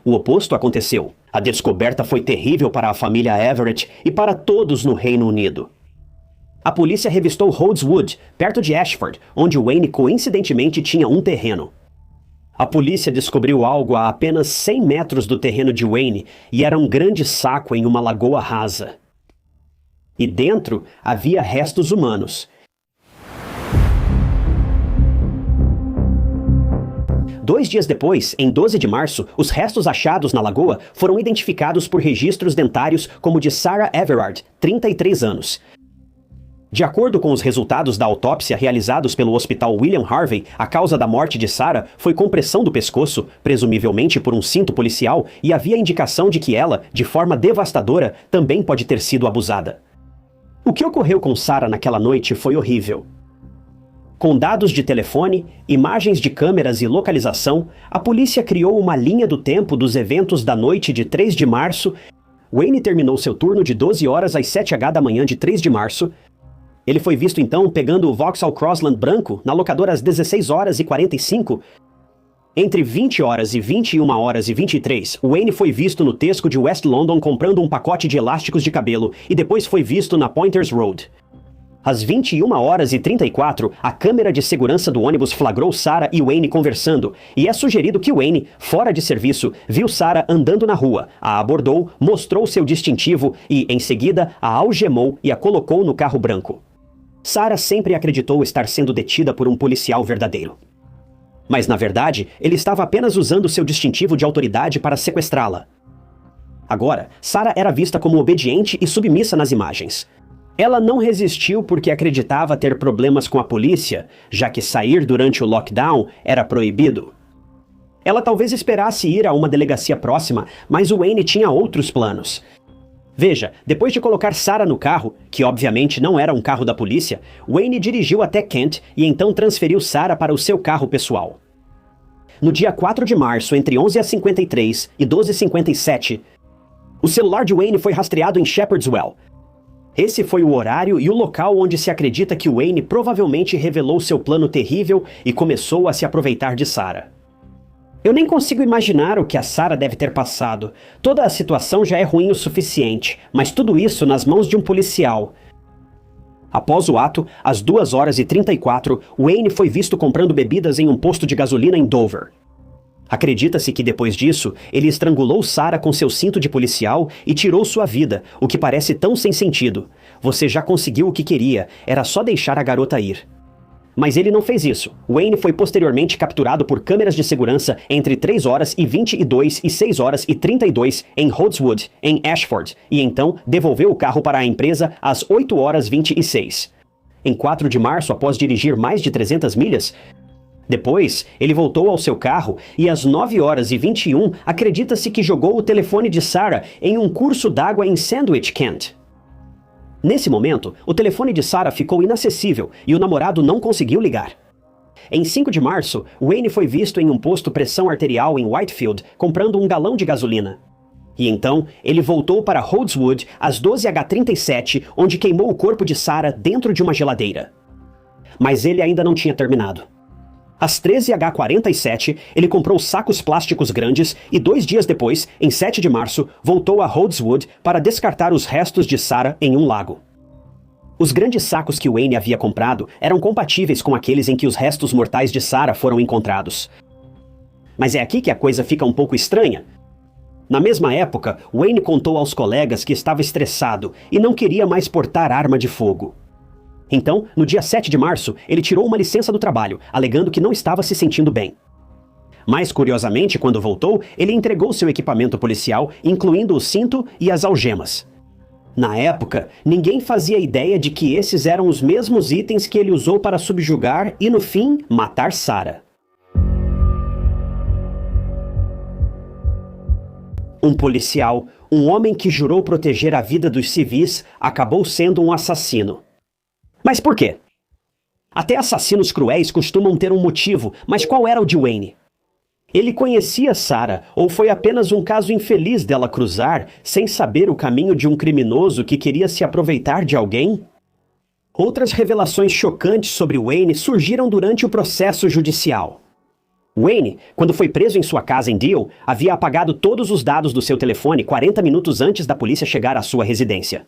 o oposto aconteceu. A descoberta foi terrível para a família Everett e para todos no Reino Unido. A polícia revistou Hodswood, perto de Ashford, onde Wayne coincidentemente tinha um terreno. A polícia descobriu algo a apenas 100 metros do terreno de Wayne e era um grande saco em uma lagoa rasa. E dentro havia restos humanos. 2 dias depois, em 12 de março, os restos achados na lagoa foram identificados por registros dentários como de Sarah Everard, 33 anos. De acordo com os resultados da autópsia realizados pelo Hospital William Harvey, a causa da morte de Sarah foi compressão do pescoço, presumivelmente por um cinto policial, e havia indicação de que ela, de forma devastadora, também pode ter sido abusada. O que ocorreu com Sarah naquela noite foi horrível. Com dados de telefone, imagens de câmeras e localização, a polícia criou uma linha do tempo dos eventos da noite de 3 de março. Wayne terminou seu turno de 12 horas às 7h da manhã de 3 de março. Ele foi visto então pegando o Vauxhall Crossland branco na locadora às 16h45. Entre 20 horas e 21h23, Wayne foi visto no Tesco de West London comprando um pacote de elásticos de cabelo e depois foi visto na Pointers Road. Às 21h34, a câmera de segurança do ônibus flagrou Sarah e Wayne conversando, e é sugerido que Wayne, fora de serviço, viu Sarah andando na rua, a abordou, mostrou seu distintivo e, em seguida, a algemou e a colocou no carro branco. Sarah sempre acreditou estar sendo detida por um policial verdadeiro. Mas, na verdade, ele estava apenas usando seu distintivo de autoridade para sequestrá-la. Agora, Sarah era vista como obediente e submissa nas imagens. Ela não resistiu porque acreditava ter problemas com a polícia, já que sair durante o lockdown era proibido. Ela talvez esperasse ir a uma delegacia próxima, mas o Wayne tinha outros planos. Veja, depois de colocar Sarah no carro, que obviamente não era um carro da polícia, Wayne dirigiu até Kent e então transferiu Sarah para o seu carro pessoal. No dia 4 de março, entre 11h53 e 12h57, o celular de Wayne foi rastreado em Shepherdswell. Esse foi o horário e o local onde se acredita que Wayne provavelmente revelou seu plano terrível e começou a se aproveitar de Sarah. Eu nem consigo imaginar o que a Sarah deve ter passado. Toda a situação já é ruim o suficiente, mas tudo isso nas mãos de um policial. Após o ato, às 2h34, Wayne foi visto comprando bebidas em um posto de gasolina em Dover. Acredita-se que depois disso, ele estrangulou Sarah com seu cinto de policial e tirou sua vida, o que parece tão sem sentido. Você já conseguiu o que queria, era só deixar a garota ir. Mas ele não fez isso. Wayne foi posteriormente capturado por câmeras de segurança entre 3h22 e 6h32 em Hodswood, em Ashford, e então devolveu o carro para a empresa às 8h26. Em 4 de março, após dirigir mais de 300 milhas, depois, ele voltou ao seu carro e às 9h21 acredita-se que jogou o telefone de Sarah em um curso d'água em Sandwich, Kent. Nesse momento, o telefone de Sarah ficou inacessível e o namorado não conseguiu ligar. Em 5 de março, Wayne foi visto em um posto pressão arterial em Whitefield comprando um galão de gasolina. E então, ele voltou para Hodswood às 12h37, onde queimou o corpo de Sarah dentro de uma geladeira. Mas ele ainda não tinha terminado. Às 13h47, ele comprou sacos plásticos grandes e 2 dias depois, em 7 de março, voltou a Hodswood para descartar os restos de Sarah em um lago. Os grandes sacos que Wayne havia comprado eram compatíveis com aqueles em que os restos mortais de Sarah foram encontrados. Mas é aqui que a coisa fica um pouco estranha. Na mesma época, Wayne contou aos colegas que estava estressado e não queria mais portar arma de fogo. Então, no dia 7 de março, ele tirou uma licença do trabalho, alegando que não estava se sentindo bem. Mais curiosamente, quando voltou, ele entregou seu equipamento policial, incluindo o cinto e as algemas. Na época, ninguém fazia ideia de que esses eram os mesmos itens que ele usou para subjugar e, no fim, matar Sarah. Um policial, um homem que jurou proteger a vida dos civis, acabou sendo um assassino. Mas por quê? Até assassinos cruéis costumam ter um motivo, mas qual era o de Wayne? Ele conhecia Sarah, ou foi apenas um caso infeliz dela cruzar, sem saber o caminho de um criminoso que queria se aproveitar de alguém? Outras revelações chocantes sobre Wayne surgiram durante o processo judicial. Wayne, quando foi preso em sua casa em Deal, havia apagado todos os dados do seu telefone 40 minutos antes da polícia chegar à sua residência.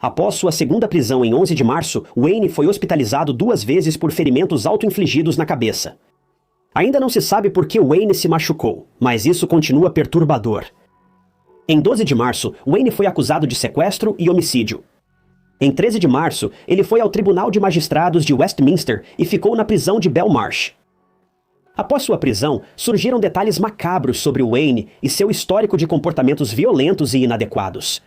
Após sua segunda prisão em 11 de março, Wayne foi hospitalizado 2 vezes por ferimentos auto-infligidos na cabeça. Ainda não se sabe por que Wayne se machucou, mas isso continua perturbador. Em 12 de março, Wayne foi acusado de sequestro e homicídio. Em 13 de março, ele foi ao Tribunal de Magistrados de Westminster e ficou na prisão de Belmarsh. Após sua prisão, surgiram detalhes macabros sobre Wayne e seu histórico de comportamentos violentos e inadequados.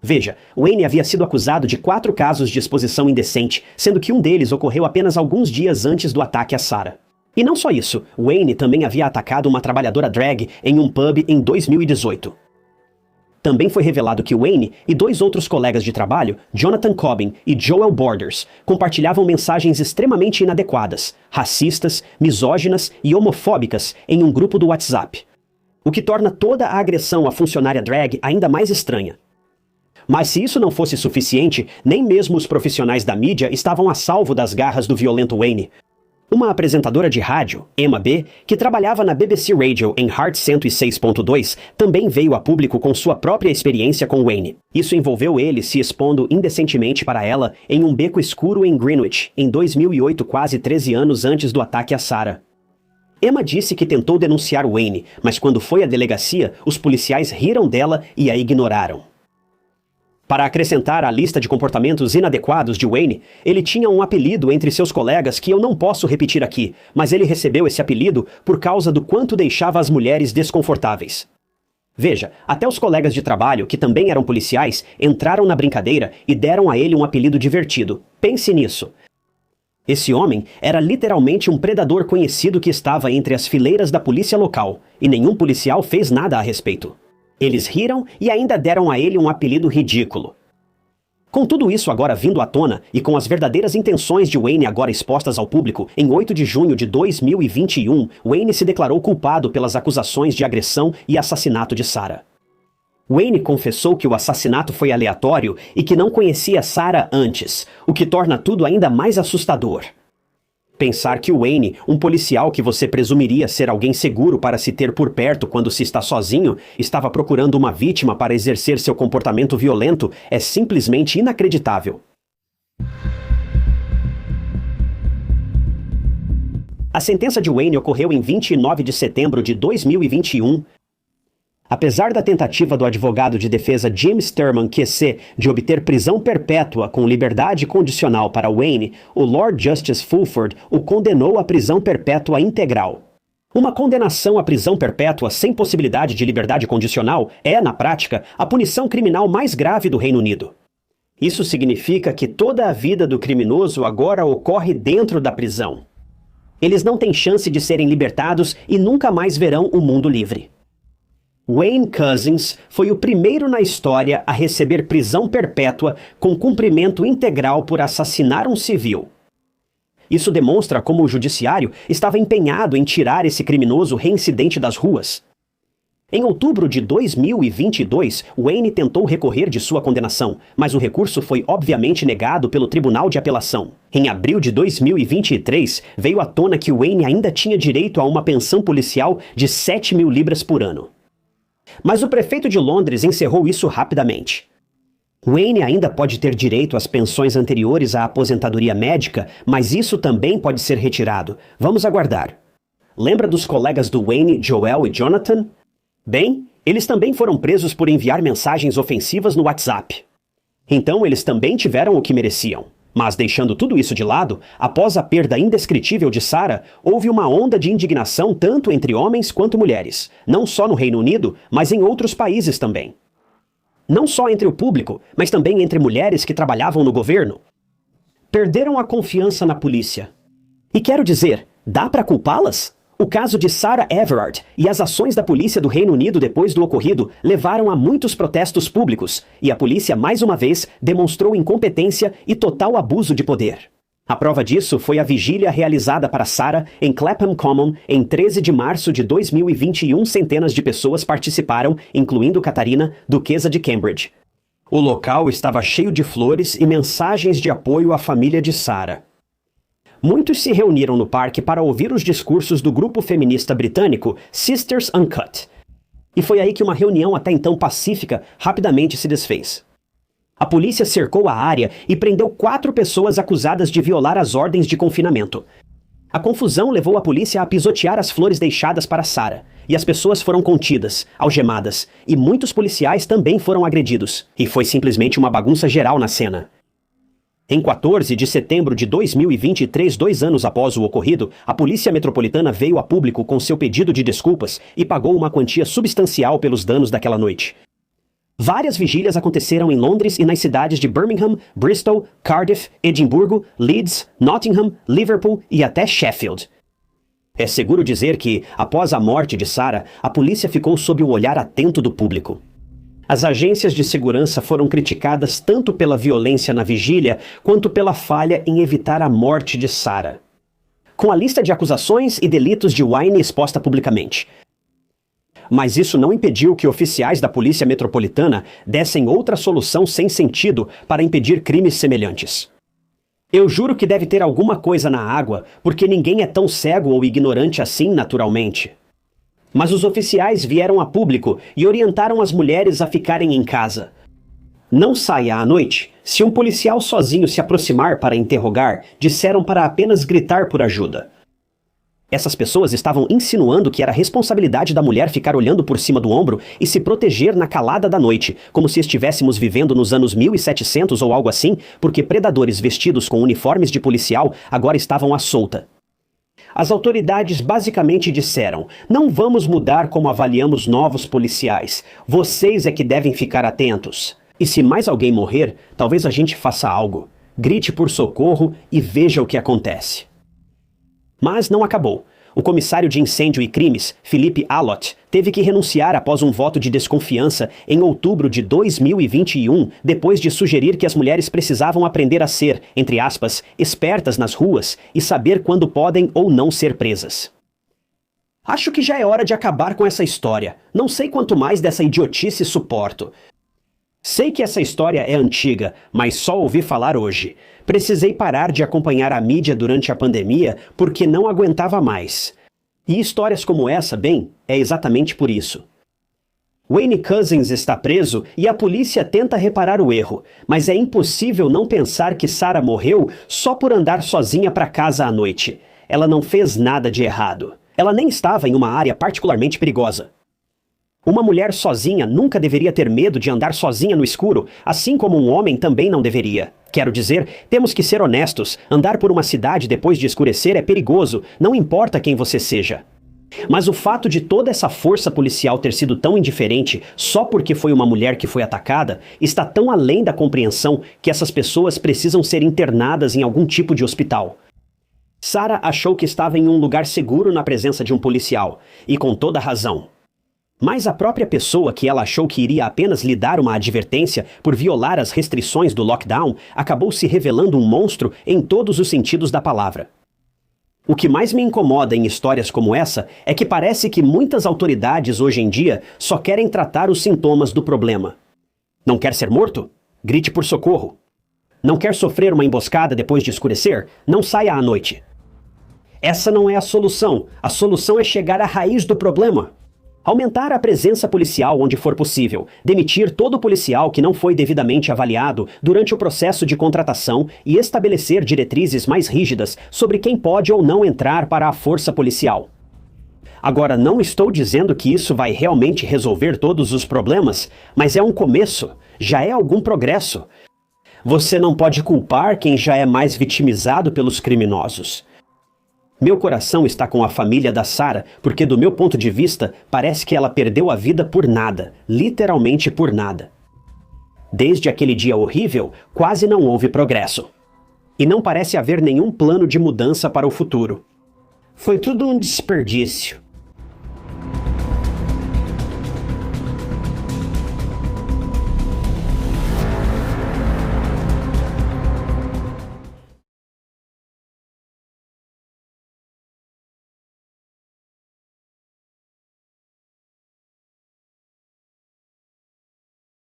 Veja, Wayne havia sido acusado de 4 casos de exposição indecente, sendo que um deles ocorreu apenas alguns dias antes do ataque a Sarah. E não só isso, Wayne também havia atacado uma trabalhadora drag em um pub em 2018. Também foi revelado que Wayne e 2 outros colegas de trabalho, Jonathan Cobbin e Joel Borders, compartilhavam mensagens extremamente inadequadas, racistas, misóginas e homofóbicas em um grupo do WhatsApp. O que torna toda a agressão à funcionária drag ainda mais estranha. Mas se isso não fosse suficiente, nem mesmo os profissionais da mídia estavam a salvo das garras do violento Wayne. Uma apresentadora de rádio, Emma B., que trabalhava na BBC Radio em Heart 106.2, também veio a público com sua própria experiência com Wayne. Isso envolveu ele se expondo indecentemente para ela em um beco escuro em Greenwich, em 2008, quase 13 anos antes do ataque a Sarah. Emma disse que tentou denunciar Wayne, mas quando foi à delegacia, os policiais riram dela e a ignoraram. Para acrescentar à lista de comportamentos inadequados de Wayne, ele tinha um apelido entre seus colegas que eu não posso repetir aqui, mas ele recebeu esse apelido por causa do quanto deixava as mulheres desconfortáveis. Veja, até os colegas de trabalho, que também eram policiais, entraram na brincadeira e deram a ele um apelido divertido. Pense nisso. Esse homem era literalmente um predador conhecido que estava entre as fileiras da polícia local, e nenhum policial fez nada a respeito. Eles riram e ainda deram a ele um apelido ridículo. Com tudo isso agora vindo à tona, e com as verdadeiras intenções de Wayne agora expostas ao público, em 8 de junho de 2021, Wayne se declarou culpado pelas acusações de agressão e assassinato de Sarah. Wayne confessou que o assassinato foi aleatório e que não conhecia Sarah antes, o que torna tudo ainda mais assustador. Pensar que Wayne, um policial que você presumiria ser alguém seguro para se ter por perto quando se está sozinho, estava procurando uma vítima para exercer seu comportamento violento é simplesmente inacreditável. A sentença de Wayne ocorreu em 29 de setembro de 2021. Apesar da tentativa do advogado de defesa Jim Sterman QC de obter prisão perpétua com liberdade condicional para Wayne, o Lord Justice Fulford o condenou à prisão perpétua integral. Uma condenação à prisão perpétua sem possibilidade de liberdade condicional é, na prática, a punição criminal mais grave do Reino Unido. Isso significa que toda a vida do criminoso agora ocorre dentro da prisão. Eles não têm chance de serem libertados e nunca mais verão o mundo livre. Wayne Couzens foi o primeiro na história a receber prisão perpétua com cumprimento integral por assassinar um civil. Isso demonstra como o judiciário estava empenhado em tirar esse criminoso reincidente das ruas. Em outubro de 2022, Wayne tentou recorrer de sua condenação, mas o recurso foi obviamente negado pelo Tribunal de Apelação. Em abril de 2023, veio à tona que Wayne ainda tinha direito a uma pensão policial de 7.000 libras por ano. Mas o prefeito de Londres encerrou isso rapidamente. Wayne ainda pode ter direito às pensões anteriores à aposentadoria médica, mas isso também pode ser retirado. Vamos aguardar. Lembra dos colegas do Wayne, Joel e Jonathan? Bem, eles também foram presos por enviar mensagens ofensivas no WhatsApp. Então eles também tiveram o que mereciam. Mas deixando tudo isso de lado, após a perda indescritível de Sarah, houve uma onda de indignação tanto entre homens quanto mulheres, não só no Reino Unido, mas em outros países também. Não só entre o público, mas também entre mulheres que trabalhavam no governo. Perderam a confiança na polícia. E quero dizer, dá para culpá-las? O caso de Sarah Everard e as ações da polícia do Reino Unido depois do ocorrido levaram a muitos protestos públicos, e a polícia mais uma vez demonstrou incompetência e total abuso de poder. A prova disso foi a vigília realizada para Sarah em Clapham Common em 13 de março de 2021. Centenas de pessoas participaram, incluindo Catarina, duquesa de Cambridge. O local estava cheio de flores e mensagens de apoio à família de Sarah. Muitos se reuniram no parque para ouvir os discursos do grupo feminista britânico Sisters Uncut. E foi aí que uma reunião até então pacífica rapidamente se desfez. A polícia cercou a área e prendeu 4 pessoas acusadas de violar as ordens de confinamento. A confusão levou a polícia a pisotear as flores deixadas para Sarah, e as pessoas foram contidas, algemadas, e muitos policiais também foram agredidos. E foi simplesmente uma bagunça geral na cena. Em 14 de setembro de 2023, 2 anos após o ocorrido, a Polícia Metropolitana veio a público com seu pedido de desculpas e pagou uma quantia substancial pelos danos daquela noite. Várias vigílias aconteceram em Londres e nas cidades de Birmingham, Bristol, Cardiff, Edimburgo, Leeds, Nottingham, Liverpool e até Sheffield. É seguro dizer que, após a morte de Sarah, a polícia ficou sob o olhar atento do público. As agências de segurança foram criticadas tanto pela violência na vigília quanto pela falha em evitar a morte de Sarah. Com a lista de acusações e delitos de Wayne exposta publicamente. Mas isso não impediu que oficiais da Polícia Metropolitana dessem outra solução sem sentido para impedir crimes semelhantes. Eu juro que deve ter alguma coisa na água, porque ninguém é tão cego ou ignorante assim naturalmente. Mas os oficiais vieram a público e orientaram as mulheres a ficarem em casa. Não saia à noite. Se um policial sozinho se aproximar para interrogar, disseram para apenas gritar por ajuda. Essas pessoas estavam insinuando que era responsabilidade da mulher ficar olhando por cima do ombro e se proteger na calada da noite, como se estivéssemos vivendo nos anos 1700 ou algo assim, porque predadores vestidos com uniformes de policial agora estavam à solta. As autoridades basicamente disseram: não vamos mudar como avaliamos novos policiais. Vocês é que devem ficar atentos. E se mais alguém morrer, talvez a gente faça algo. Grite por socorro e veja o que acontece. Mas não acabou. O comissário de incêndio e crimes, Philippe Allott, teve que renunciar após um voto de desconfiança em outubro de 2021, depois de sugerir que as mulheres precisavam aprender a ser, entre aspas, espertas nas ruas e saber quando podem ou não ser presas. Acho que já é hora de acabar com essa história. Não sei quanto mais dessa idiotice suporto. Sei que essa história é antiga, mas só ouvi falar hoje. Precisei parar de acompanhar a mídia durante a pandemia porque não aguentava mais. E histórias como essa, bem, é exatamente por isso. Wayne Couzens está preso e a polícia tenta reparar o erro, mas é impossível não pensar que Sarah morreu só por andar sozinha para casa à noite. Ela não fez nada de errado. Ela nem estava em uma área particularmente perigosa. Uma mulher sozinha nunca deveria ter medo de andar sozinha no escuro, assim como um homem também não deveria. Quero dizer, temos que ser honestos, andar por uma cidade depois de escurecer é perigoso, não importa quem você seja. Mas o fato de toda essa força policial ter sido tão indiferente só porque foi uma mulher que foi atacada, está tão além da compreensão que essas pessoas precisam ser internadas em algum tipo de hospital. Sarah achou que estava em um lugar seguro na presença de um policial, e com toda razão. Mas a própria pessoa que ela achou que iria apenas lhe dar uma advertência por violar as restrições do lockdown acabou se revelando um monstro em todos os sentidos da palavra. O que mais me incomoda em histórias como essa é que parece que muitas autoridades hoje em dia só querem tratar os sintomas do problema. Não quer ser morto? Grite por socorro. Não quer sofrer uma emboscada depois de escurecer? Não saia à noite. Essa não é a solução. A solução é chegar à raiz do problema. Aumentar a presença policial onde for possível, demitir todo policial que não foi devidamente avaliado durante o processo de contratação e estabelecer diretrizes mais rígidas sobre quem pode ou não entrar para a força policial. Agora, não estou dizendo que isso vai realmente resolver todos os problemas, mas é um começo, já é algum progresso. Você não pode culpar quem já é mais vitimizado pelos criminosos. Meu coração está com a família da Sarah, porque do meu ponto de vista, parece que ela perdeu a vida por nada, literalmente por nada. Desde aquele dia horrível, quase não houve progresso. E não parece haver nenhum plano de mudança para o futuro. Foi tudo um desperdício.